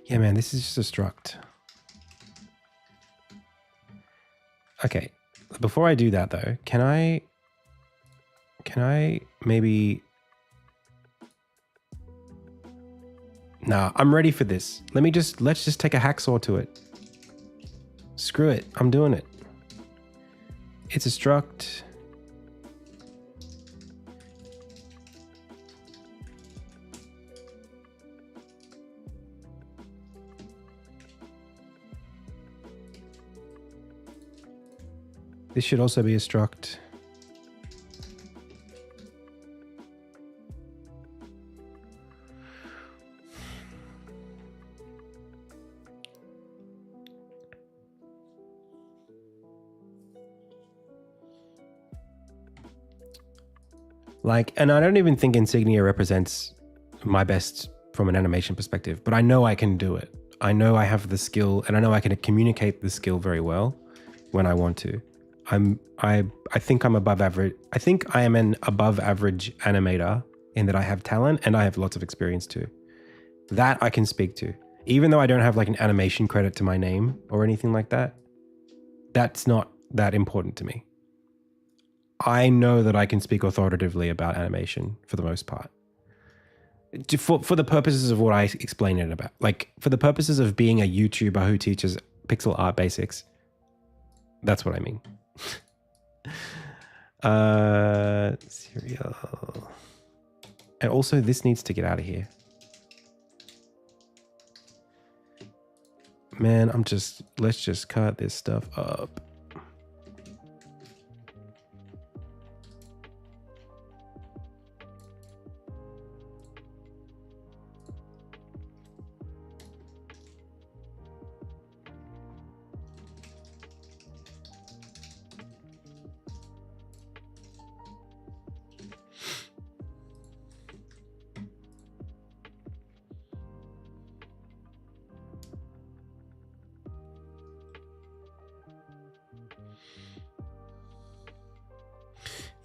Yeah, man, this is just a struct. Okay, before I do that though, can I maybe... Nah, I'm ready for this. Let's just take a hacksaw to it. Screw it, I'm doing it. It's a struct. This should also be a struct. Like, and I don't even think Insignia represents my best from an animation perspective, but I know I can do it. I know I have the skill and I know I can communicate the skill very well when I want to. I think I'm above average. I think I am an above average animator in that I have talent and I have lots of experience too. That I can speak to. Even though I don't have like an animation credit to my name or anything like that, that's not that important to me. I know that I can speak authoritatively about animation for the most part. For the purposes of what I explain it about. Like, for the purposes of being a YouTuber who teaches pixel art basics. That's what I mean. Serial. And also, this needs to get out of here. Man, let's just cut this stuff up.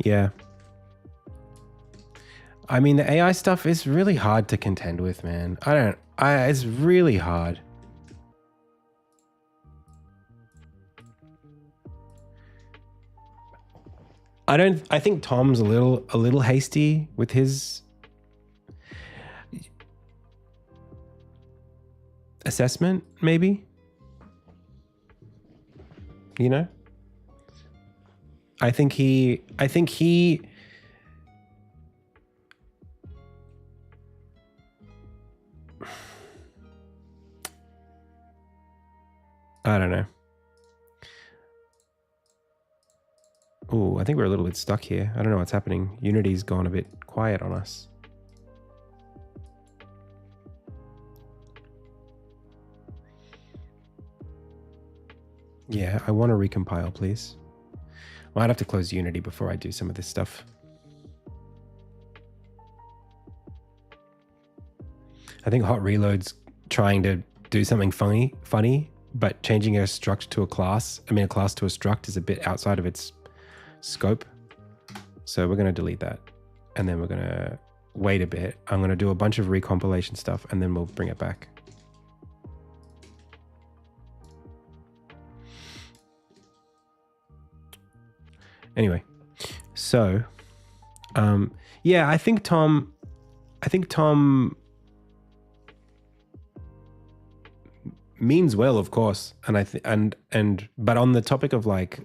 Yeah. I mean, the AI stuff is really hard to contend with, man. It's really hard. I think Tom's a little hasty with his assessment, maybe. You know? I think he I don't know. Oh, I think we're a little bit stuck here. I don't know what's happening. Unity's gone a bit quiet on us. Yeah, I want to recompile, please. Might have to close Unity before I do some of this stuff. I think Hot Reload's trying to do something funny, but changing a struct to a class, a class to a struct is a bit outside of its scope. So we're going to delete that. And then we're going to wait a bit. I'm going to do a bunch of recompilation stuff and then we'll bring it back. Anyway, so yeah, I think Tom means well, of course, and but on the topic of like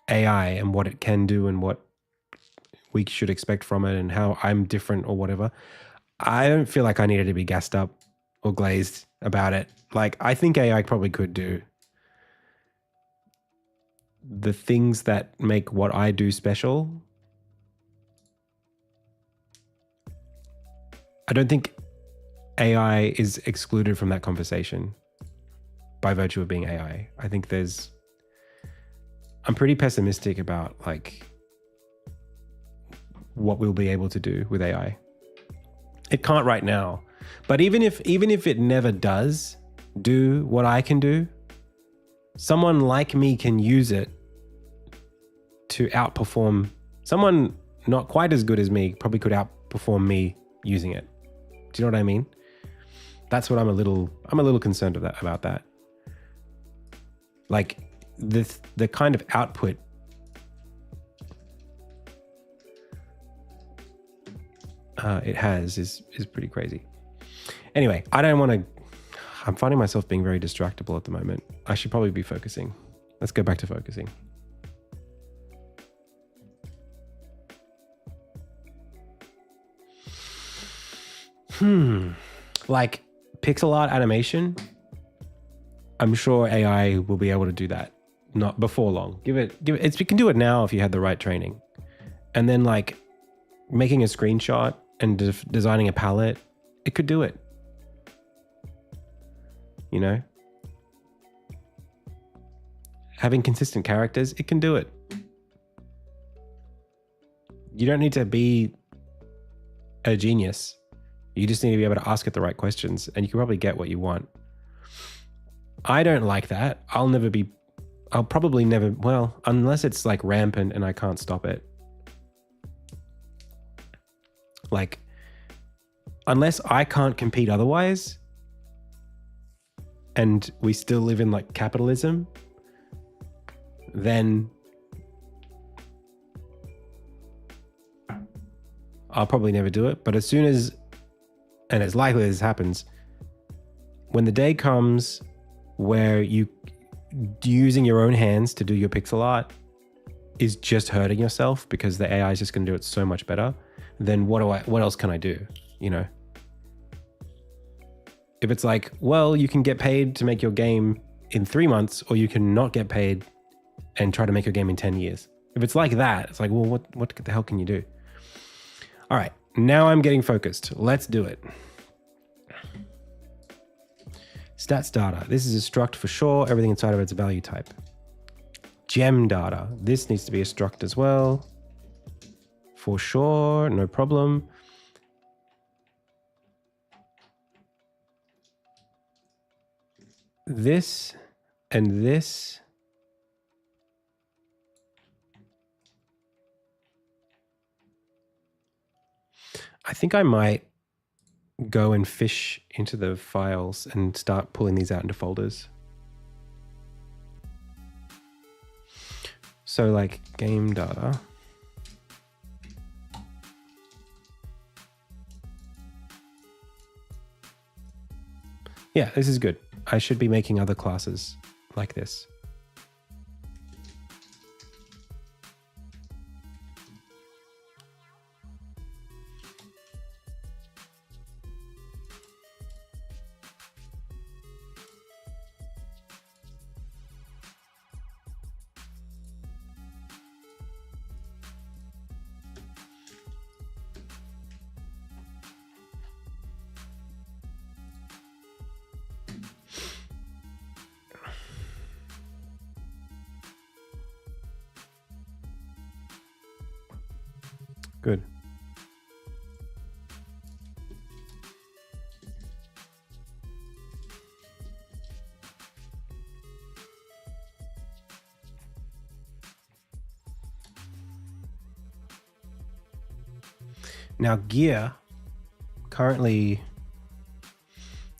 AI and what it can do and what we should expect from it and how I'm different or whatever, I don't feel like I needed to be gassed up or glazed about it. Like, I think AI probably could do the things that make what I do special. I don't think AI is excluded from that conversation by virtue of being AI. I think I'm pretty pessimistic about like what we'll be able to do with AI. It can't right now, but even if it never does do what I can do, someone like me can use it to outperform someone not quite as good as me. Probably could outperform me using it. Do you know what I mean? That's what I'm a little concerned about that. Like the kind of output it has is pretty crazy. Anyway, I'm finding myself being very distractible at the moment. I should probably be focusing. Let's go back to focusing. Like pixel art animation, I'm sure AI will be able to do that. Not before long. You can do it now if you had the right training. And then like making a screenshot and designing a palette, it could do it. You know? Having consistent characters, it can do it. You don't need to be a genius. You just need to be able to ask it the right questions and you can probably get what you want. I don't like that. I'll probably never, well, unless it's like rampant and I can't stop it. Like, unless I can't compete otherwise, and we still live in like capitalism, then I'll probably never do it. But as soon as, and as likely as this happens, when the day comes where using your own hands to do your pixel art is just hurting yourself because the AI is just going to do it so much better, then what else can I do? You know, If it's like, well, you can get paid to make your game in 3 months, or you can not get paid and try to make your game in 10 years. If it's like that, it's like, well, what the hell can you do? All right, now I'm getting focused. Let's do it. Stats data. This is a struct for sure. Everything inside of it's a value type. Gem data. This needs to be a struct as well. For sure, no problem. This and this. I think I might go and fish into the files and start pulling these out into folders. So like game data. Yeah, this is good. I should be making other classes like this. Good. Now gear, currently,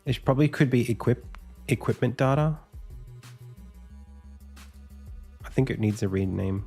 it probably could be equipment data. I think it needs a rename.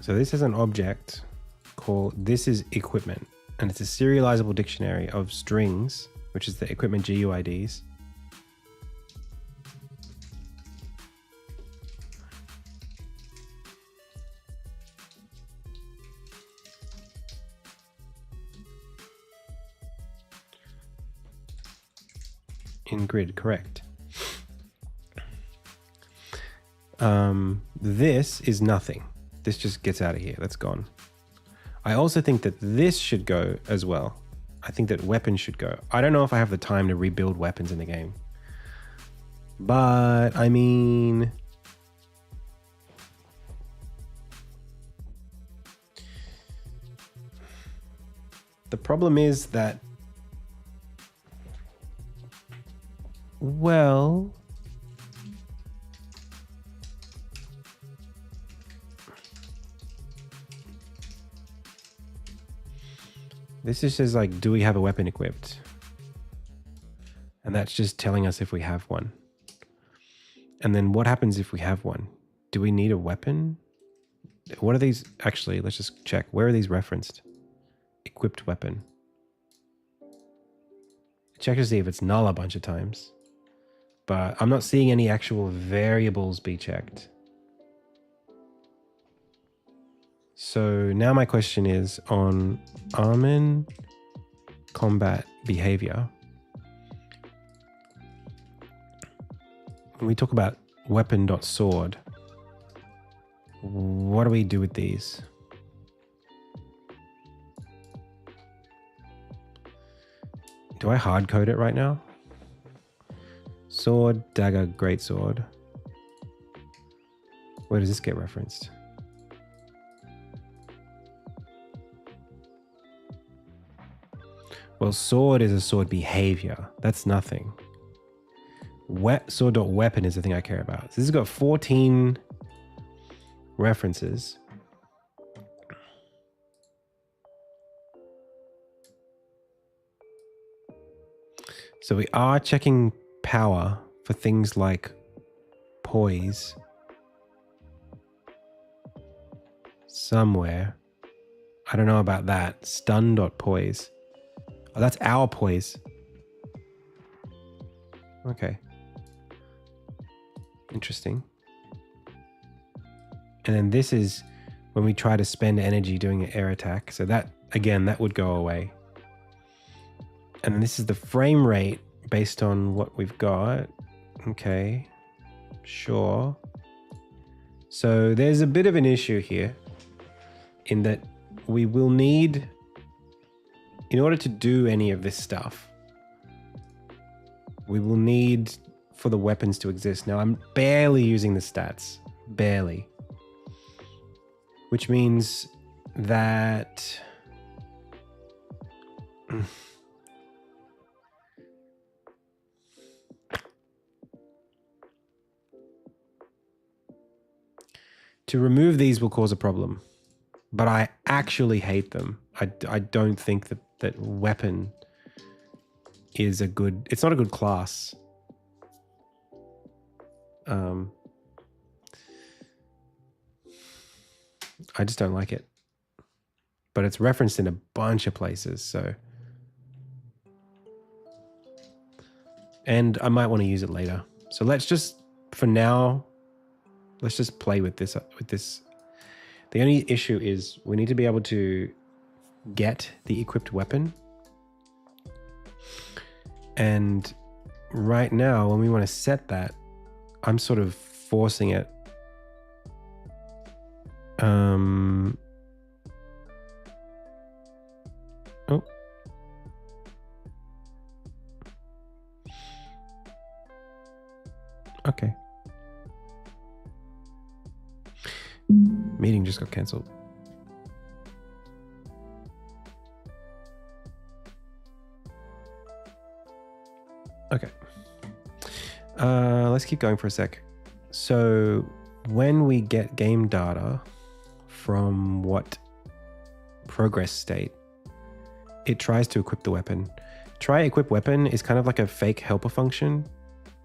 So this is an object called, this is equipment, and it's a serializable dictionary of strings, which is the equipment GUIDs. In grid, correct. This is nothing. This just gets out of here. That's gone. I also think that this should go as well. I think that weapons should go. I don't know if I have the time to rebuild weapons in the game. But, I mean... the problem is that... well... this just says like, do we have a weapon equipped? And that's just telling us if we have one. And then what happens if we have one? Do we need a weapon? What are these? Actually, let's just check. Where are these referenced? Equipped weapon. Check to see if it's null a bunch of times. But I'm not seeing any actual variables be checked. So now my question is on Armin combat behavior. When we talk about weapon.sword, what do we do with these? Do I hard code it right now? Sword, dagger, greatsword. Where does this get referenced? Well, sword is a sword behavior. That's nothing. Sword.weapon is the thing I care about. So this has got 14 references. So we are checking power for things like poise somewhere. I don't know about that. Stun.poise. Oh, that's our poise. Okay. Interesting. And then this is when we try to spend energy doing an air attack. So that, again, that would go away. And then this is the frame rate based on what we've got. Okay, sure. So there's a bit of an issue here in that we will need, in order to do any of this stuff, we will need for the weapons to exist. Now I'm barely using the stats, barely. Which means that to remove these will cause a problem, but I actually hate them. I don't think that weapon is a good, it's not a good class. I just don't like it. But it's referenced in a bunch of places, so. And I might want to use it later. So let's just, for now, let's just play with this. The only issue is we need to be able to get the equipped weapon. And right now, when we want to set that, I'm sort of forcing it. Oh. Okay. Meeting just got cancelled. Okay. Let's keep going for a sec. So when we get game data from what progress state, it tries to equip the weapon. Try equip weapon is kind of like a fake helper function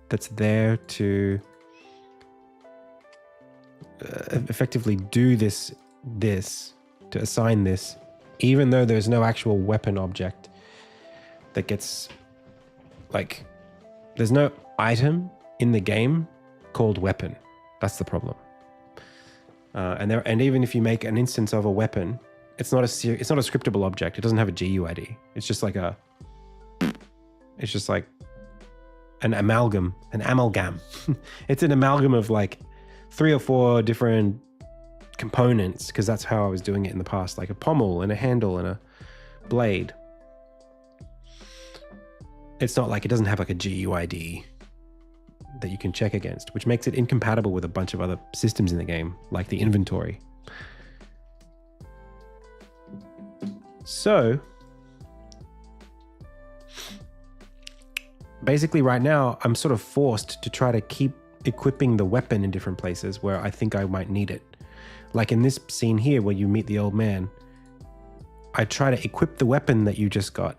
that's there to effectively do this, to assign this, even though there's no actual weapon object that gets, like, there's no item in the game called weapon. That's the problem. And even if you make an instance of a weapon, it's not a scriptable object. It doesn't have a GUID. It's just like an amalgam. It's an amalgam of like 3 or 4 different components, because that's how I was doing it in the past, like a pommel and a handle and a blade. It's not like, it doesn't have like a GUID that you can check against, which makes it incompatible with a bunch of other systems in the game, like the inventory. So basically right now, I'm sort of forced to try to keep equipping the weapon in different places where I think I might need it. Like in this scene here where you meet the old man, I try to equip the weapon that you just got.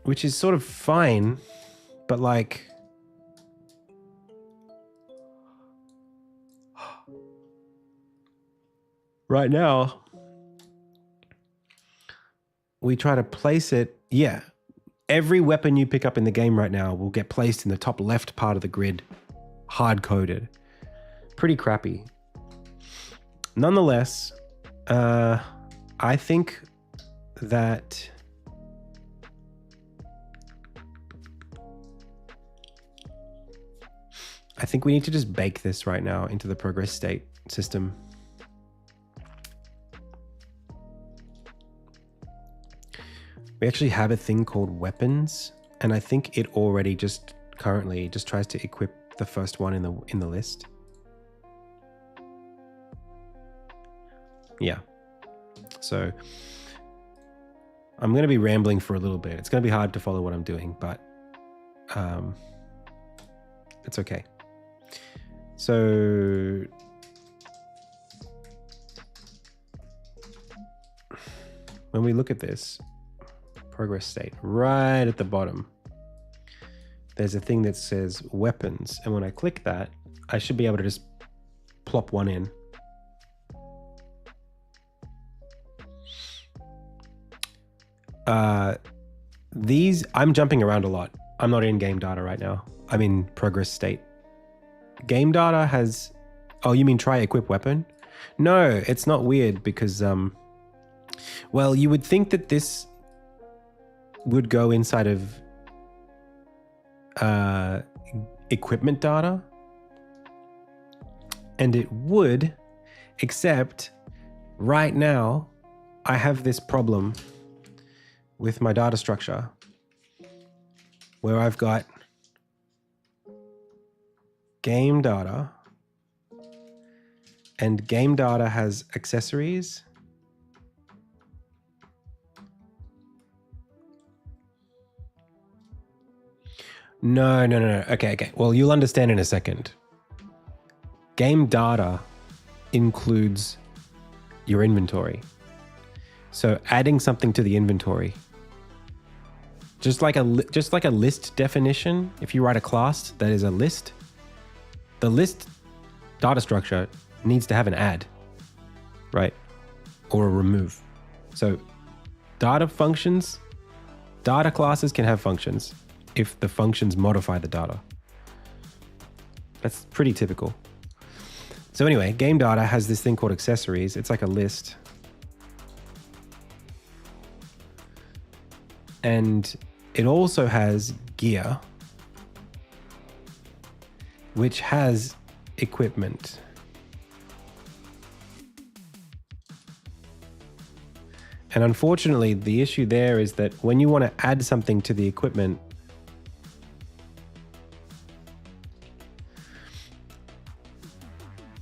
Which is sort of fine, but like, right now, we try to place it. Yeah, every weapon you pick up in the game right now will get placed in the top left part of the grid, hard-coded. Pretty crappy. Nonetheless, I think that we need to just bake this right now into the progress state system. We actually have a thing called weapons, and I think it already just currently just tries to equip the first one in the list. Yeah. So I'm going to be rambling for a little bit. It's going to be hard to follow what I'm doing, but it's okay. So when we look at this progress state, right at the bottom, there's a thing that says weapons. And when I click that, I should be able to just plop one in. These, I'm jumping around a lot. I'm not in game data right now. I'm in progress state. Game data has, oh, you mean try equip weapon? No, it's not weird because, well, you would think that this would go inside of equipment data, and it would, except right now I have this problem with my data structure where I've got game data, and game data has accessories. No. Okay. Well, you'll understand in a second. Game data includes your inventory. So adding something to the inventory, just like a list definition, if you write a class that is a list, the list data structure needs to have an add, right? Or a remove. So data functions, data classes can have functions if the functions modify the data. That's pretty typical. So anyway, game data has this thing called accessories. It's like a list. And it also has gear, which has equipment. And unfortunately, the issue there is that when you want to add something to the equipment,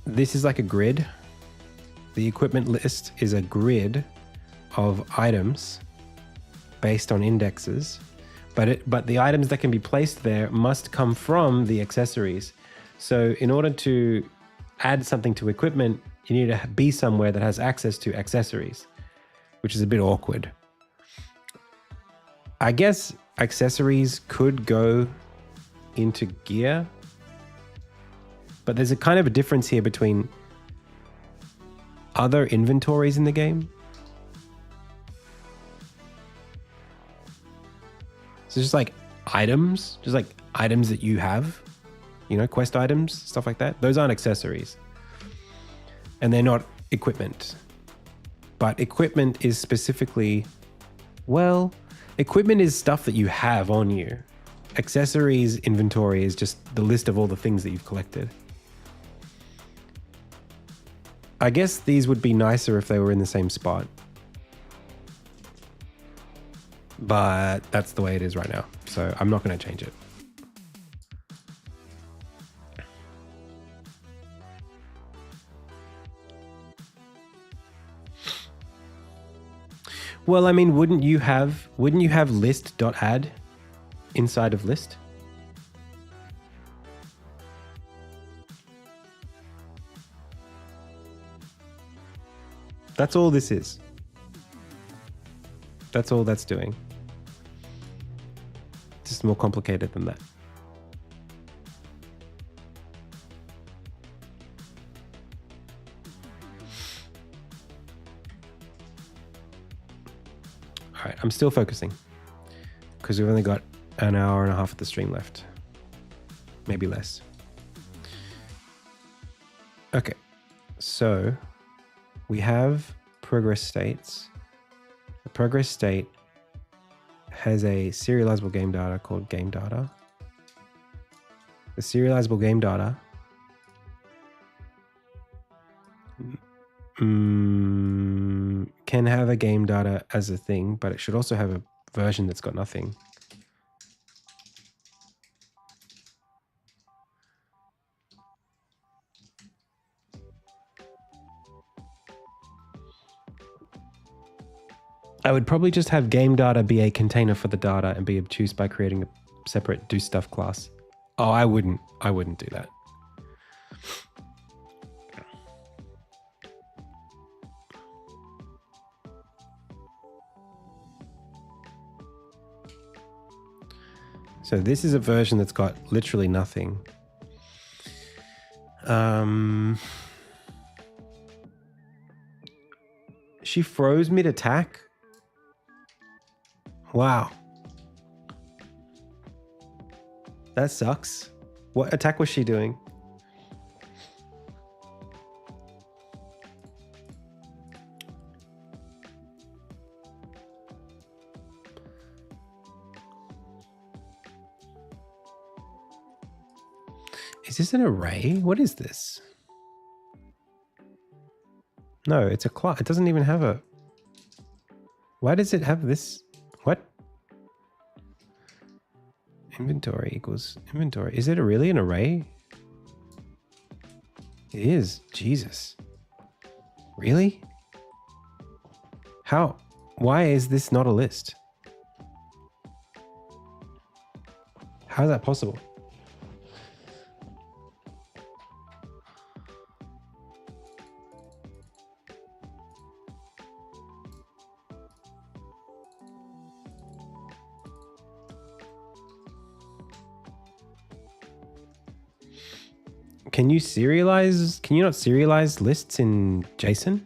this is like a grid. The equipment list is a grid of items based on indexes, but the items that can be placed there must come from the accessories. So in order to add something to equipment, you need to be somewhere that has access to accessories, which is a bit awkward. I guess accessories could go into gear, but there's a kind of a difference here between other inventories in the game. So just like items that you have, quest items, stuff like that. Those aren't accessories. And they're not equipment. But equipment is specifically, well, equipment is stuff that you have on you. Accessories inventory is just the list of all the things that you've collected. I guess these would be nicer if they were in the same spot. But that's the way it is right now. So I'm not going to change it. Well, I mean, wouldn't you have list.add inside of list? That's all this is. That's all that's doing. It's just more complicated than that. All right, I'm still focusing because we've only got an hour and a half of the stream left. Maybe less. Okay, so we have progress states. The progress state has a serializable game data called game data. The serializable game data can have a game data as a thing, but it should also have a version that's got nothing. I would probably just have game data be a container for the data and be obtuse by creating a separate do stuff class. Oh, I wouldn't do that. So this is a version that's got literally nothing. She froze mid-attack? Wow. That sucks. What attack was she doing? Is this an array? What is this? No, it's a class. It doesn't even have a... Why does it have this? What? Inventory equals inventory. Is it really an array? It is. Jesus. Really? How? Why is this not a list? How is that possible? Can you serialize? Can you not serialize lists in JSON?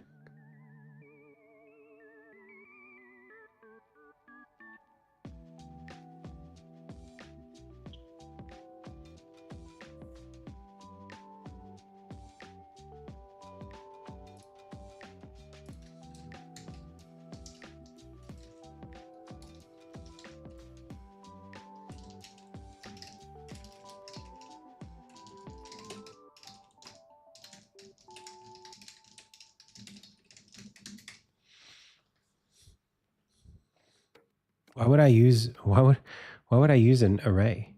Why would I use an array?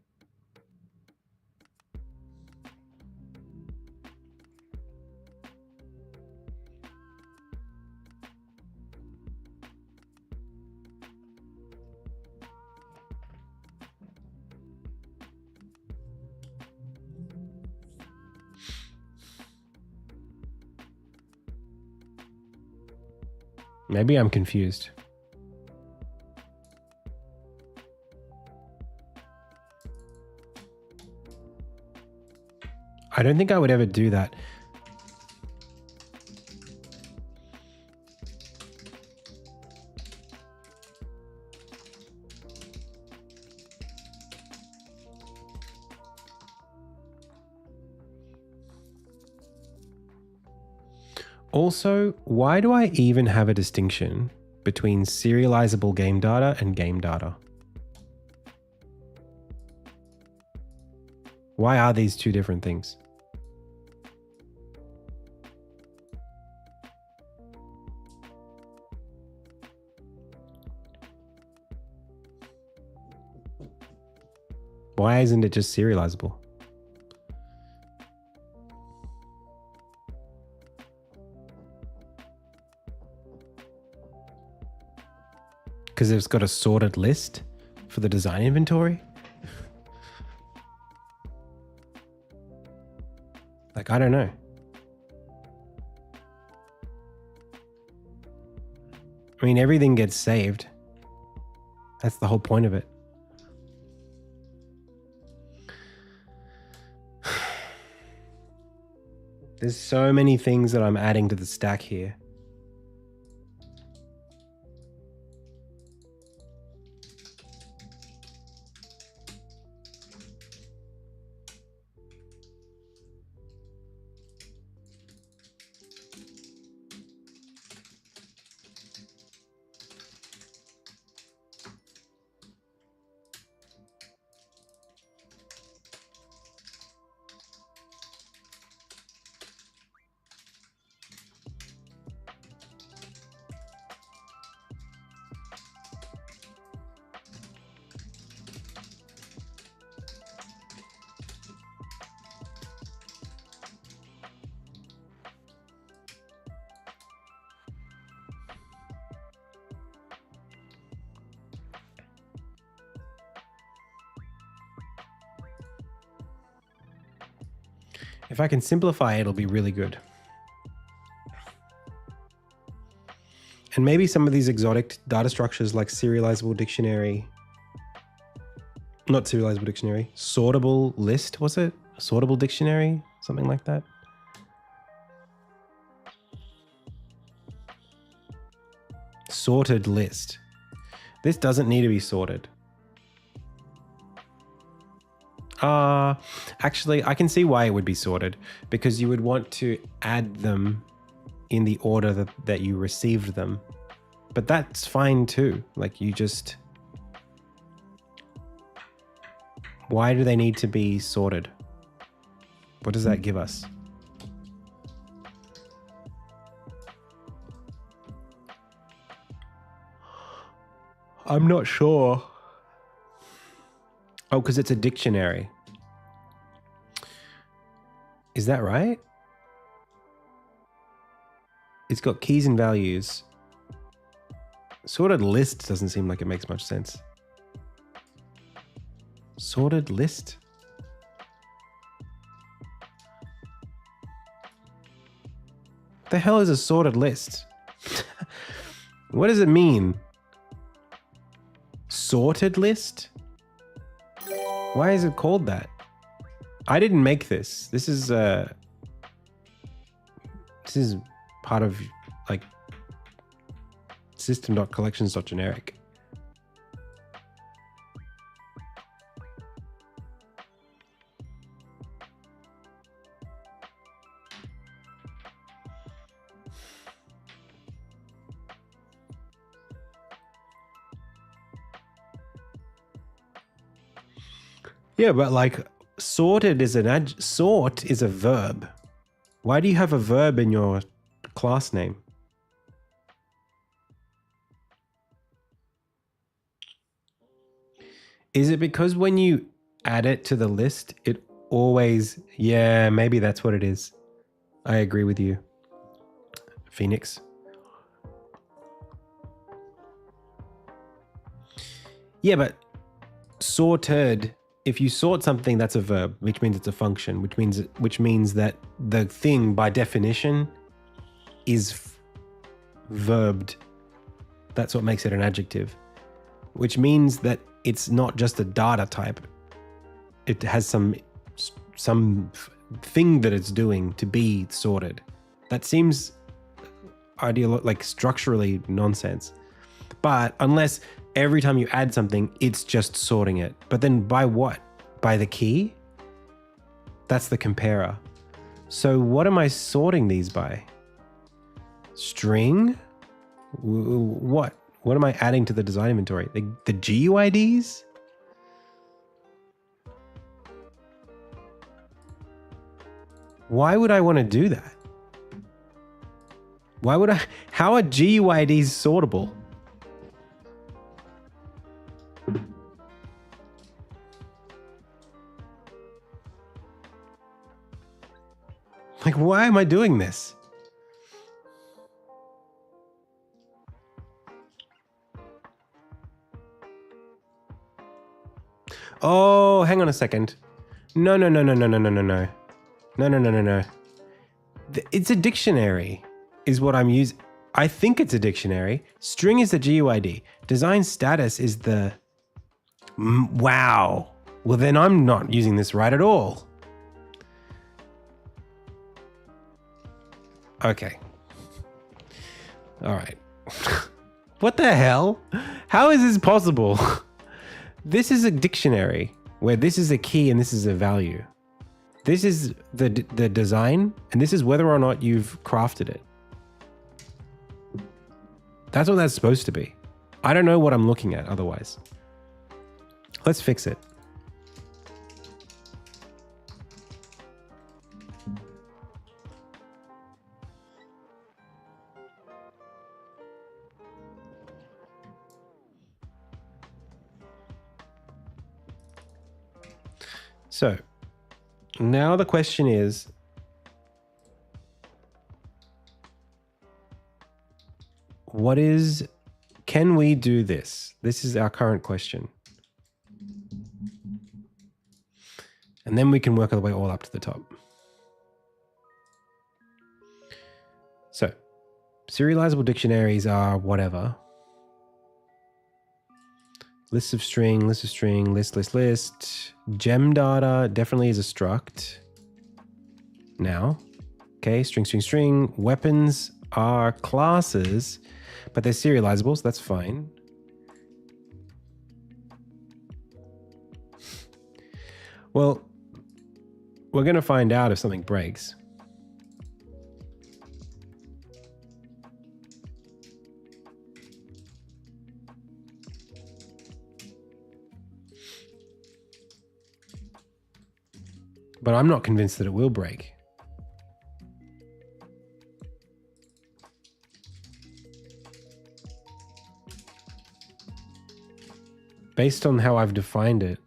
Maybe I'm confused. I don't think I would ever do that. Also, why do I even have a distinction between serializable game data and game data? Why are these two different things? Why isn't it just serializable? Because it's got a sorted list for the design inventory? Like, I don't know. I mean, everything gets saved. That's the whole point of it. There's so many things that I'm adding to the stack here. If I can simplify it, it'll be really good. And maybe some of these exotic data structures like serializable dictionary, not serializable dictionary, sortable list, was it? Sortable dictionary, something like that. Sorted list. This doesn't need to be sorted. Actually, I can see why it would be sorted, because you would want to add them in the order that you received them. But that's fine too. Like you just... Why do they need to be sorted? What does that give us? I'm not sure. Oh, because it's a dictionary. Is that right? It's got keys and values. Sorted list doesn't seem like it makes much sense. Sorted list? What the hell is a sorted list? What does it mean? Sorted list? Why is it called that? I didn't make this. This is part of like system.collections.generic. Yeah, but like sorted is sort is a verb. Why do you have a verb in your class name? Is it because when you add it to the list, it always... Yeah, maybe that's what it is. I agree with you, Phoenix. Yeah, but sorted... If you sort something, that's a verb, which means it's a function, which means that the thing by definition is verbed. That's what makes it an adjective, which means that it's not just a data type. It has some thing that it's doing to be sorted. That seems like structurally nonsense. But unless every time you add something, it's just sorting it. But then by what? By the key? That's the comparer. So what am I sorting these by? String? What? What am I adding to the design inventory? The GUIDs? Why would I want to do that? Why would I? How are GUIDs sortable? Like, why am I doing this? Oh, hang on a second. No. It's a dictionary is what I'm using. I think it's a dictionary. String is the GUID. Design status is the... Wow. Well, then I'm not using this right at all. Okay. All right. What the hell? How is this possible? This is a dictionary where this is a key and this is a value. This is the design, and this is whether or not you've crafted it. That's what that's supposed to be. I don't know what I'm looking at otherwise. Let's fix it. So now the question is, can we do this? This is our current question. And then we can work our way all up to the top. Serializable dictionaries are whatever. List of string, list. Gem data definitely is a struct. Now, okay, string. Weapons are classes, but they're serializable, so that's fine. Well, we're going to find out if something breaks. But I'm not convinced that it will break. Based on how I've defined it.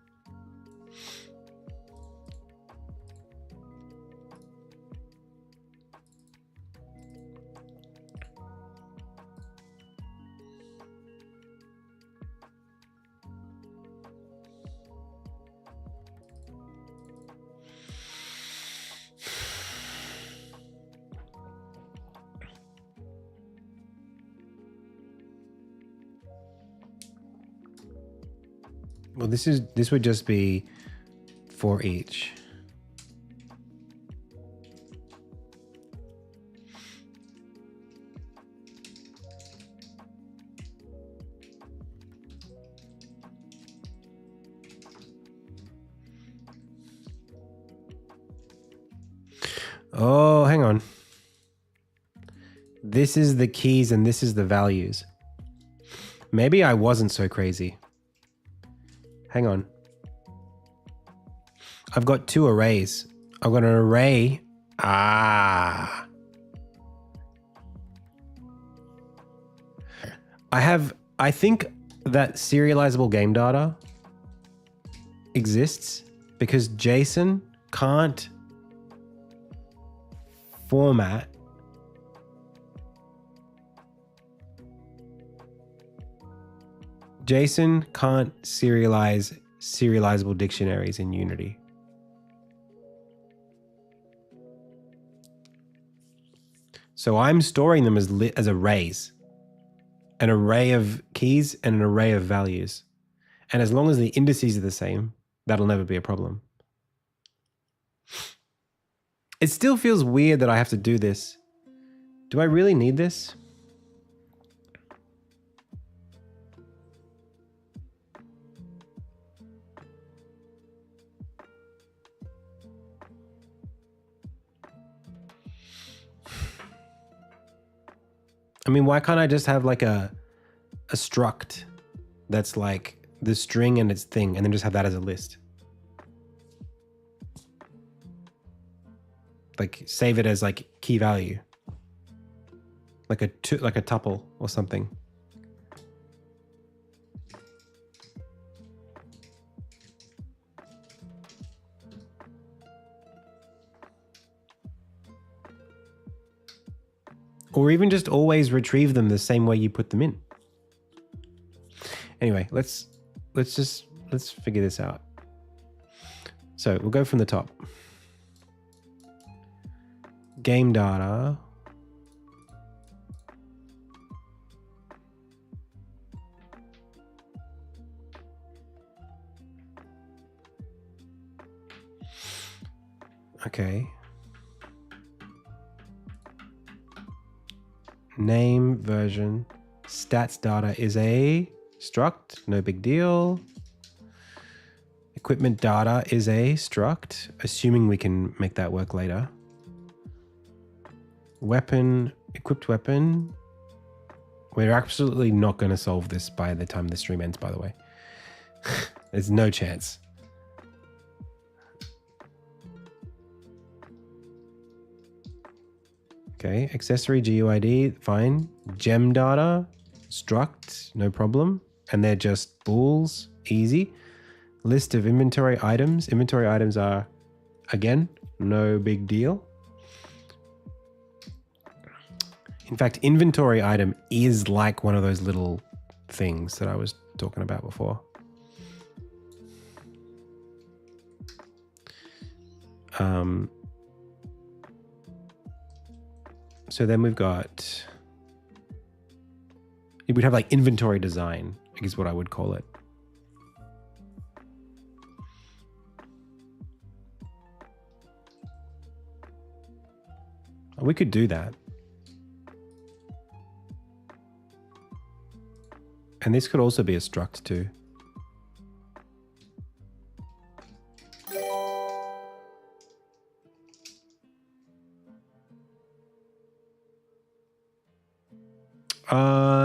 Well, this would just be for each. Oh, hang on. This is the keys and this is the values. Maybe I wasn't so crazy. Hang on. I've got two arrays. I've got an array. I think that serializable game data exists because JSON can't format JSON can't serialize serializable dictionaries in Unity. So I'm storing them as arrays, an array of keys and an array of values. And as long as the indices are the same, that'll never be a problem. It still feels weird that I have to do this. Do I really need this? I mean, why can't I just have like a struct that's like the string and its thing, and then just have that as a list? Like save it as like key value, like a tuple or something. Or even just always retrieve them the same way you put them in. Anyway, let's figure this out. So we'll go from the top. Game data. Okay. Name version. Stats data is a struct, no big deal. Equipment data is a struct, assuming we can make that work later. Weapon, equipped weapon. We're absolutely not going to solve this by the time the stream ends, by the way. There's no chance. Okay, accessory GUID, fine. Gem data, struct, no problem. And they're just bools, easy. List of inventory items. Inventory items are, again, no big deal. In fact, inventory item is like one of those little things that I was talking about before. So then we've got It would have like inventory design, I guess what I would call it. We could do that. And this could also be a struct too.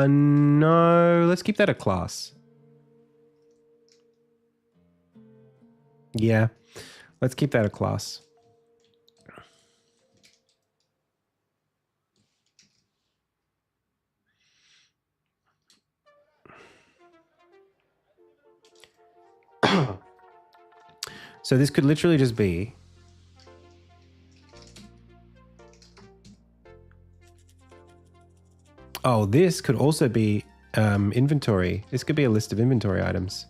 No, let's keep that a class. Yeah, let's keep that a class. So this could literally just be this could also be inventory. This could be a list of inventory items.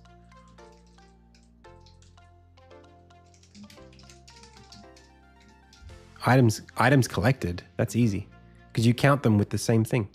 Items collected. That's easy because you count them with the same thing.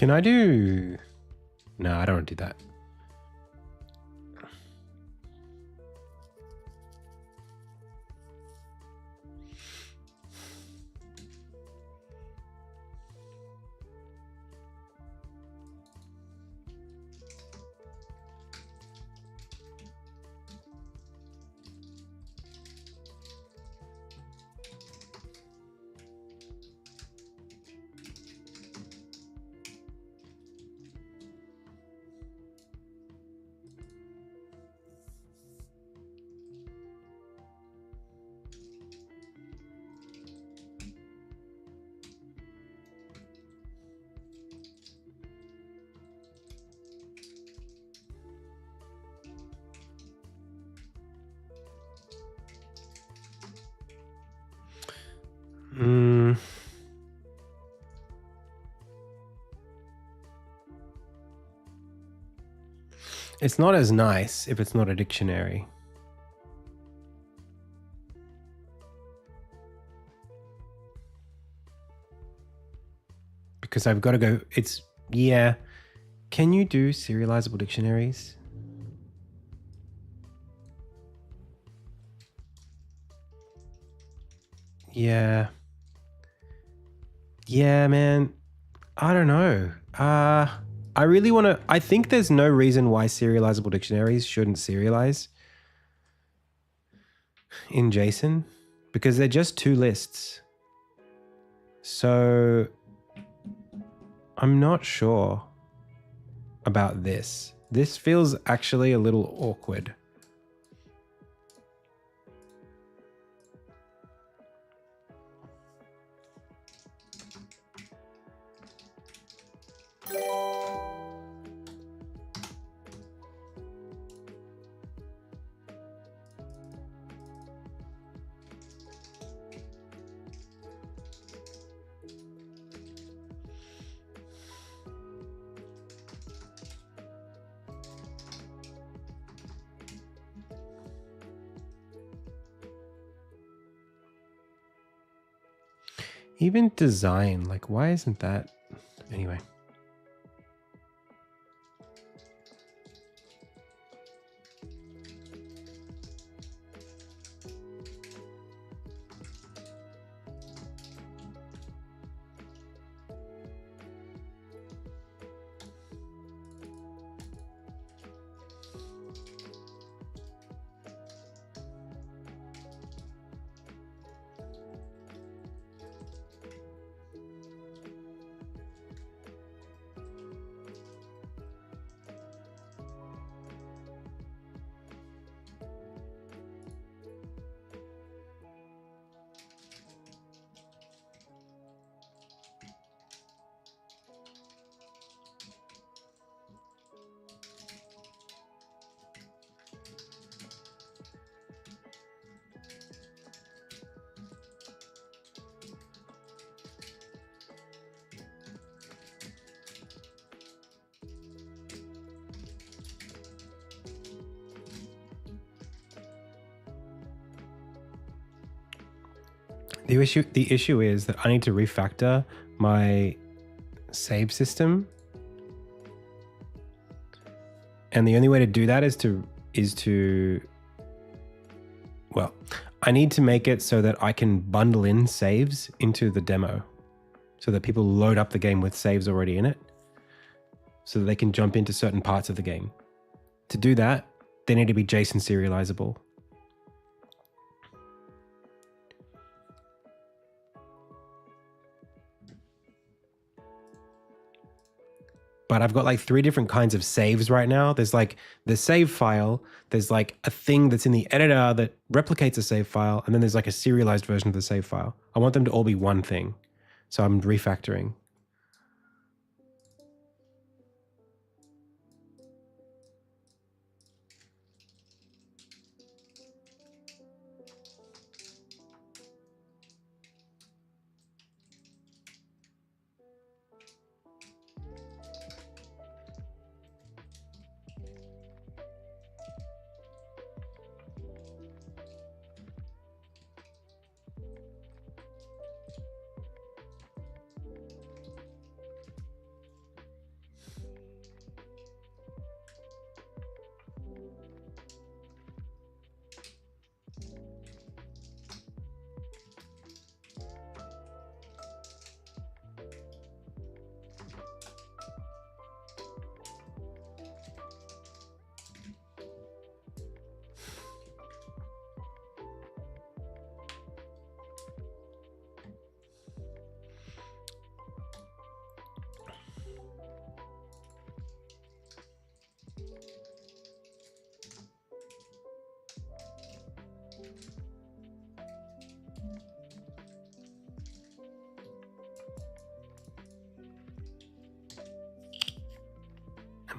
Can I do... No, I don't want to do that. It's not as nice if it's not a dictionary. Because I've got to go, yeah. Can you do serializable dictionaries? Yeah. Yeah, man. I don't know. I really want to, I think there's no reason why serializable dictionaries shouldn't serialize in JSON because they're just two lists. So I'm not sure about this. This feels actually a little awkward. Even design, like, why isn't that? Anyway. The issue is that I need to refactor my save system. And the only way to do that is to well, I need to make it so that I can bundle in saves into the demo so that people load up the game with saves already in it so that they can jump into certain parts of the game. To do that, they need to be JSON serializable. But I've got like 3 different kinds of saves right now. There's like the save file, there's like a thing that's in the editor that replicates a save file, and then there's like a serialized version of the save file. I want them to all be one thing. So I'm refactoring.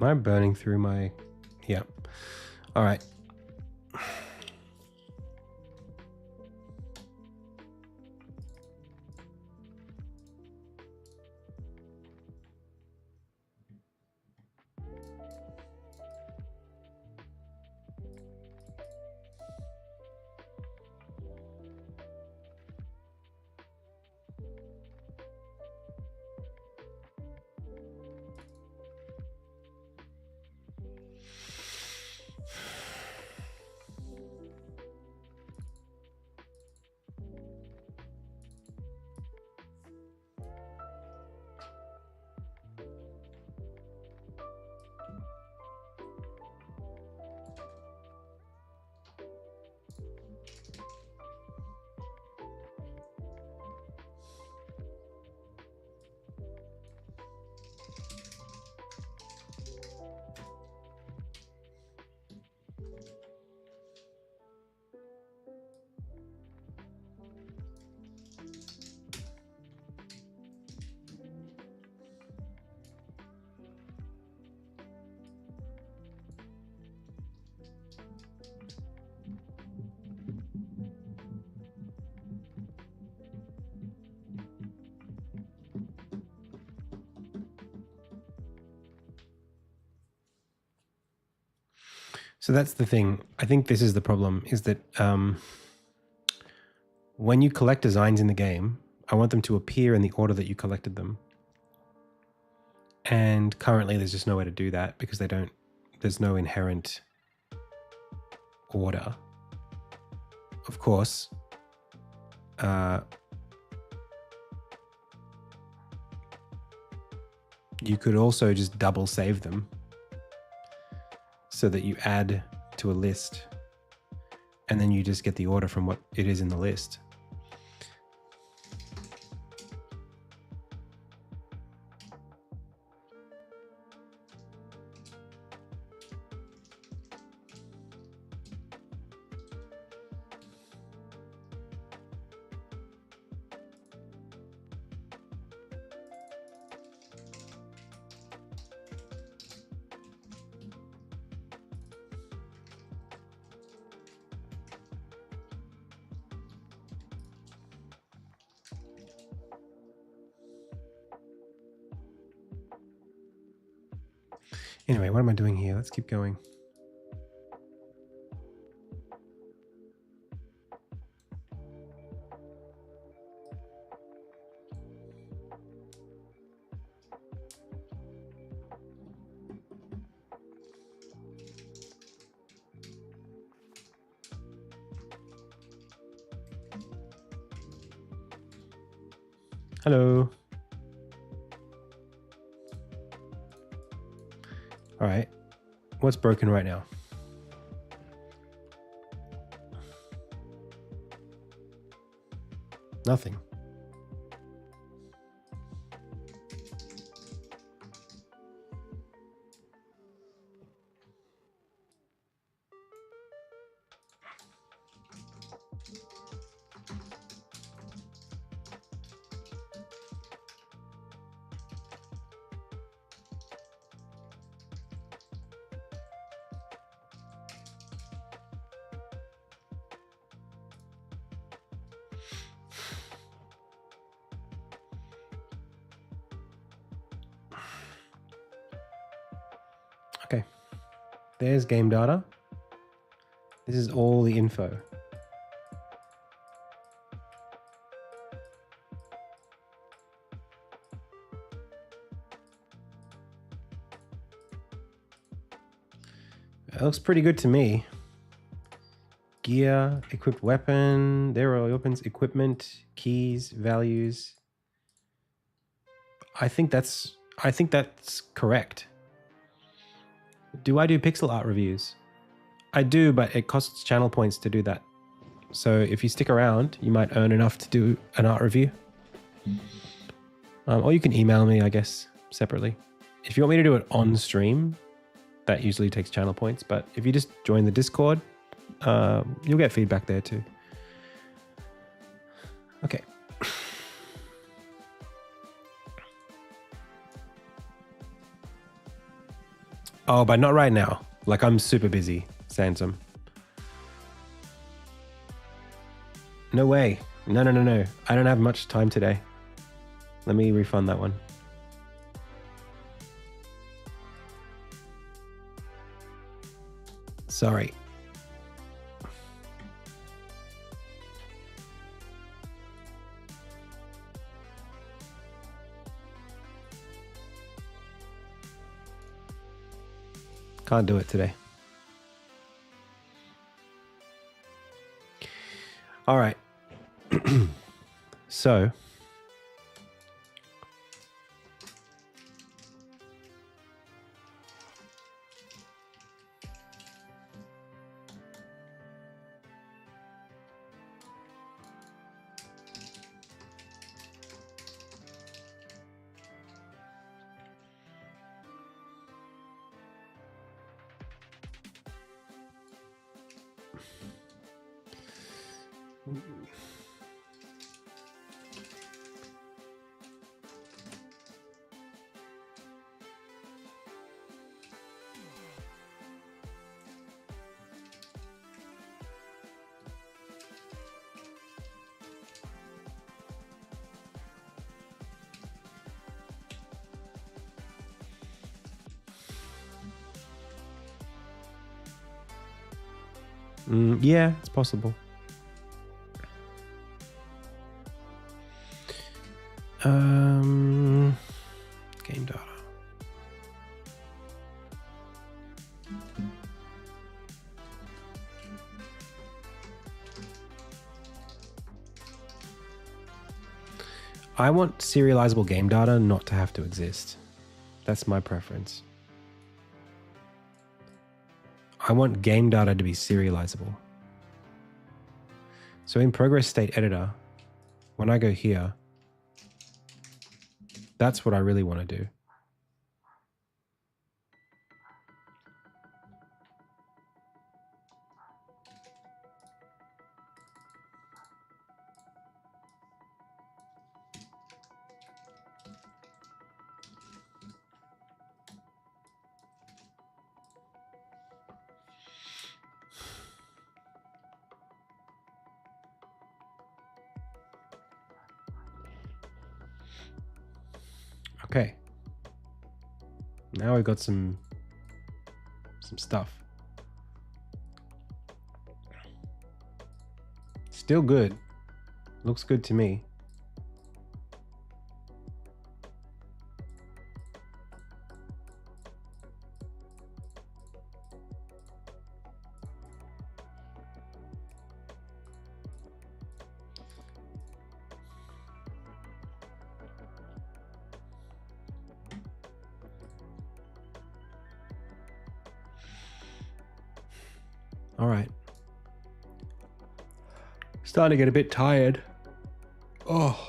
Am I burning through my... Yeah. All right. So that's the thing. I think this is the problem, is that when you collect designs in the game, I want them to appear in the order that you collected them. And currently there's just no way to do that because there's no inherent order. Of course, you could also just double save them so that you add to a list and then you just get the order from what it is in the list. Anyway, what am I doing here? Let's keep going. Hello. All right. What's broken right now? Nothing. Okay, there's game data. This is all the info. It looks pretty good to me. Gear, equipped weapon, there are weapons, equipment, keys, values. I think that's correct. Do I do pixel art reviews? I do, but it costs channel points to do that. So if you stick around, you might earn enough to do an art review. Or you can email me, I guess, separately. If you want me to do it on stream, that usually takes channel points. But if you just join the Discord, you'll get feedback there too. Okay. Oh, but not right now. Like, I'm super busy, Sansom. No way. No. I don't have much time today. Let me refund that one. Sorry. Can't do it today. All right. So Yeah, it's possible. Game data. I want serializable game data not to have to exist. That's my preference. I want game data to be serializable. So in progress state editor, when I go here, that's what I really want to do. Okay. Now we've got some stuff. Still good. Looks good to me. All right. Starting to get a bit tired. Oh.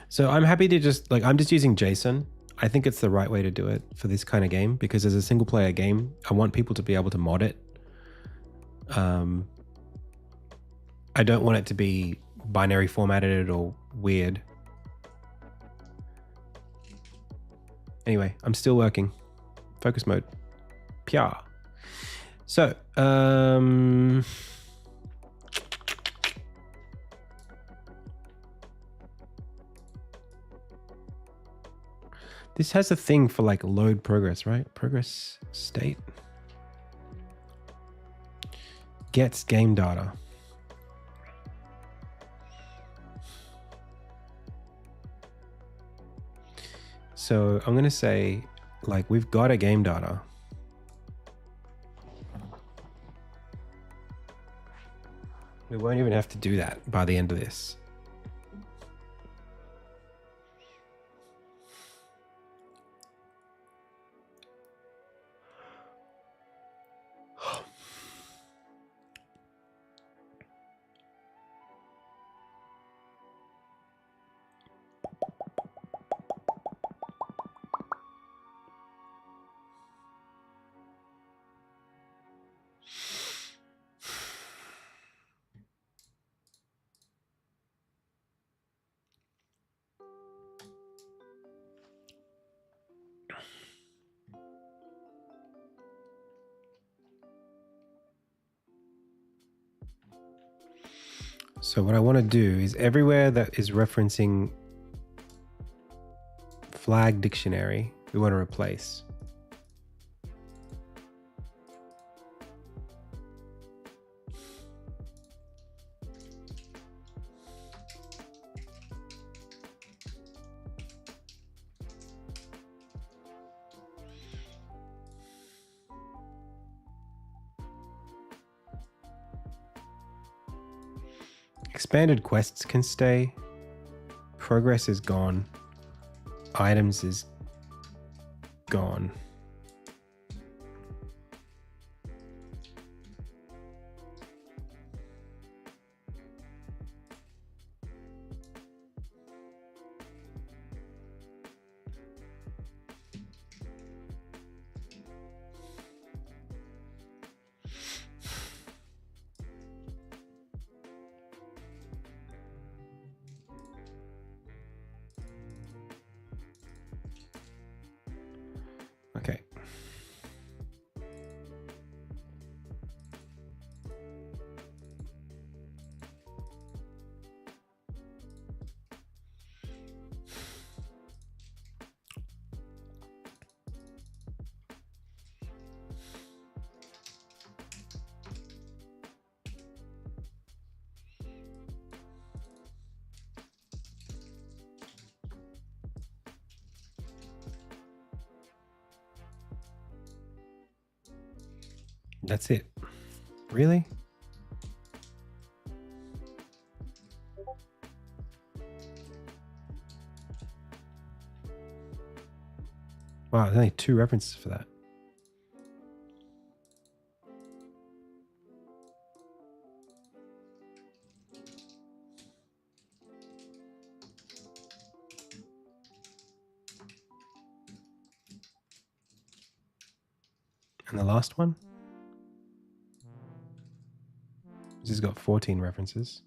So I'm happy to just I'm just using JSON. I think it's the right way to do it for this kind of game because as a single player game, I want people to be able to mod it. I don't want it to be binary formatted or weird. Anyway, I'm still working. Focus mode. Pia. So, this has a thing for load progress, right? Progress state. Gets game data. So I'm going to say we've got a game data. We won't even have to do that by the end of this. So what I want to do is everywhere that is referencing flag dictionary, we want to replace. Expanded quests can stay. Progress is gone. Items is gone. That's it. Really? Wow, there's only 2 references for that. And the last one? This has got 14 references.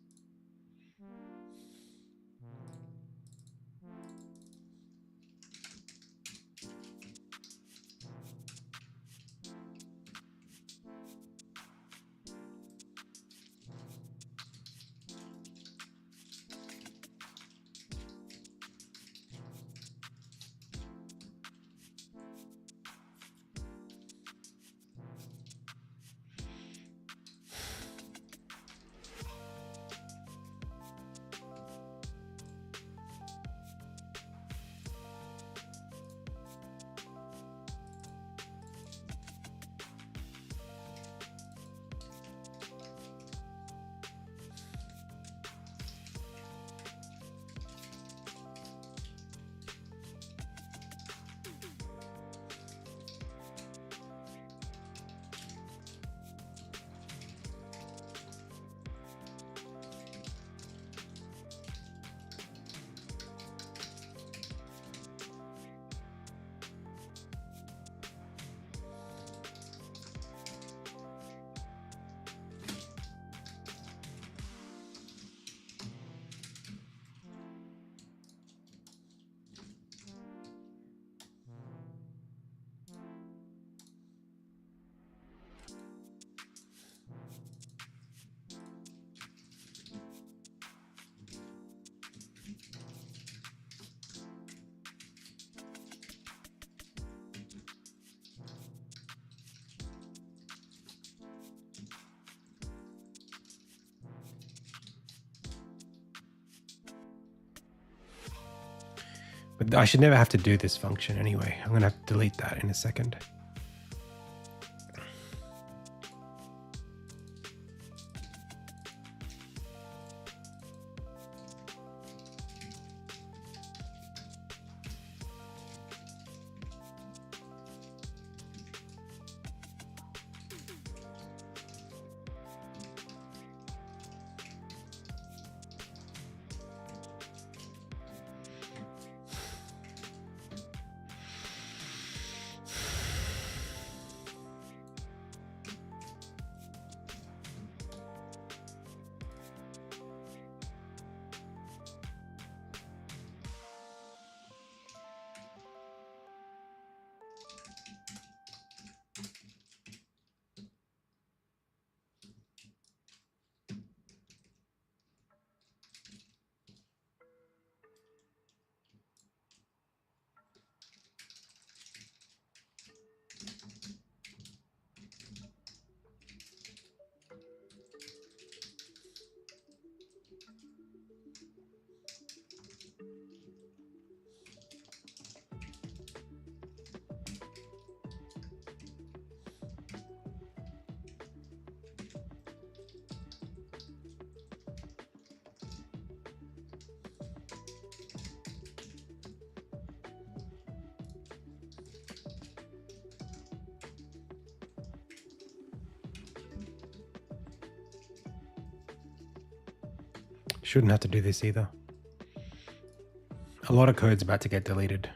But I should never have to do this function anyway. I'm going to have to delete that in a second. Shouldn't have to do this either. A lot of code's about to get deleted.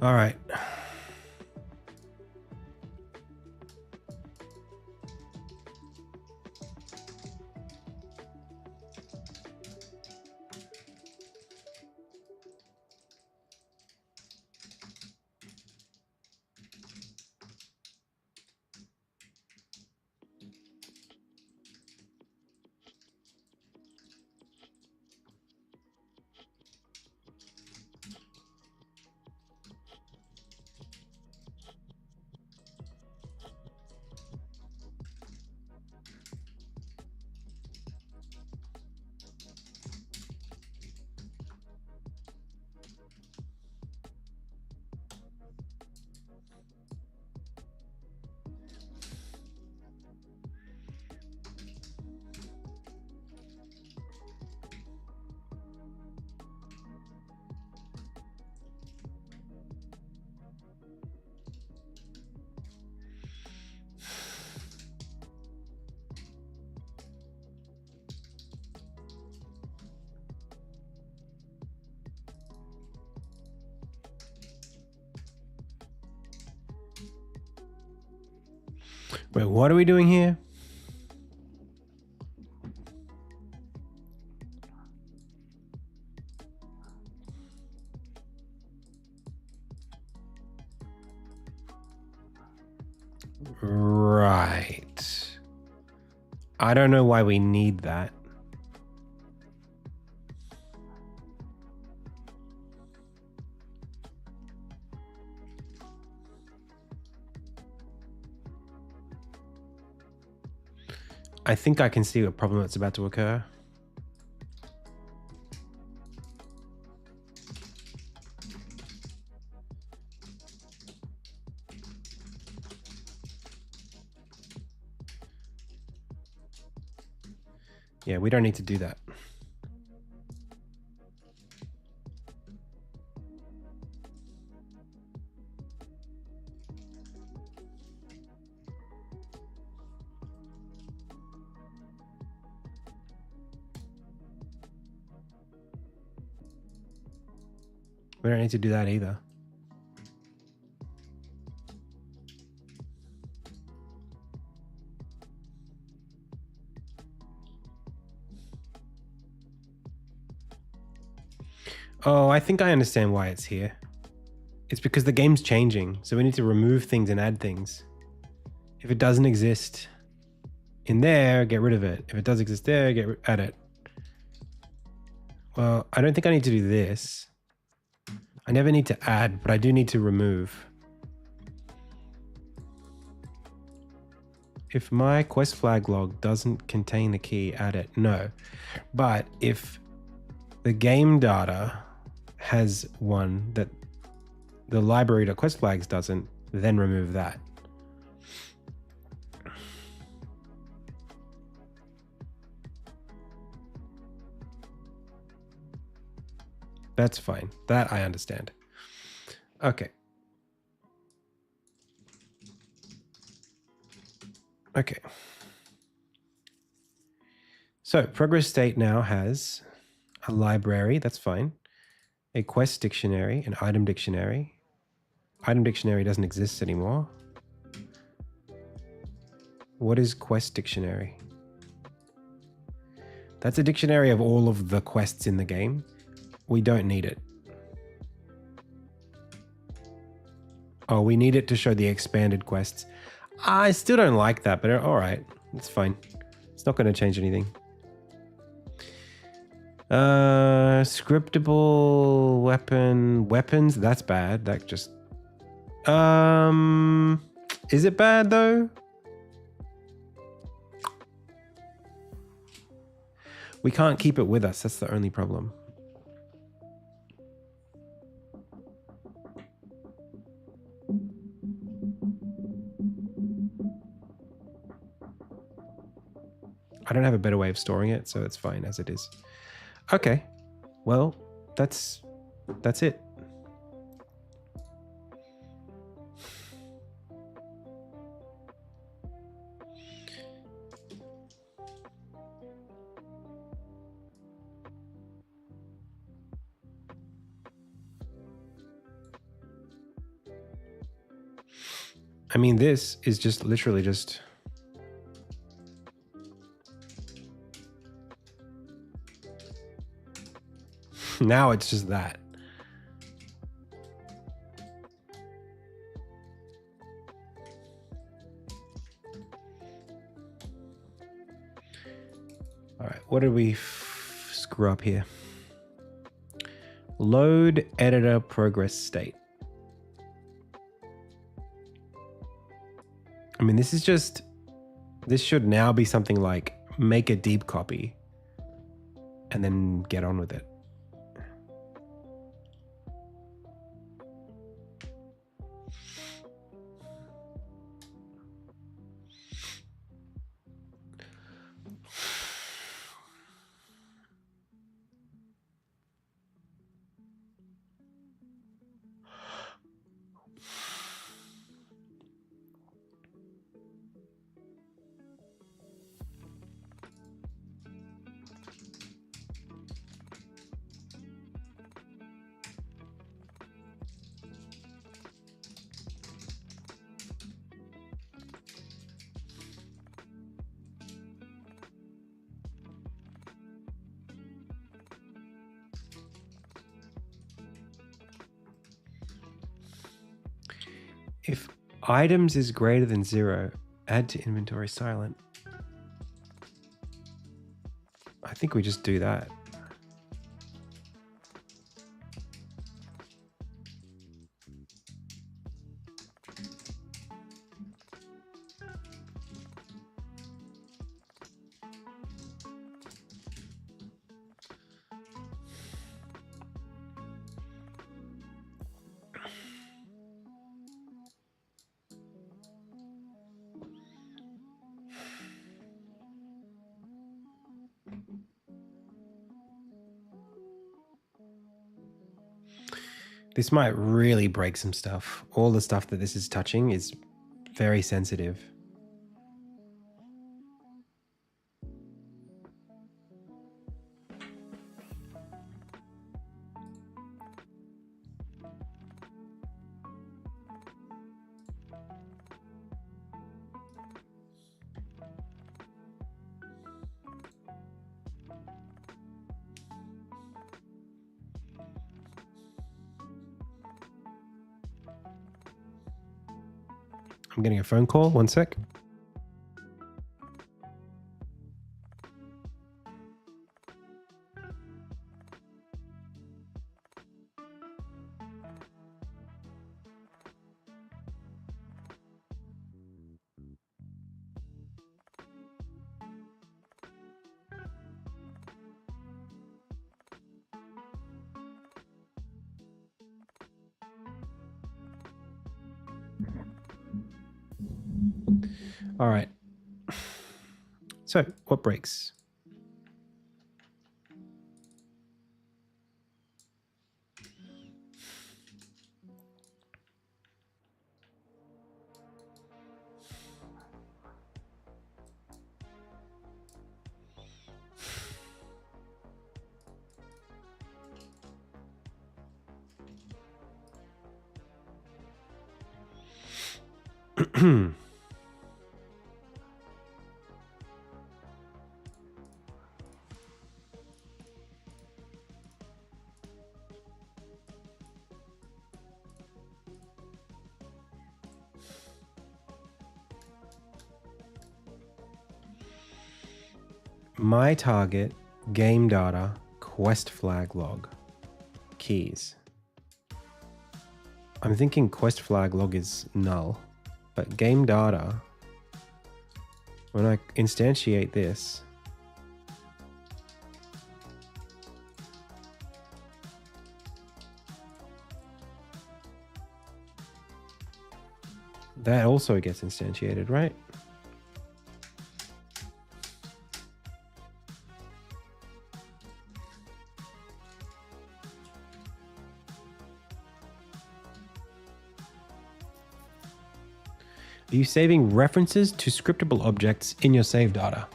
All right. Wait, what are we doing here? Right. I don't know why we need that. I think I can see a problem that's about to occur. Yeah, we don't need to do that. We don't need to do that either. Oh, I think I understand why it's here. It's because the game's changing, so we need to remove things and add things. If it doesn't exist in there, get rid of it. If it does exist there, add it. Well, I don't think I need to do this. I never need to add, but I do need to remove. If my quest flag log doesn't contain a key, add it. No. But if the game data has one that the library.questflags doesn't, then remove that. That's fine. That I understand. Okay. Okay. So progress state now has a library. That's fine. A quest dictionary, an item dictionary. Item dictionary doesn't exist anymore. What is quest dictionary? That's a dictionary of all of the quests in the game. We don't need it. Oh, we need it to show the expanded quests. I still don't like that, but all right. It's fine. It's not going to change anything. Scriptable weapons. That's bad. That just, is it bad though? We can't keep it with us. That's the only problem. I don't have a better way of storing it, so it's fine as it is. Okay. Well, that's it. I mean, this is just literally just... Now it's just that. All right, what did we screw up here? Load editor progress state. I mean, this is just... This should now be something like make a deep copy and then get on with it. If items is greater than 0, add to inventory silent. I think we just do that. This might really break some stuff. All the stuff that this is touching is very sensitive. I'm getting a phone call. One sec. All right. So what breaks? My target, game data, quest flag log, keys. I'm thinking quest flag log is null, but game data, when I instantiate this, that also gets instantiated, right? Are you saving references to scriptable objects in your save data?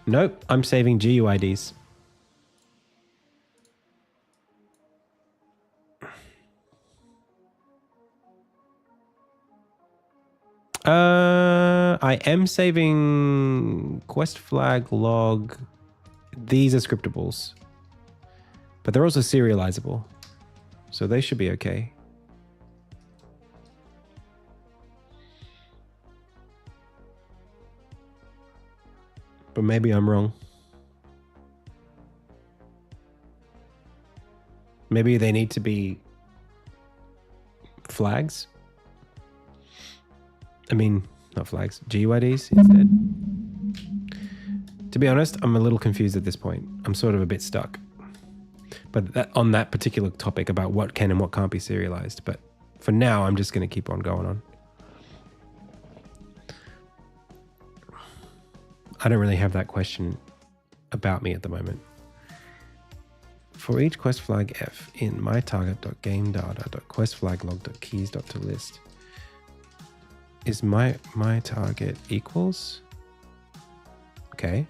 Nope, I'm saving GUIDs. I am saving quest flag log. These are scriptables, but they're also serializable, so they should be okay. But maybe I'm wrong. Maybe they need to be flags. I mean, not flags, GUIDs instead. To be honest, I'm a little confused at this point. I'm sort of a bit stuck. But on that particular topic about what can and what can't be serialized. But for now, I'm just going to keep on going on. I don't really have that question about me at the moment. For each quest flag F in mytarget.gamedata.questflaglog.keys.toList is my target equals? Okay.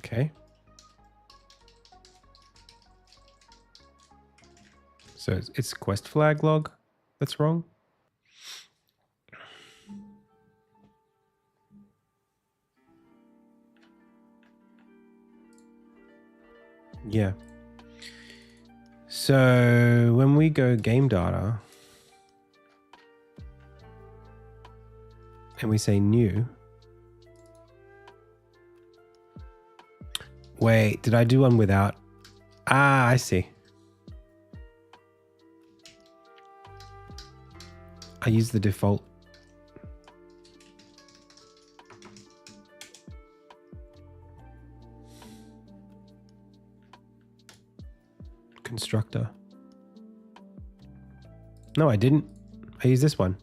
Okay. So it's quest flag log that's wrong. Yeah. So when we go game data and we say new. Wait, did I do one without? Ah, I see. I use the default. Constructor. No, I didn't. I used this one.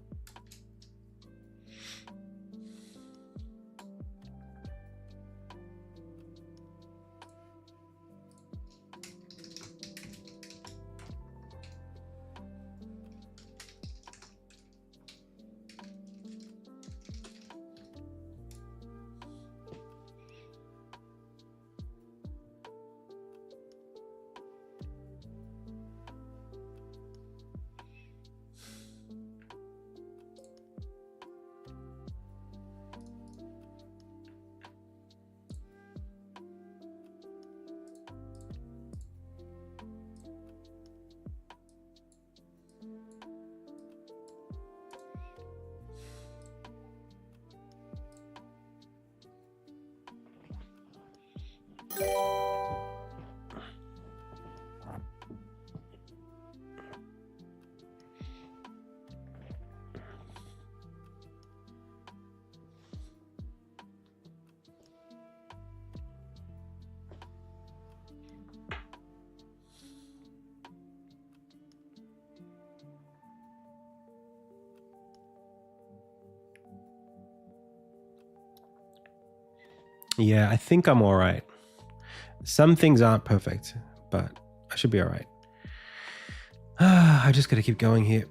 Yeah, I think I'm all right. Some things aren't perfect, but I should be all right. I just got to keep going here.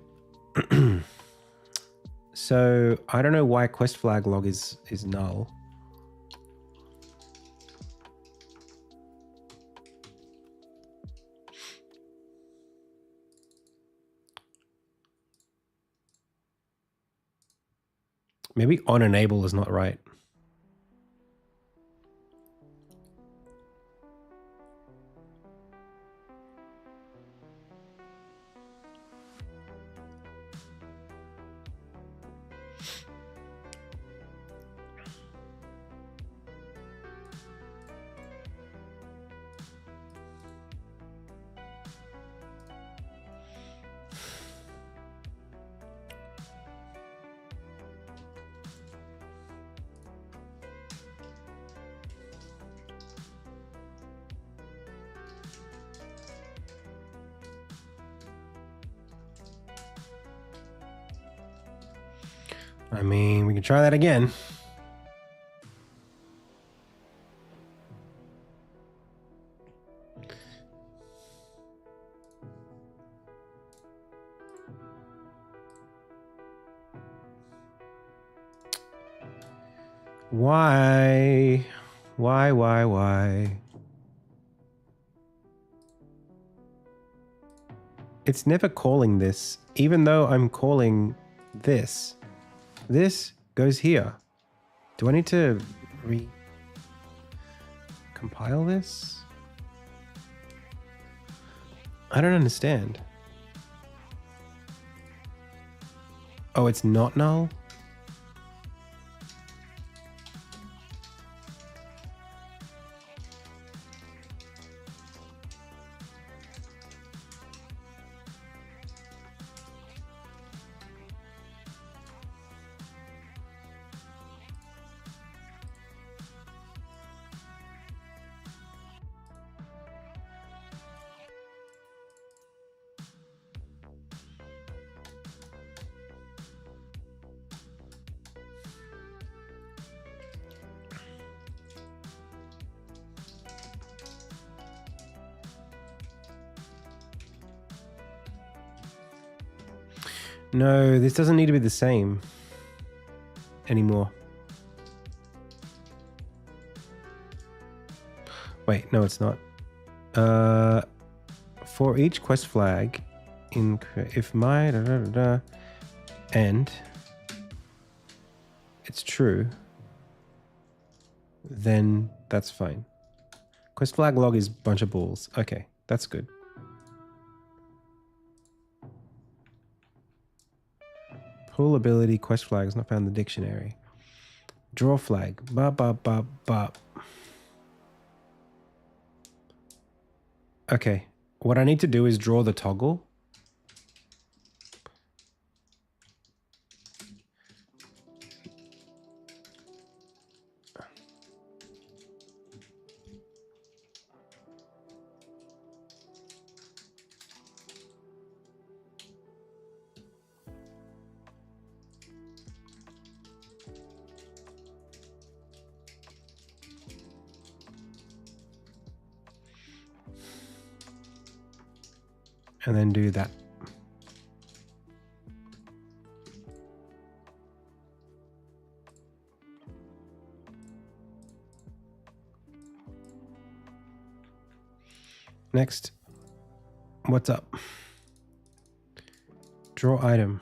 So I don't know why quest flag log is null. Maybe on enable is not right. I mean, we can try that again. Why? Why? It's never calling this, even though I'm calling this. This goes here. Do I need to compile this? I don't understand. Oh, it's not null? No, this doesn't need to be the same anymore. Wait, no, it's not. For each quest flag, if my and it's true, then that's fine. Quest flag log is bunch of balls. Okay, that's good. Pull ability quest flag is not found in the dictionary. Draw flag. Okay, what I need to do is draw the toggle. And then do that. Next, what's up? Draw item.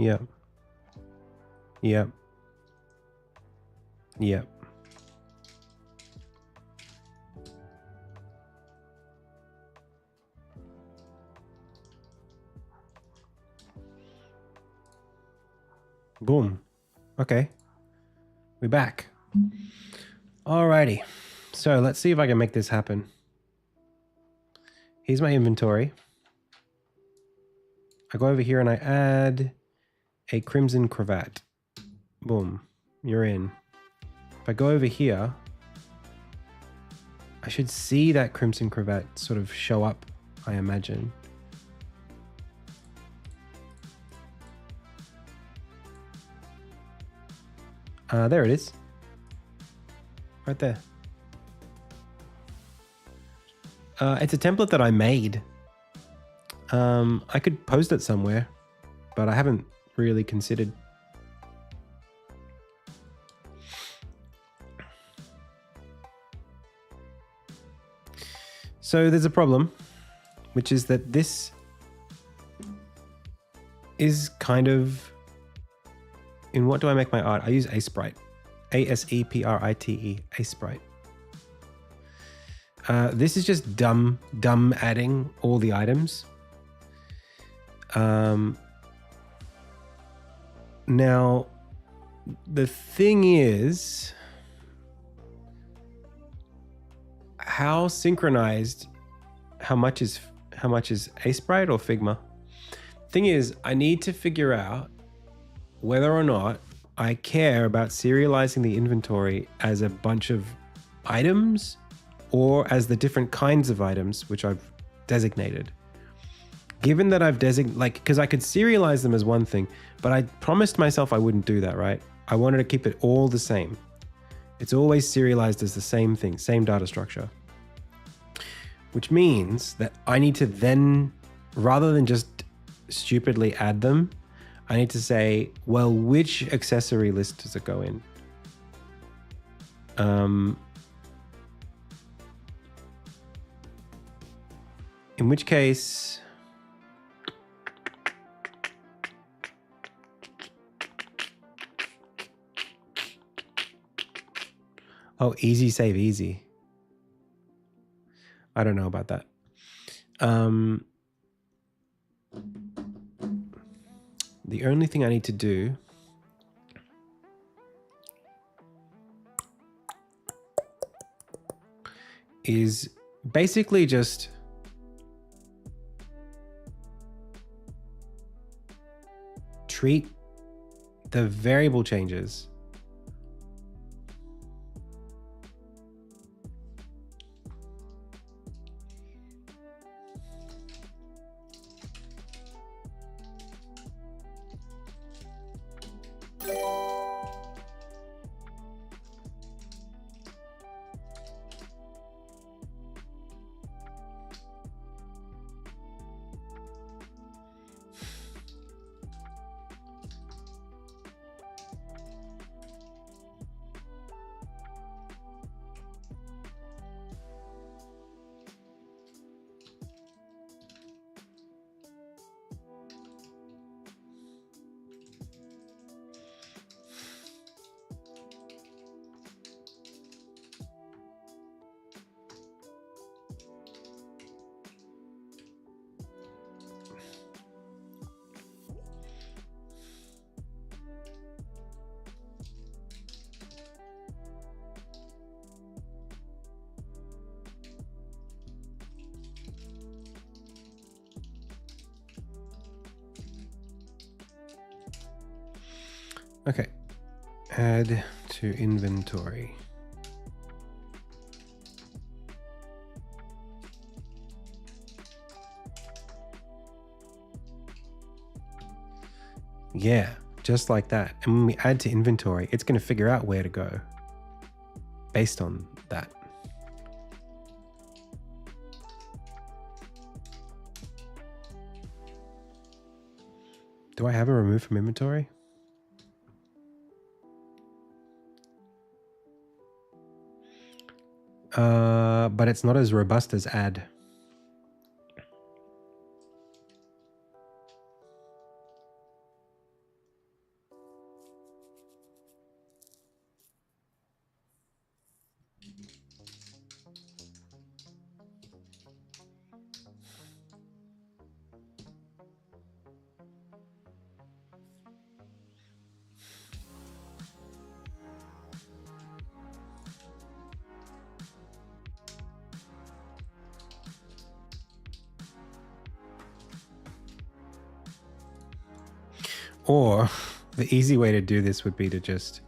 Yep. Yep. Yep. Boom. Okay. We're back. Alrighty. So let's see if I can make this happen. Here's my inventory. I go over here and I add a crimson cravat. Boom. You're in. If I go over here, I should see that crimson cravat sort of show up, I imagine. There it is. Right there. It's a template that I made. I could post it somewhere, but I haven't really considered. So there's a problem, which is that this is kind of, in what do I make my art? I use Asprite. A-S-E-P-R-I-T-E, Asprite. This is just dumb adding all the items. Now, the thing is, how synchronized, how much is Asprite or Figma? Thing is, I need to figure out whether or not I care about serializing the inventory as a bunch of items or as the different kinds of items which I've designated. Given that I've designated, because I could serialize them as one thing, but I promised myself I wouldn't do that, right? I wanted to keep it all the same. It's always serialized as the same thing, same data structure. Which means that I need to then, rather than just stupidly add them, I need to say, well, which accessory list does it go in? In which case, oh, easy save easy. I don't know about that. The only thing I need to do is basically just treat the variable changes Okay, add to inventory. Yeah, just like that. And when we add to inventory, it's going to figure out where to go based on that. Do I have a remove from inventory? But it's not as robust as add. Or the easy way to do this would be to just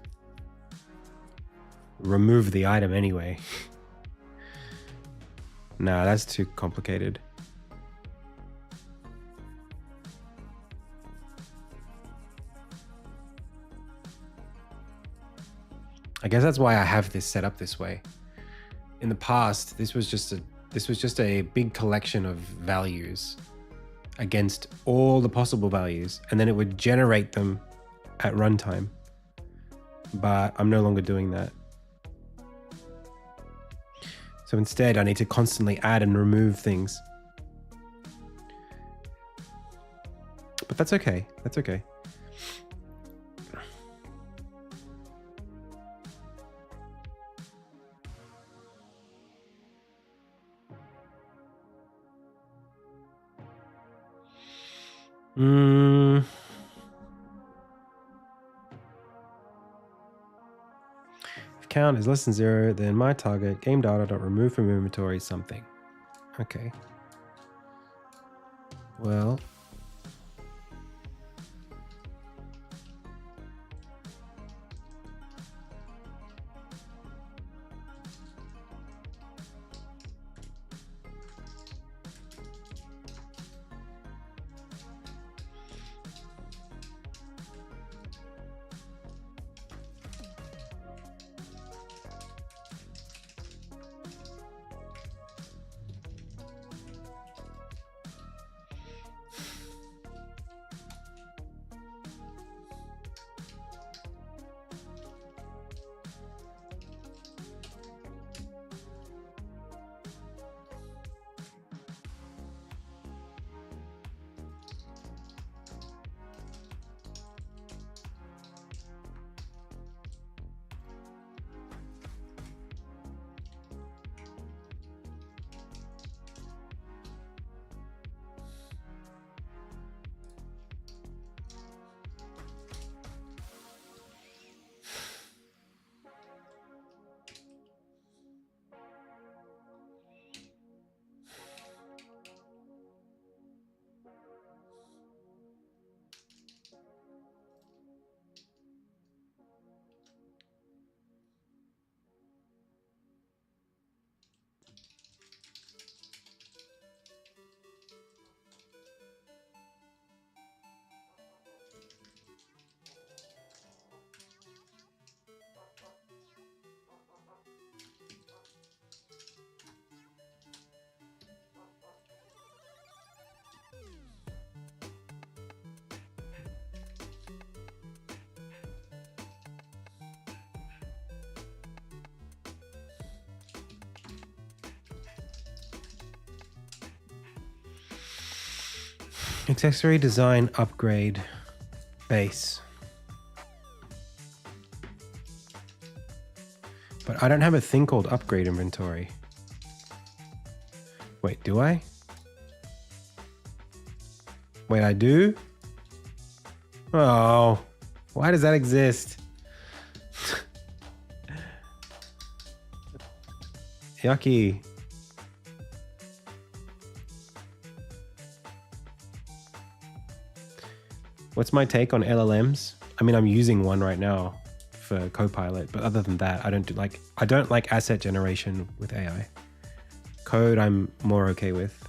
remove the item anyway. Nah, that's too complicated. I guess that's why I have this set up this way. In the past, this was just a big collection of values against all the possible values, and then it would generate them at runtime. But I'm no longer doing that. So instead, I need to constantly add and remove things. But that's okay. That's okay. If count is less than 0, then my target game data.remove from inventory something. Okay. Well, accessory design upgrade base. But I don't have a thing called upgrade inventory. Wait, do I? Wait, I do? Oh, why does that exist? Yucky. What's my take on LLMs? I mean, I'm using one right now for Copilot, but other than that, I don't like asset generation with AI. Code, I'm more okay with.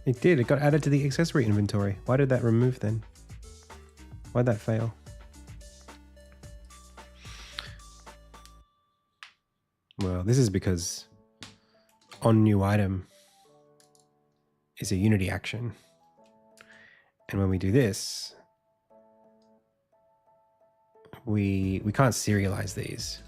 It did. It got added to the accessory inventory. Why did that remove then? Why'd that fail? Well, this is because on new item is a Unity action. And when we do this, we can't serialize these.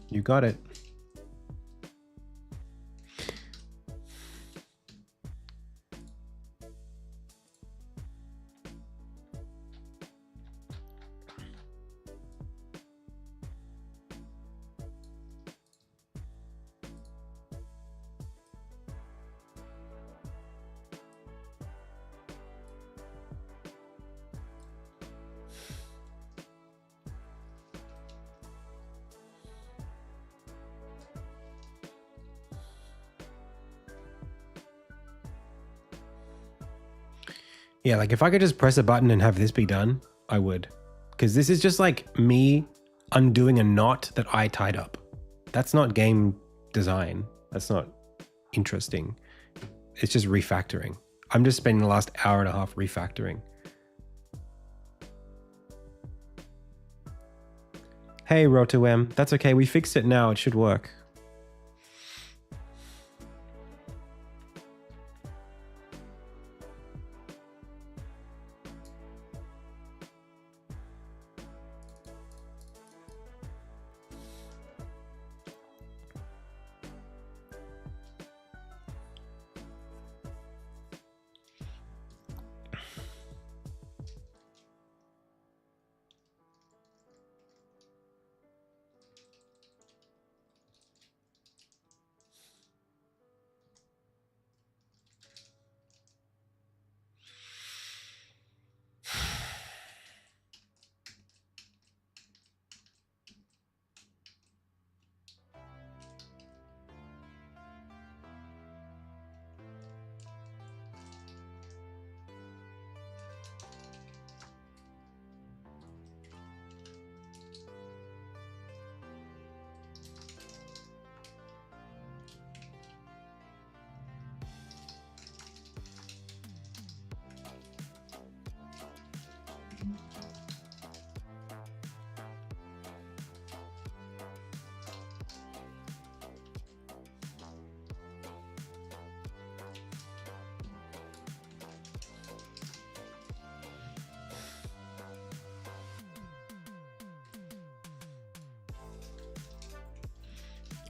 You got it. Yeah, like if I could just press a button and have this be done, I would. Because this is just like me undoing a knot that I tied up. That's not game design. That's not interesting. It's just refactoring. I'm just spending the last hour and a half refactoring. Hey, Roto-M. That's okay. We fixed it now. It should work.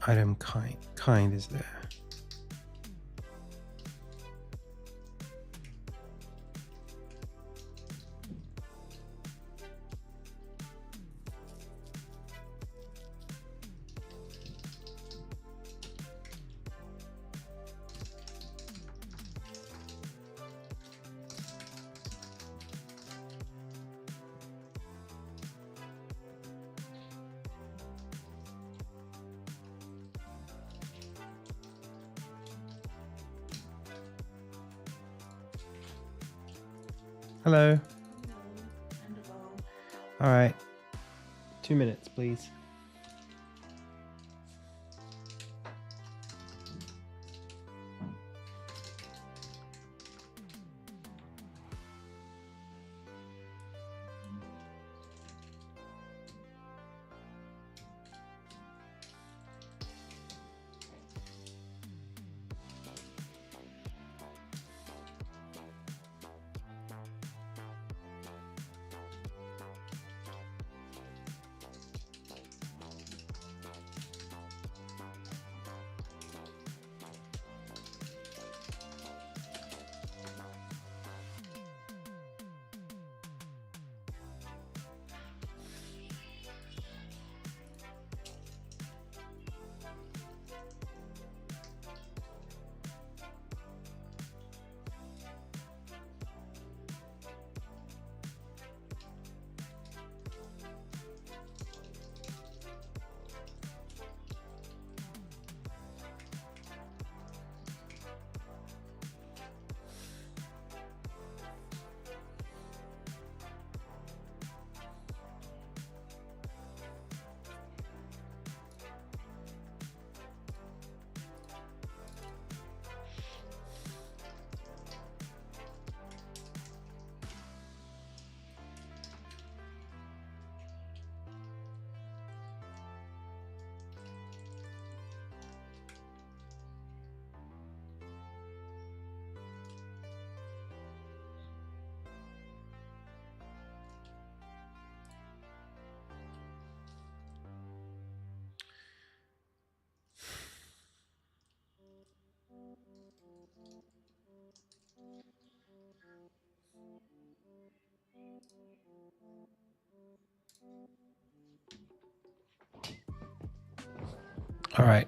Item kind is there. Hello. All right. 2 minutes, please. All right.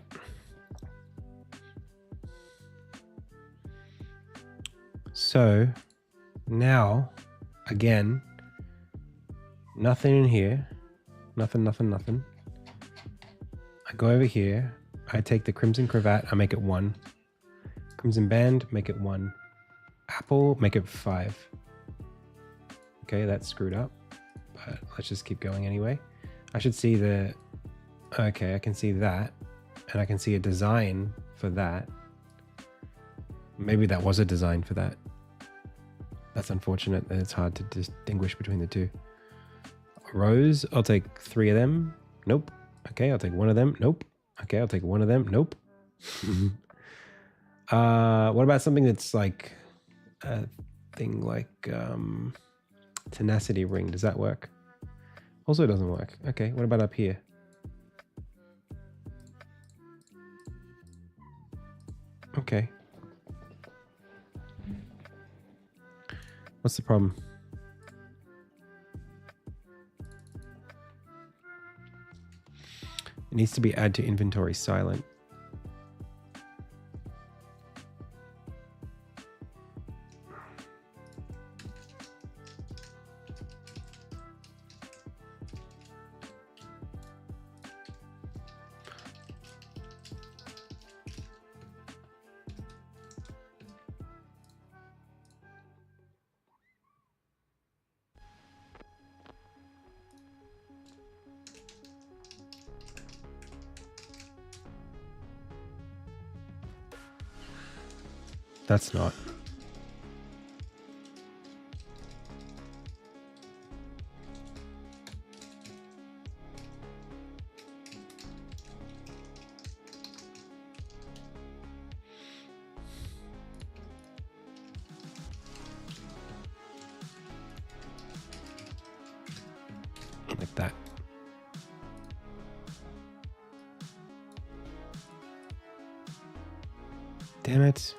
So now, again, nothing in here. Nothing. I go over here. I take the crimson cravat. I make it 1. Crimson band, make it 1. Apple, make it 5. Okay, that's screwed up. But let's just keep going anyway. I should see the... Okay, I can see that. And I can see a design for that. Maybe that was a design for that. That's unfortunate that it's hard to distinguish between the two. Rose, I'll take 3 of them. Nope. Okay, I'll take 1 of them. Nope. Okay, I'll take 1 of them. Nope. What about something that's like a thing like tenacity ring? Does that work? Also, it doesn't work. Okay, what about up here? Okay. What's the problem? It needs to be add to inventory silent. That's not. Like that. Damn it.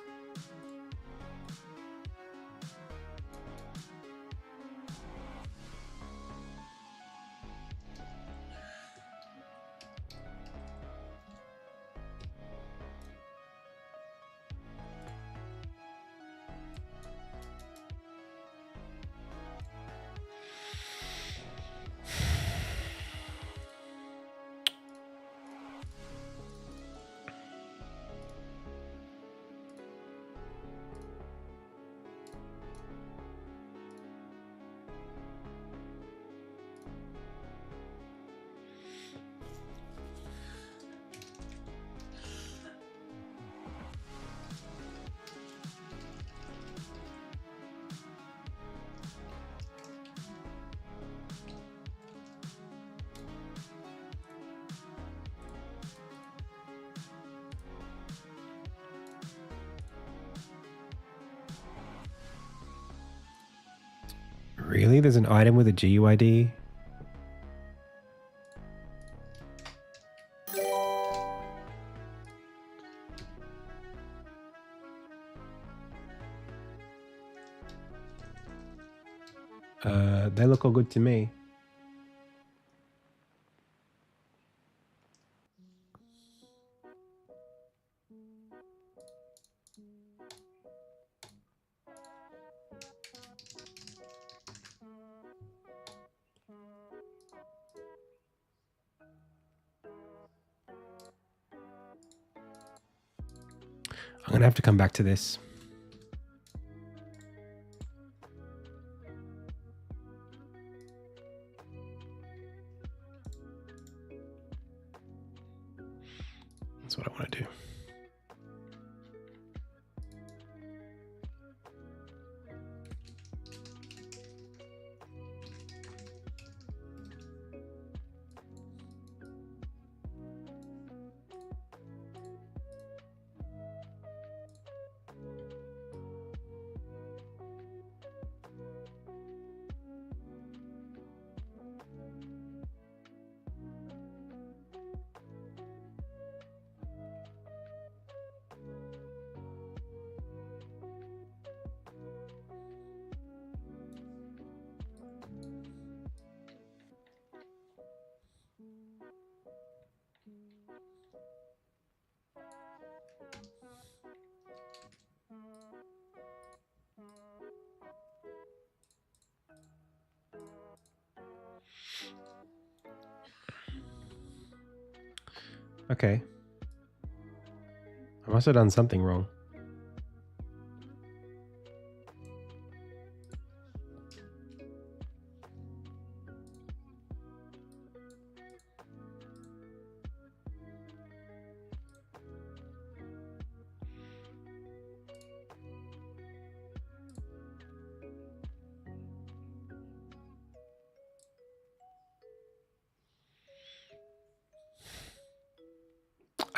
Really? There's an item with a GUID? They look all good to me. I'm gonna have to come back to this. That's what I want to do. Okay. I must have done something wrong.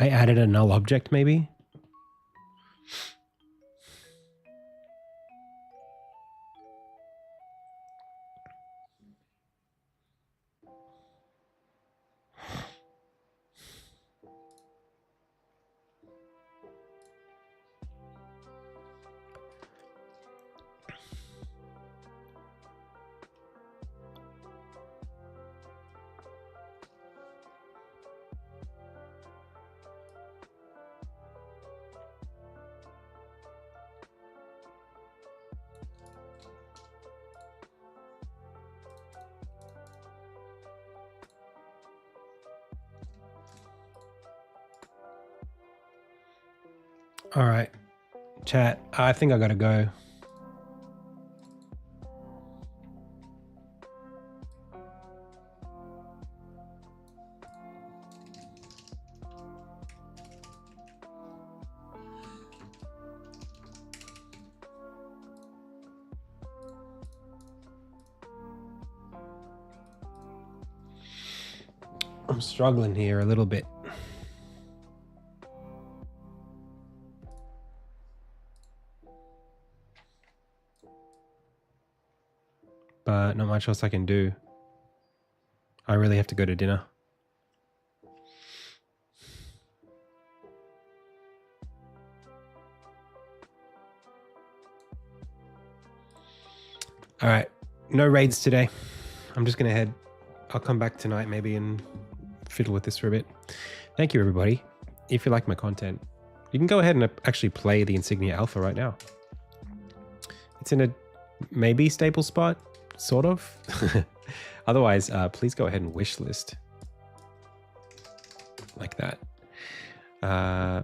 I added a null object, maybe? All right, chat. I think I gotta go. I'm struggling here a little bit. But not much else I can do. I really have to go to dinner. All right, no raids today. I'm just gonna head. I'll come back tonight maybe and fiddle with this for a bit. Thank you, everybody. If you like my content, you can go ahead and actually play the Insignia Alpha right now. It's in a maybe stable spot, sort of. Otherwise, please go ahead and wish list like that. I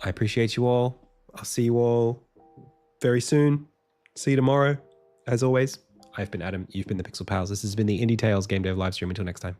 appreciate you all. I'll see you all very soon. See you tomorrow. As always, I've been Adam. You've been the Pixel Pals. This has been the IndieTales Game Dev Livestream. Until next time.